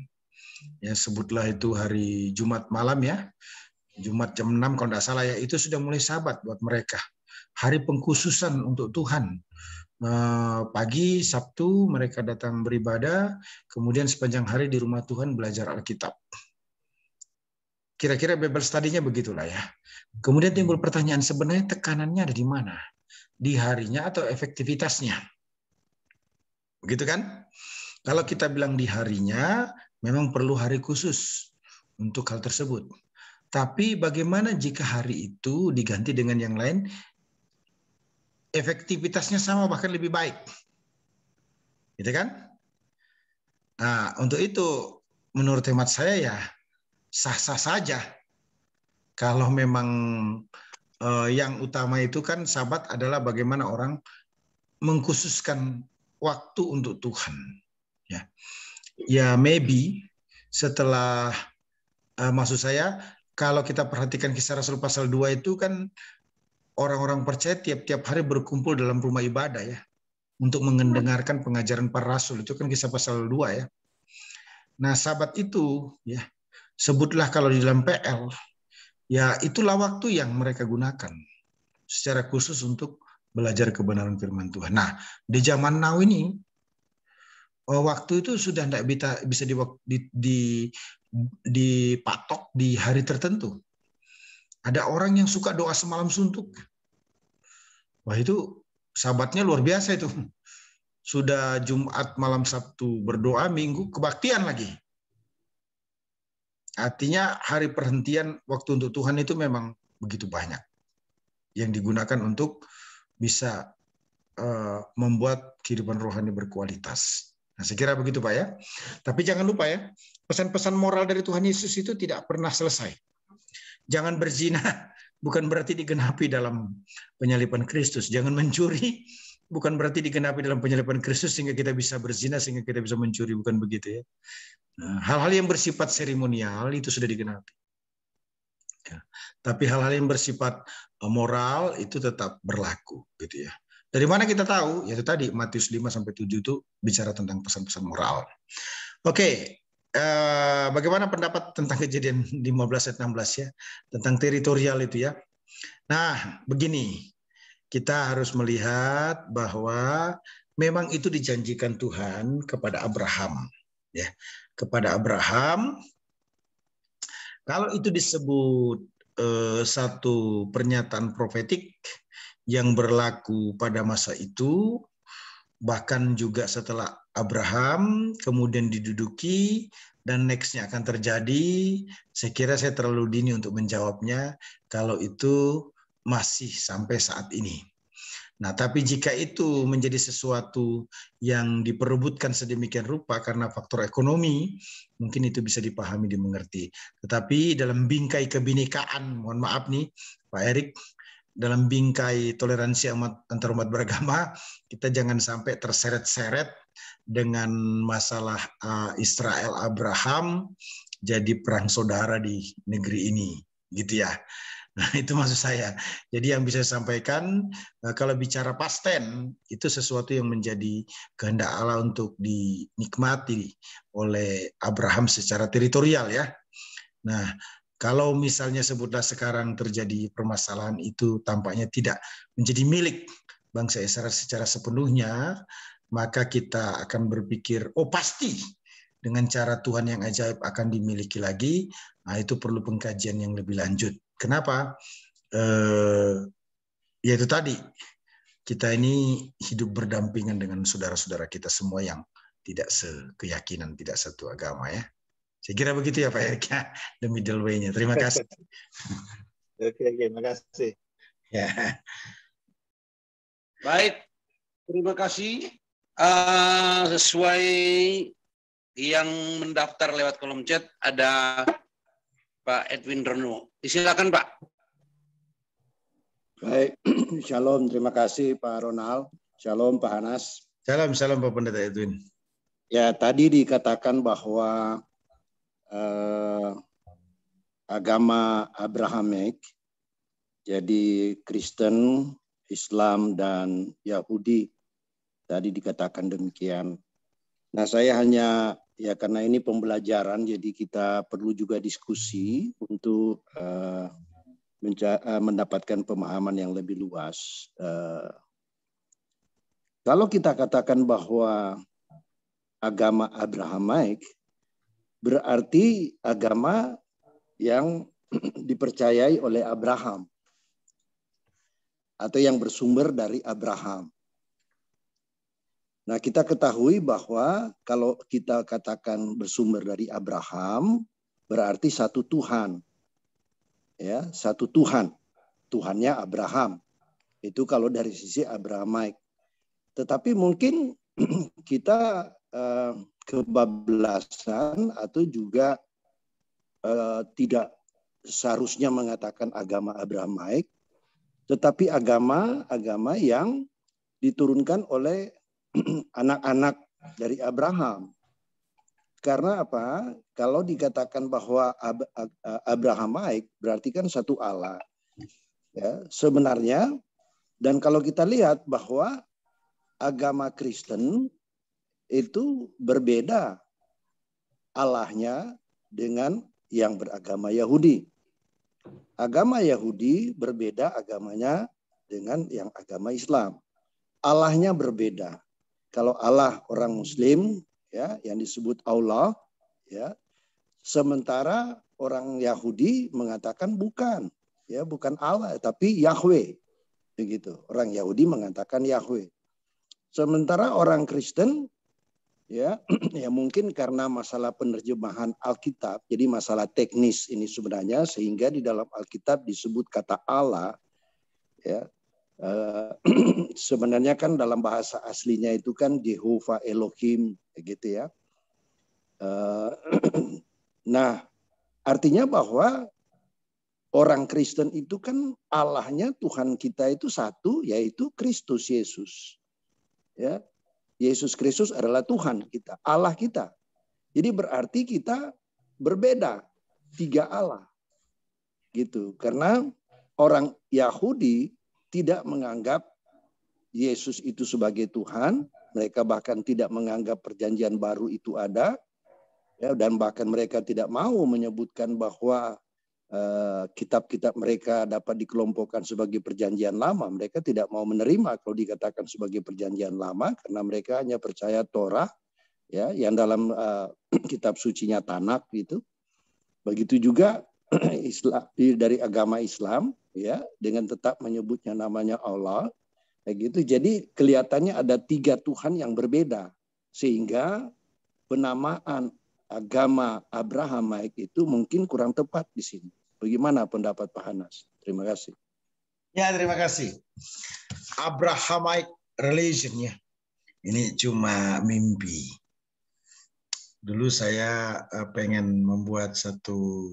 Ya, sebutlah itu hari Jumat malam ya, Jumat jam 6 kalau tidak salah ya, itu sudah mulai Sabat buat mereka. Hari pengkhususan untuk Tuhan. Pagi Sabtu mereka datang beribadah, kemudian sepanjang hari di rumah Tuhan belajar Alkitab. Kira-kira Bible study-nya begitulah ya. Kemudian timbul pertanyaan, sebenarnya tekanannya ada di mana? Di harinya atau efektivitasnya? Begitu kan? Kalau kita bilang di harinya, memang perlu hari khusus untuk hal tersebut. Tapi bagaimana jika hari itu diganti dengan yang lain? Efektivitasnya sama bahkan lebih baik. Gitu kan? Nah, untuk itu menurut hemat saya ya sah-sah saja. Kalau memang yang utama itu kan Sabat adalah bagaimana orang mengkhususkan waktu untuk Tuhan. Ya maybe setelah maksud saya kalau kita perhatikan Kisah Rasul pasal 2 itu kan orang-orang percaya tiap-tiap hari berkumpul dalam rumah ibadah ya untuk mendengarkan pengajaran para rasul. Itu kan Kisah pasal 2 ya. Nah, Sabat itu ya sebutlah kalau di dalam PL ya itulah waktu yang mereka gunakan secara khusus untuk belajar kebenaran firman Tuhan. Nah, di zaman now ini waktu itu sudah tidak bisa dipatok di hari tertentu. Ada orang yang suka doa semalam suntuk. Wah, itu Sabatnya luar biasa itu. Sudah Jumat malam Sabtu berdoa, Minggu kebaktian lagi. Artinya hari perhentian waktu untuk Tuhan itu memang begitu banyak yang digunakan untuk bisa membuat kehidupan rohani berkualitas. Nah, saya kira begitu Pak ya. Tapi jangan lupa ya, pesan-pesan moral dari Tuhan Yesus itu tidak pernah selesai. Jangan berzina, bukan berarti digenapi dalam penyaliban Kristus. Jangan mencuri, bukan berarti digenapi dalam penyaliban Kristus sehingga kita bisa berzina, sehingga kita bisa mencuri. Bukan begitu ya. Nah, hal-hal yang bersifat seremonial itu sudah digenapi. Ya. Tapi hal-hal yang bersifat moral itu tetap berlaku. Gitu ya. Dari mana kita tahu? Yaitu tadi Matius 5-7 itu bicara tentang pesan-pesan moral. Oke. Bagaimana pendapat tentang Kejadian 15 ayat 16 ya, tentang teritorial itu ya. Nah, begini, kita harus melihat bahwa memang itu dijanjikan Tuhan kepada Abraham, ya, kepada Abraham. Kalau itu disebut satu pernyataan profetik yang berlaku pada masa itu, bahkan juga setelah Abraham kemudian diduduki dan nextnya akan terjadi, saya kira saya terlalu dini untuk menjawabnya kalau itu masih sampai saat ini. Nah, tapi jika itu menjadi sesuatu yang diperebutkan sedemikian rupa karena faktor ekonomi, mungkin itu bisa dipahami, dimengerti. Tetapi dalam bingkai kebinekaan, mohon maaf nih Pak Erik, dalam bingkai toleransi antar umat beragama, kita jangan sampai terseret-seret dengan masalah Israel Abraham jadi perang saudara di negeri ini, gitu ya. Nah, itu maksud saya. Jadi yang bisa saya sampaikan, kalau bicara pasten, itu sesuatu yang menjadi kehendak Allah untuk dinikmati oleh Abraham secara teritorial ya. Nah, kalau misalnya sebutlah sekarang terjadi permasalahan itu tampaknya tidak menjadi milik bangsa Israel secara sepenuhnya, maka kita akan berpikir, oh pasti dengan cara Tuhan yang ajaib akan dimiliki lagi. Nah, itu perlu pengkajian yang lebih lanjut. Kenapa? Yaitu tadi, kita ini hidup berdampingan dengan saudara-saudara kita semua yang tidak sekeyakinan, tidak satu agama ya. Saya kira begitu ya Pak Erik ya, the middle way-nya. Terima kasih. Oke, terima kasih. Ya. Baik, terima kasih. Sesuai yang mendaftar lewat kolom chat ada Pak Edwin Reno. Silakan Pak. Baik, shalom, terima kasih Pak Ronald. Shalom Pak Hanas. Salam Pak Pendeta Edwin. Ya, tadi dikatakan bahwa agama Abrahamic, jadi Kristen, Islam, dan Yahudi, tadi dikatakan demikian. Nah, saya hanya, ya karena ini pembelajaran, jadi kita perlu juga diskusi untuk mendapatkan pemahaman yang lebih luas. Kalau kita katakan bahwa agama Abrahamic berarti agama yang dipercayai oleh Abraham atau yang bersumber dari Abraham. Nah, kita ketahui bahwa kalau kita katakan bersumber dari Abraham berarti satu Tuhan. Ya, satu Tuhan. Tuhannya Abraham. Itu kalau dari sisi Abrahamic. Tetapi mungkin kita kebablasan atau juga tidak seharusnya mengatakan agama Abrahamic, tetapi agama yang diturunkan oleh anak-anak dari Abraham. Karena apa? Kalau dikatakan bahwa Abrahamic berarti kan satu Allah. Ya, sebenarnya, dan kalau kita lihat bahwa agama Kristen itu berbeda Allahnya dengan yang beragama Yahudi. Agama Yahudi berbeda agamanya dengan yang agama Islam. Allahnya berbeda. Kalau Allah orang Muslim, ya, yang disebut Allah, ya, sementara orang Yahudi mengatakan bukan, ya, bukan Allah, tapi Yahweh, begitu. Orang Yahudi mengatakan Yahweh. Sementara orang Kristen, ya, ya mungkin karena masalah penerjemahan Alkitab, jadi masalah teknis ini sebenarnya, sehingga di dalam Alkitab disebut kata Allah, ya, sebenarnya kan dalam bahasa aslinya itu kan Jehovah Elohim, gitu ya. Nah, artinya bahwa orang Kristen itu kan Allahnya, Tuhan kita itu satu, yaitu Kristus Yesus. Ya, Yesus Kristus adalah Tuhan kita, Allah kita. Jadi berarti kita berbeda, tiga Allah. Gitu. Karena orang Yahudi tidak menganggap Yesus itu sebagai Tuhan, mereka bahkan tidak menganggap perjanjian baru itu ada, ya, dan bahkan mereka tidak mau menyebutkan bahwa kitab-kitab mereka dapat dikelompokkan sebagai perjanjian lama. Mereka tidak mau menerima kalau dikatakan sebagai perjanjian lama karena mereka hanya percaya Torah, ya, yang dalam kitab sucinya Tanakh gitu. Begitu juga Islam, dari agama Islam, ya, dengan tetap menyebutnya namanya Allah, kayak gitu. Jadi kelihatannya ada tiga Tuhan yang berbeda, sehingga penamaan agama Abrahamic itu mungkin kurang tepat di sini. Bagaimana pendapat Pak Hanas? Terima kasih. Ya, terima kasih. Abrahamic religion, ya. Ini cuma mimpi. Dulu saya pengen membuat satu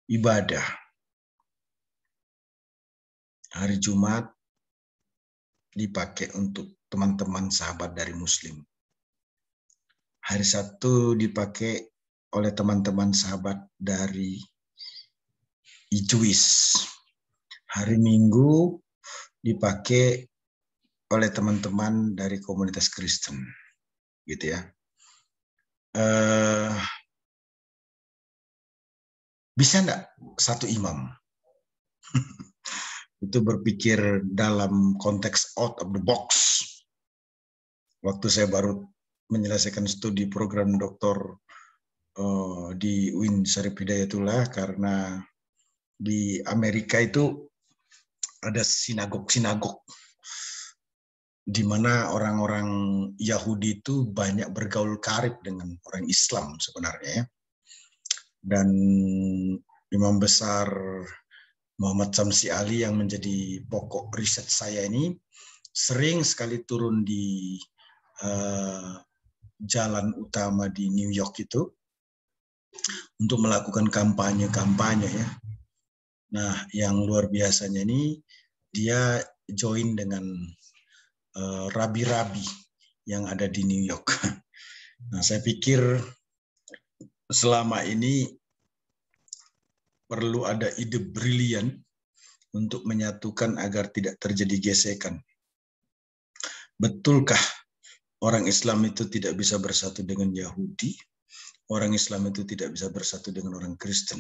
ibadah hari Jumat dipakai untuk teman-teman sahabat dari Muslim. Hari Sabtu dipakai oleh teman-teman sahabat dari Jewish. Hari Minggu dipakai oleh teman-teman dari komunitas Kristen, gitu ya. Bisa enggak satu imam itu berpikir dalam konteks out of the box? Waktu saya baru menyelesaikan studi program doktor di UIN Syarif Hidayatullah, karena di Amerika itu ada sinagog-sinagog di mana orang-orang Yahudi itu banyak bergaul karib dengan orang Islam sebenarnya. Dan Imam Besar Muhammad Samsi Ali yang menjadi pokok riset saya ini sering sekali turun di jalan utama di New York itu untuk melakukan kampanye-kampanye ya. Nah, yang luar biasanya ini dia join dengan rabi-rabi yang ada di New York. Nah, saya pikir selama ini perlu ada ide brilian untuk menyatukan agar tidak terjadi gesekan. Betulkah orang Islam itu tidak bisa bersatu dengan Yahudi? Orang Islam itu tidak bisa bersatu dengan orang Kristen.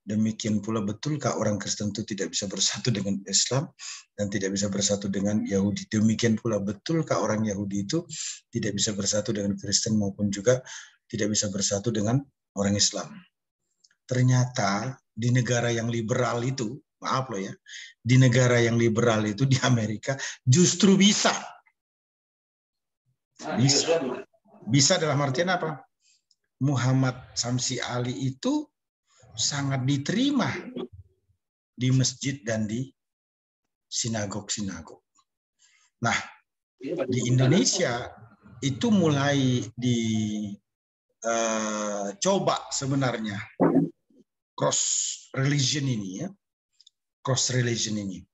Demikian pula betulkah orang Kristen itu tidak bisa bersatu dengan Islam dan tidak bisa bersatu dengan Yahudi? Demikian pula betulkah orang Yahudi itu tidak bisa bersatu dengan Kristen maupun juga tidak bisa bersatu dengan orang Islam? Ternyata di negara yang liberal itu, maaf loh ya, di negara yang liberal itu di Amerika justru bisa. Bisa dalam artian apa? Muhammad Samsi Ali itu sangat diterima di masjid dan di sinagog-sinagog. Nah, di Indonesia itu mulai dicoba sebenarnya cross religion ini ya, cross religion ini.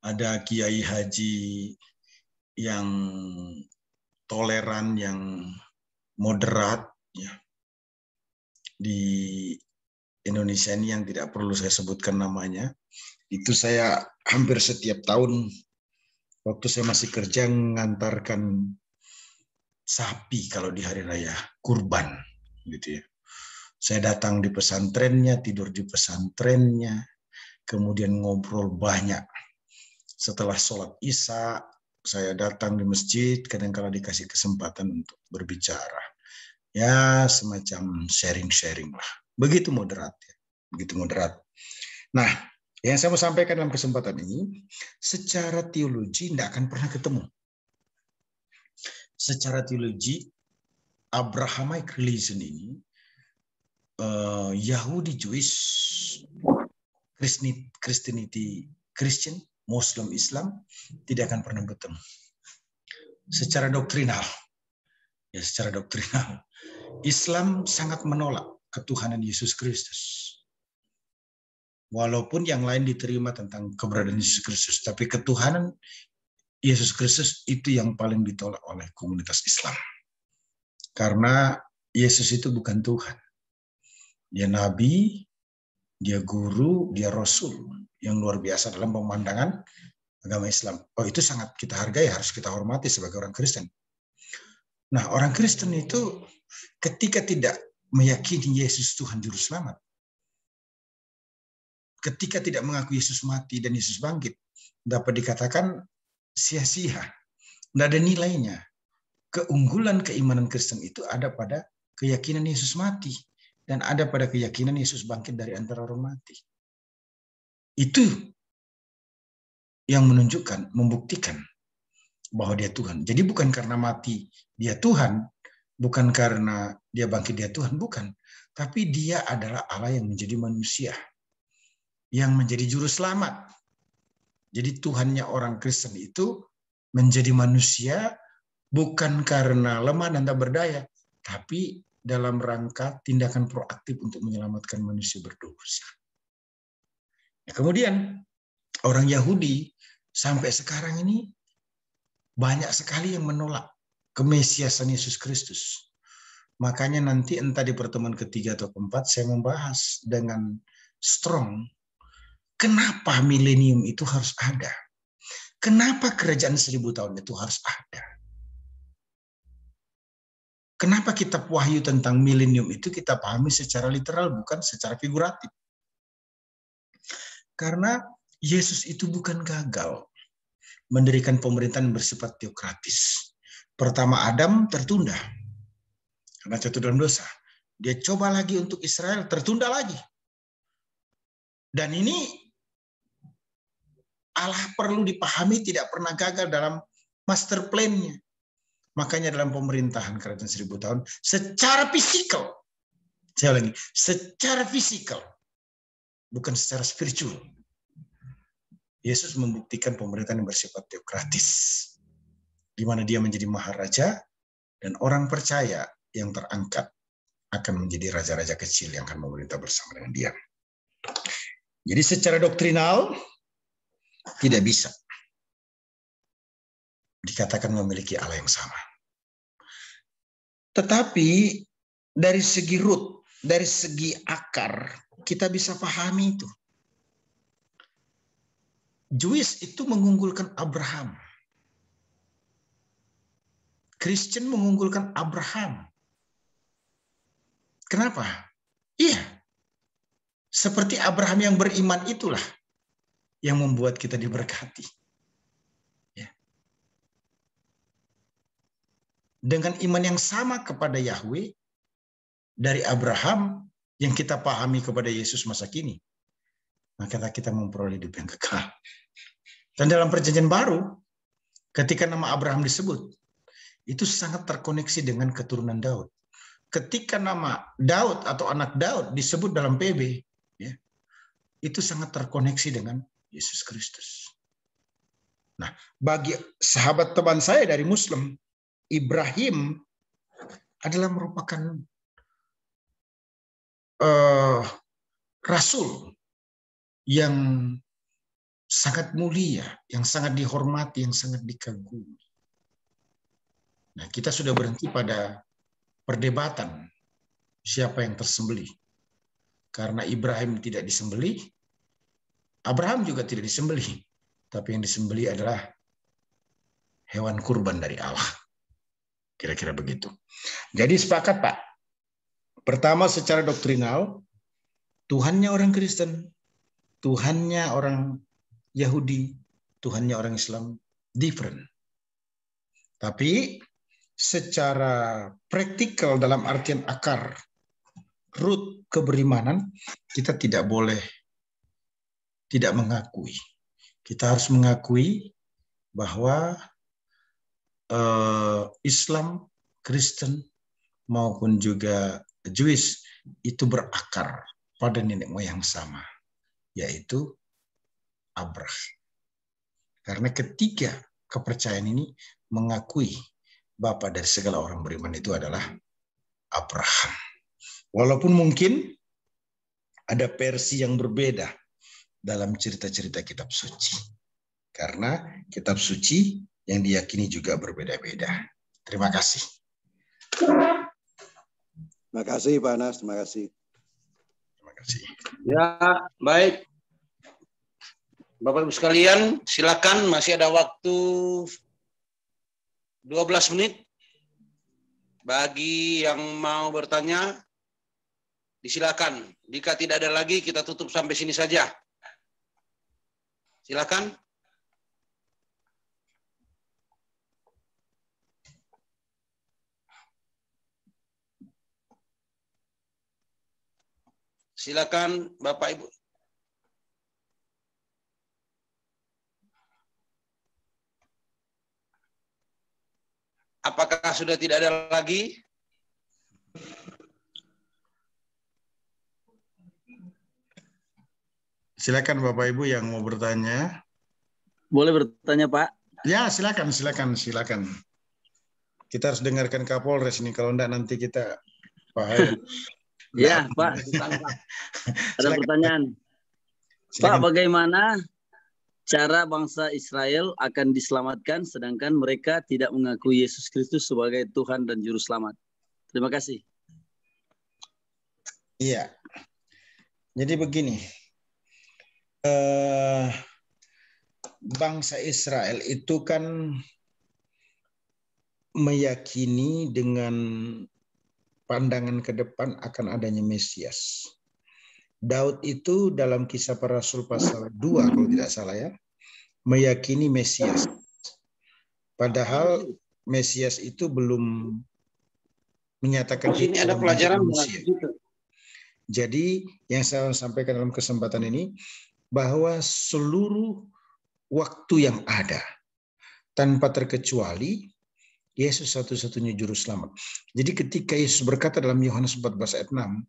Ada kiai haji yang toleran, yang moderat ya. Di Indonesia ini yang tidak perlu saya sebutkan namanya, itu saya hampir setiap tahun waktu saya masih kerja mengantarkan sapi kalau di hari raya kurban gitu ya. Saya datang di pesantrennya, tidur di pesantrennya, kemudian ngobrol banyak. Setelah sholat Isya, saya datang di masjid, kadang-kala dikasih kesempatan untuk berbicara. Ya, semacam sharing-sharing lah. Begitu moderat ya. Begitu moderat. Nah, yang saya mau sampaikan dalam kesempatan ini, secara teologi tidak akan pernah ketemu. Secara teologi, Abrahamic religion ini, Yahudi, Jewish, Christianity, Christian, Muslim, Islam, tidak akan pernah bertemu. Secara doktrinal, ya secara doktrinal, Islam sangat menolak ketuhanan Yesus Kristus. Walaupun yang lain diterima tentang keberadaan Yesus Kristus, tapi ketuhanan Yesus Kristus itu yang paling ditolak oleh komunitas Islam. Karena Yesus itu bukan Tuhan. Dia nabi, dia guru, dia rasul yang luar biasa dalam pemandangan agama Islam. Oh, itu sangat kita hargai, harus kita hormati sebagai orang Kristen. Nah, orang Kristen itu ketika tidak meyakini Yesus Tuhan Juru Selamat, ketika tidak mengaku Yesus mati dan Yesus bangkit, dapat dikatakan sia-sia, tidak ada nilainya. Keunggulan keimanan Kristen itu ada pada keyakinan Yesus mati dan ada pada keyakinan Yesus bangkit dari antara orang mati. Itu yang menunjukkan, membuktikan bahwa dia Tuhan. Jadi bukan karena mati dia Tuhan, bukan karena dia bangkit dia Tuhan, bukan. Tapi dia adalah Allah yang menjadi manusia, yang menjadi juru selamat. Jadi Tuhannya orang Kristen itu menjadi manusia bukan karena lemah dan tak berdaya, tapi dalam rangka tindakan proaktif untuk menyelamatkan manusia berdosa. Ya, kemudian orang Yahudi sampai sekarang ini banyak sekali yang menolak kemesiasan Yesus Kristus. Makanya nanti entah di pertemuan ketiga atau keempat saya membahas dengan strong kenapa milenium itu harus ada. Kenapa kerajaan 1000 tahun itu harus ada. Kenapa kitab Wahyu tentang milenium itu kita pahami secara literal bukan secara figuratif. Karena Yesus itu bukan gagal mendirikan pemerintahan bersifat teokratis. Pertama Adam tertunda karena jatuh dalam dosa. Dia coba lagi untuk Israel, tertunda lagi. Dan ini Allah perlu dipahami tidak pernah gagal dalam master plan-nya. Makanya dalam pemerintahan kerajaan 1000 tahun, secara fisikal, saya ulangi, secara fisikal, bukan secara spiritual, Yesus membuktikan pemerintahan yang bersifat teokratis, di mana dia menjadi maharaja, dan orang percaya yang terangkat akan menjadi raja-raja kecil yang akan memerintah bersama dengan dia. Jadi secara doktrinal, tidak bisa dikatakan memiliki Allah yang sama. Tetapi dari segi root, dari segi akar, kita bisa pahami itu. Jewish itu mengunggulkan Abraham. Kristen mengunggulkan Abraham. Kenapa? Iya. Seperti Abraham yang beriman itulah yang membuat kita diberkati. Dengan iman yang sama kepada Yahweh dari Abraham yang kita pahami kepada Yesus masa kini, maka kita memperoleh hidup yang kekal. Dan dalam perjanjian baru, ketika nama Abraham disebut, itu sangat terkoneksi dengan keturunan Daud. Ketika nama Daud atau anak Daud disebut dalam PB, ya, itu sangat terkoneksi dengan Yesus Kristus. Nah, bagi sahabat teman saya dari Muslim, Ibrahim adalah merupakan rasul yang sangat mulia, yang sangat dihormati, yang sangat dikagumi. Nah, kita sudah berhenti pada perdebatan siapa yang tersembelih. Karena Ibrahim tidak disembelih, Abraham juga tidak disembelih. Tapi yang disembelih adalah hewan kurban dari Allah. Kira-kira begitu. Jadi sepakat, Pak. Pertama secara doktrinal, Tuhannya orang Kristen, Tuhannya orang Yahudi, Tuhannya orang Islam, different. Tapi secara praktikal dalam artian akar, root keberimanan, kita tidak boleh tidak mengakui. Kita harus mengakui bahwa Islam, Kristen, maupun juga Jewish itu berakar pada nenek moyang sama, yaitu Abraham. Karena ketiga kepercayaan ini mengakui Bapa dari segala orang beriman itu adalah Abraham. Walaupun mungkin ada versi yang berbeda dalam cerita-cerita kitab suci. Karena kitab suci yang diyakini juga berbeda-beda. Terima kasih. Terima kasih Pak Anas, terima kasih. Terima kasih. Ya, baik. Bapak Ibu sekalian, silakan, masih ada waktu 12 menit. Bagi yang mau bertanya, disilakan. Jika tidak ada lagi, kita tutup sampai sini saja. Silakan. Silakan Bapak Ibu. Apakah sudah tidak ada lagi? Silakan Bapak Ibu yang mau bertanya. Boleh bertanya, Pak? Ya, silakan. Kita harus dengarkan Kapolres ini, kalau enggak nanti kita bahaya. Ya, Pak. Ada pertanyaan. Silakan. Pak, bagaimana cara bangsa Israel akan diselamatkan sedangkan mereka tidak mengakui Yesus Kristus sebagai Tuhan dan Juru Selamat? Terima kasih. Iya. Jadi begini. Bangsa Israel itu kan meyakini dengan pandangan ke depan akan adanya Mesias. Daud itu dalam Kisah Para Rasul pasal 2 kalau tidak salah ya, meyakini Mesias. Padahal Mesias itu belum menyatakan ini ada pelajaran manusia. Jadi yang saya sampaikan dalam kesempatan ini, bahwa seluruh waktu yang ada, tanpa terkecuali, Yesus satu-satunya juru selamat. Jadi ketika Yesus berkata dalam Yohanes 14 ayat 6,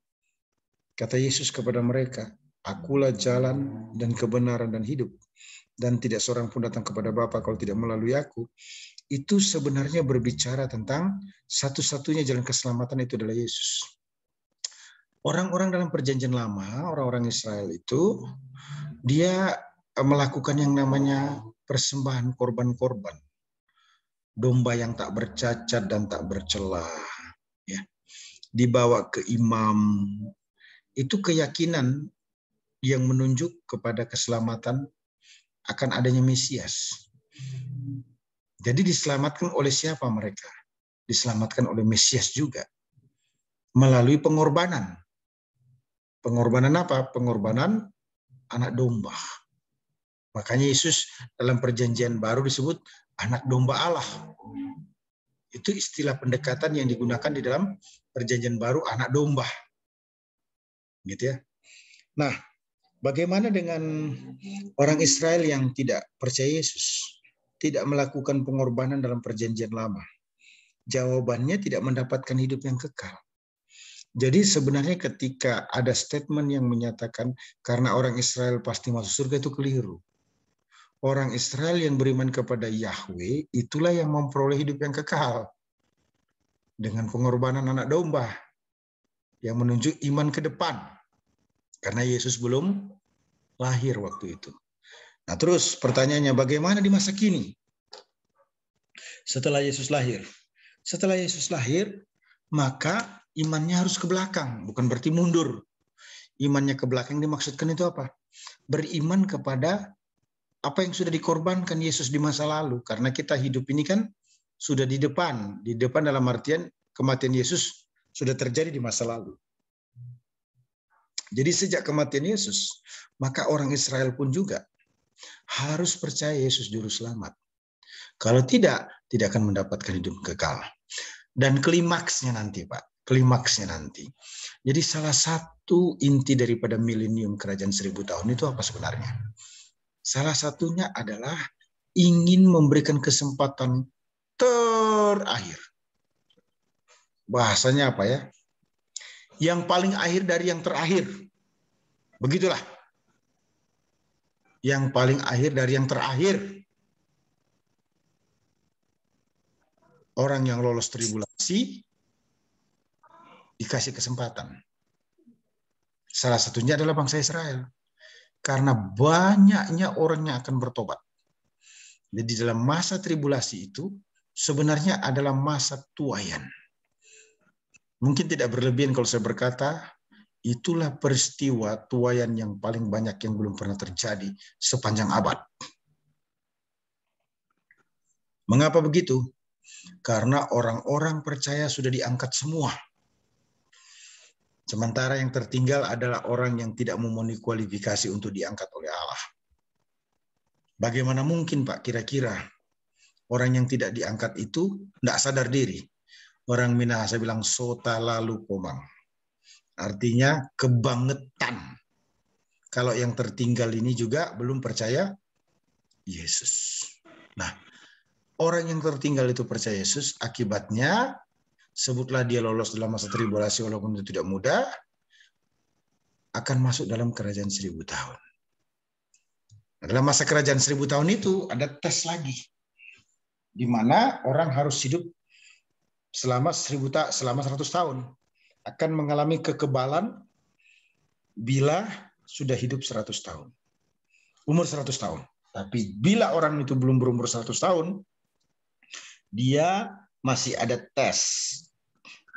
kata Yesus kepada mereka, "Akulah jalan dan kebenaran dan hidup, dan tidak seorang pun datang kepada Bapa kalau tidak melalui aku." Itu sebenarnya berbicara tentang satu-satunya jalan keselamatan itu adalah Yesus. Orang-orang dalam perjanjian lama, orang-orang Israel itu, dia melakukan yang namanya persembahan korban-korban. Domba yang tak bercacat dan tak bercela. Ya. Dibawa ke imam. Itu keyakinan yang menunjuk kepada keselamatan akan adanya Mesias. Jadi diselamatkan oleh siapa mereka? Diselamatkan oleh Mesias juga. Melalui pengorbanan. Pengorbanan apa? Pengorbanan anak domba. Makanya Yesus dalam perjanjian baru disebut anak domba Allah. Itu istilah pendekatan yang digunakan di dalam perjanjian baru, anak domba. Gitu ya. Nah, bagaimana dengan orang Israel yang tidak percaya Yesus? Tidak melakukan pengorbanan dalam perjanjian lama? Jawabannya tidak mendapatkan hidup yang kekal. Jadi sebenarnya ketika ada statement yang menyatakan karena orang Israel pasti masuk surga, itu keliru. Orang Israel yang beriman kepada Yahweh itulah yang memperoleh hidup yang kekal. Dengan pengorbanan anak domba yang menunjuk iman ke depan. Karena Yesus belum lahir waktu itu. Nah terus pertanyaannya, bagaimana di masa kini? Setelah Yesus lahir. Setelah Yesus lahir, maka imannya harus ke belakang, bukan berarti mundur. Imannya ke belakang dimaksudkan itu apa? Beriman kepada apa yang sudah dikorbankan Yesus di masa lalu. Karena kita hidup ini kan sudah di depan. Di depan dalam artian kematian Yesus sudah terjadi di masa lalu. Jadi sejak kematian Yesus, maka orang Israel pun juga harus percaya Yesus juru selamat. Kalau tidak, tidak akan mendapatkan hidup kekal. Dan klimaksnya nanti, Pak. Klimaksnya nanti. Jadi salah satu inti daripada milenium kerajaan 1000 tahun itu apa sebenarnya? Salah satunya adalah ingin memberikan kesempatan terakhir. Bahasanya apa ya? Yang paling akhir dari yang terakhir. Begitulah. Yang paling akhir dari yang terakhir. Orang yang lolos tribulasi dikasih kesempatan. Salah satunya adalah bangsa Israel. Karena banyaknya orang yang akan bertobat. Jadi dalam masa tribulasi itu sebenarnya adalah masa tuaian. Mungkin tidak berlebihan kalau saya berkata, itulah peristiwa tuaian yang paling banyak yang belum pernah terjadi sepanjang abad. Mengapa begitu? Karena orang-orang percaya sudah diangkat semua. Sementara yang tertinggal adalah orang yang tidak memenuhi kualifikasi untuk diangkat oleh Allah. Bagaimana mungkin Pak kira-kira orang yang tidak diangkat itu tidak sadar diri? Orang Minahasa bilang sota lalu komang. Artinya kebangetan. Kalau yang tertinggal ini juga belum percaya Yesus. Nah, orang yang tertinggal itu percaya Yesus, akibatnya sebutlah dia lolos dalam masa tribulasi walaupun itu tidak mudah, akan masuk dalam kerajaan 1000 tahun. Dalam masa kerajaan 1000 tahun itu ada tes lagi. Di mana orang harus hidup selama 100 tahun. Akan mengalami kekebalan bila sudah hidup 100 tahun. Umur 100 tahun. Tapi bila orang itu belum berumur 100 tahun, dia masih ada tes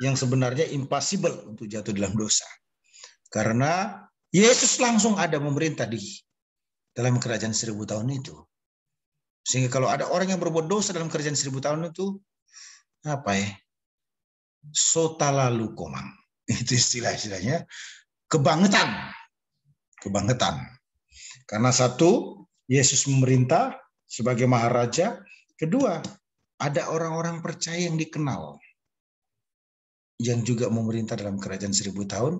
yang sebenarnya impossible untuk jatuh dalam dosa. Karena Yesus langsung ada memerintah di dalam kerajaan 1000 tahun itu. Sehingga kalau ada orang yang berbuat dosa dalam kerajaan 1000 tahun itu, apa ya? Sota lalu komang. Itu istilah-istilahnya. Kebangetan. Kebangetan. Karena satu, Yesus memerintah sebagai maharaja. Kedua, ada orang-orang percaya yang dikenal yang juga memerintah dalam kerajaan 1000 tahun,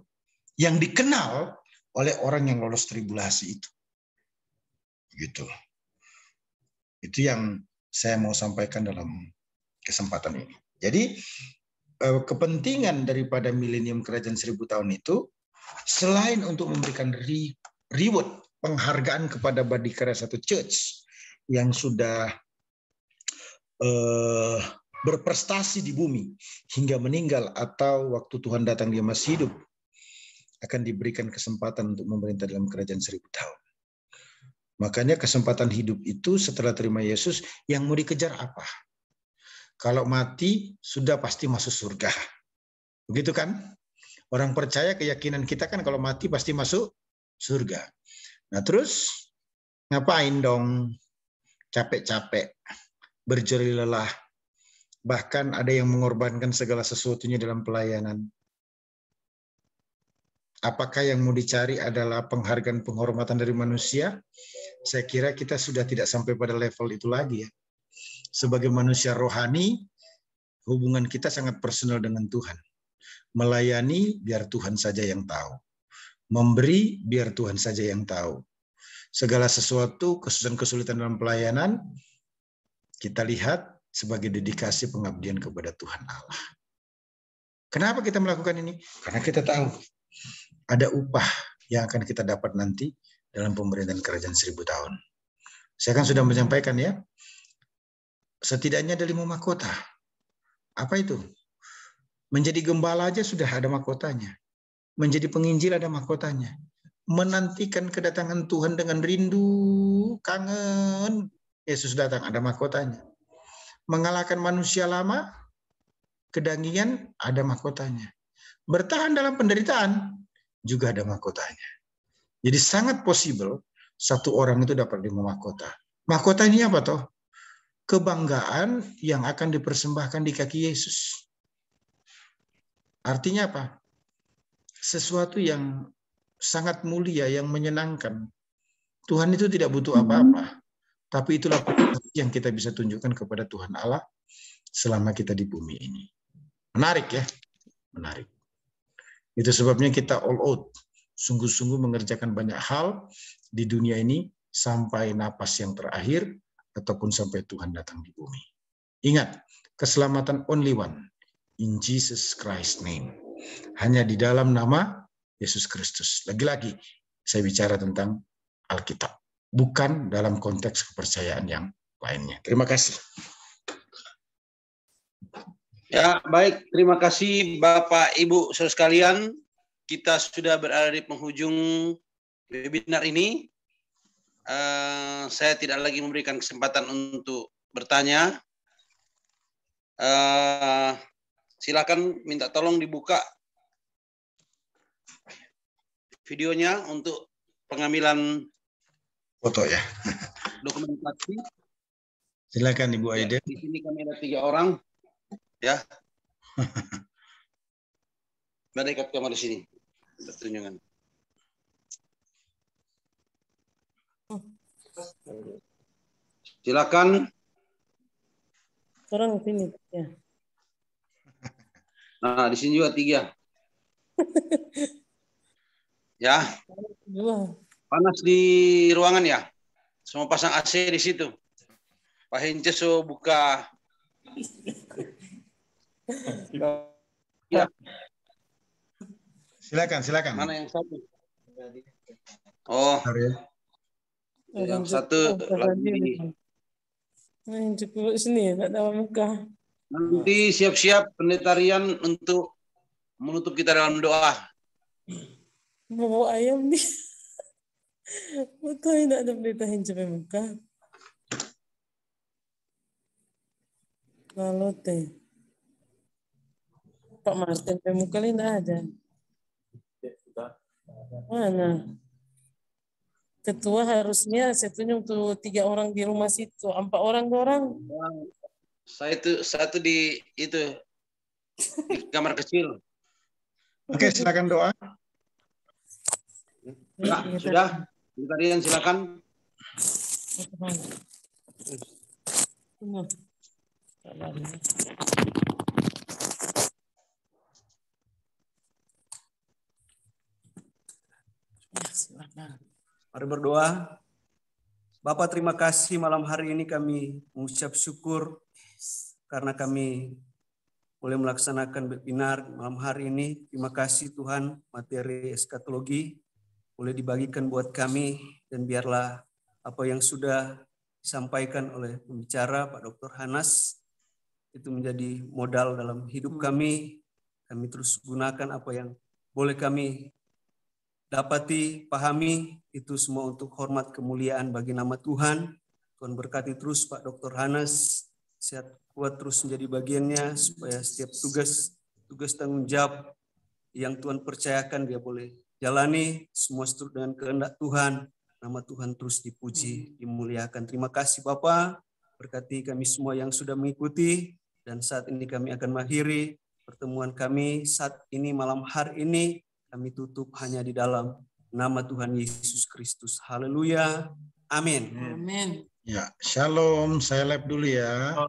yang dikenal oleh orang yang lolos tribulasi itu. Gitu. Itu yang saya mau sampaikan dalam kesempatan ini. Jadi kepentingan daripada milenium kerajaan 1000 tahun itu selain untuk memberikan reward, penghargaan kepada body Christ satu church yang sudah berprestasi di bumi hingga meninggal atau waktu Tuhan datang dia masih hidup, akan diberikan kesempatan untuk memerintah dalam kerajaan 1000 tahun. Makanya kesempatan hidup itu setelah terima Yesus yang mau dikejar apa? Kalau mati sudah pasti masuk surga. Begitu kan? Orang percaya, keyakinan kita kan kalau mati pasti masuk surga. Nah terus ngapain dong? Capek-capek, berjeri lelah, bahkan ada yang mengorbankan segala sesuatunya dalam pelayanan. Apakah yang mau dicari adalah penghargaan penghormatan dari manusia? Saya kira kita sudah tidak sampai pada level itu lagi ya. Sebagai manusia rohani, hubungan kita sangat personal dengan Tuhan. Melayani biar Tuhan saja yang tahu. Memberi biar Tuhan saja yang tahu. Segala sesuatu, kesulitan-kesulitan dalam pelayanan, kita lihat sebagai dedikasi pengabdian kepada Tuhan Allah. Kenapa kita melakukan ini? Karena kita tahu ada upah yang akan kita dapat nanti dalam pemerintahan kerajaan 1000 tahun. Saya kan sudah menyampaikan ya, setidaknya ada 5 mahkota. Apa itu? Menjadi gembala aja sudah ada mahkotanya. Menjadi penginjil ada mahkotanya. Menantikan kedatangan Tuhan dengan rindu, kangen, Yesus datang, ada mahkotanya. Mengalahkan manusia lama, kedagingan, ada mahkotanya. Bertahan dalam penderitaan, juga ada mahkotanya. Jadi sangat possible satu orang itu dapat 5 mahkota. Mahkota ini apa toh? Kebanggaan yang akan dipersembahkan di kaki Yesus. Artinya apa? Sesuatu yang sangat mulia, yang menyenangkan. Tuhan itu tidak butuh apa-apa. Tapi itulah yang kita bisa tunjukkan kepada Tuhan Allah selama kita di bumi ini. Menarik ya? Menarik. Itu sebabnya kita all out. Sungguh-sungguh mengerjakan banyak hal di dunia ini sampai napas yang terakhir ataupun sampai Tuhan datang di bumi. Ingat, keselamatan only one. In Jesus Christ's name. Hanya di dalam nama Yesus Kristus. Lagi-lagi, saya bicara tentang Alkitab. Bukan dalam konteks kepercayaan yang lainnya. Terima kasih. Ya, baik. Terima kasih Bapak, Ibu, saudara sekalian. Kita sudah berada di penghujung webinar ini. Saya tidak lagi memberikan kesempatan untuk bertanya. Silakan minta tolong dibuka videonya untuk pengambilan Foto ya. dokumentasi. Silakan Ibu Aida. Di sini kami ada 3 orang. Ya. Ada ikat kamar di sini. Tunjungan. Silakan. Orang sini ya. Nah, di sini juga 3. Ya. Panas di ruangan ya. Semua pasang AC di situ. Pak Hence so buka. Ya. Silakan. Mana yang satu? Oh. Yang satu lagi. Yang cukup sini tak tahu muka. Nanti siap-siap pendeta Rian untuk menutup kita dalam doa. Mau ayam nih. Betul tidak ada pendeta yang sampai muka. Lalu teh. Pak Martin pemuka ini tidak ada. Mana? Ketua harusnya saya tunjuk untuk 3 orang di rumah situ, 4 orang. Saya itu satu di kamar kecil. Oke, silakan doa. Nah, sudah. Kalian silakan. silakan. Mari berdoa. Bapak, terima kasih malam hari ini kami mengucap syukur karena kami boleh melaksanakan webinar malam hari ini. Terima kasih Tuhan, materi eskatologi boleh dibagikan buat kami, dan biarlah apa yang sudah disampaikan oleh pembicara Pak Dr. Hanas itu menjadi modal dalam hidup kami. Kami terus gunakan apa yang boleh kami dapati, pahami, itu semua untuk hormat kemuliaan bagi nama Tuhan. Tuhan berkati terus Pak Dr. Hanas, sehat kuat terus menjadi bagiannya, supaya setiap tugas tanggung jawab yang Tuhan percayakan dia boleh jalani, semua seturut dengan kehendak Tuhan. Nama Tuhan terus dipuji, dimuliakan. Terima kasih Bapak, berkati kami semua yang sudah mengikuti, dan saat ini kami akan mengakhiri pertemuan kami saat ini malam hari ini. Kami tutup hanya di dalam nama Tuhan Yesus Kristus. Haleluya. Amin. Amin. Ya, shalom. Saya lab dulu ya.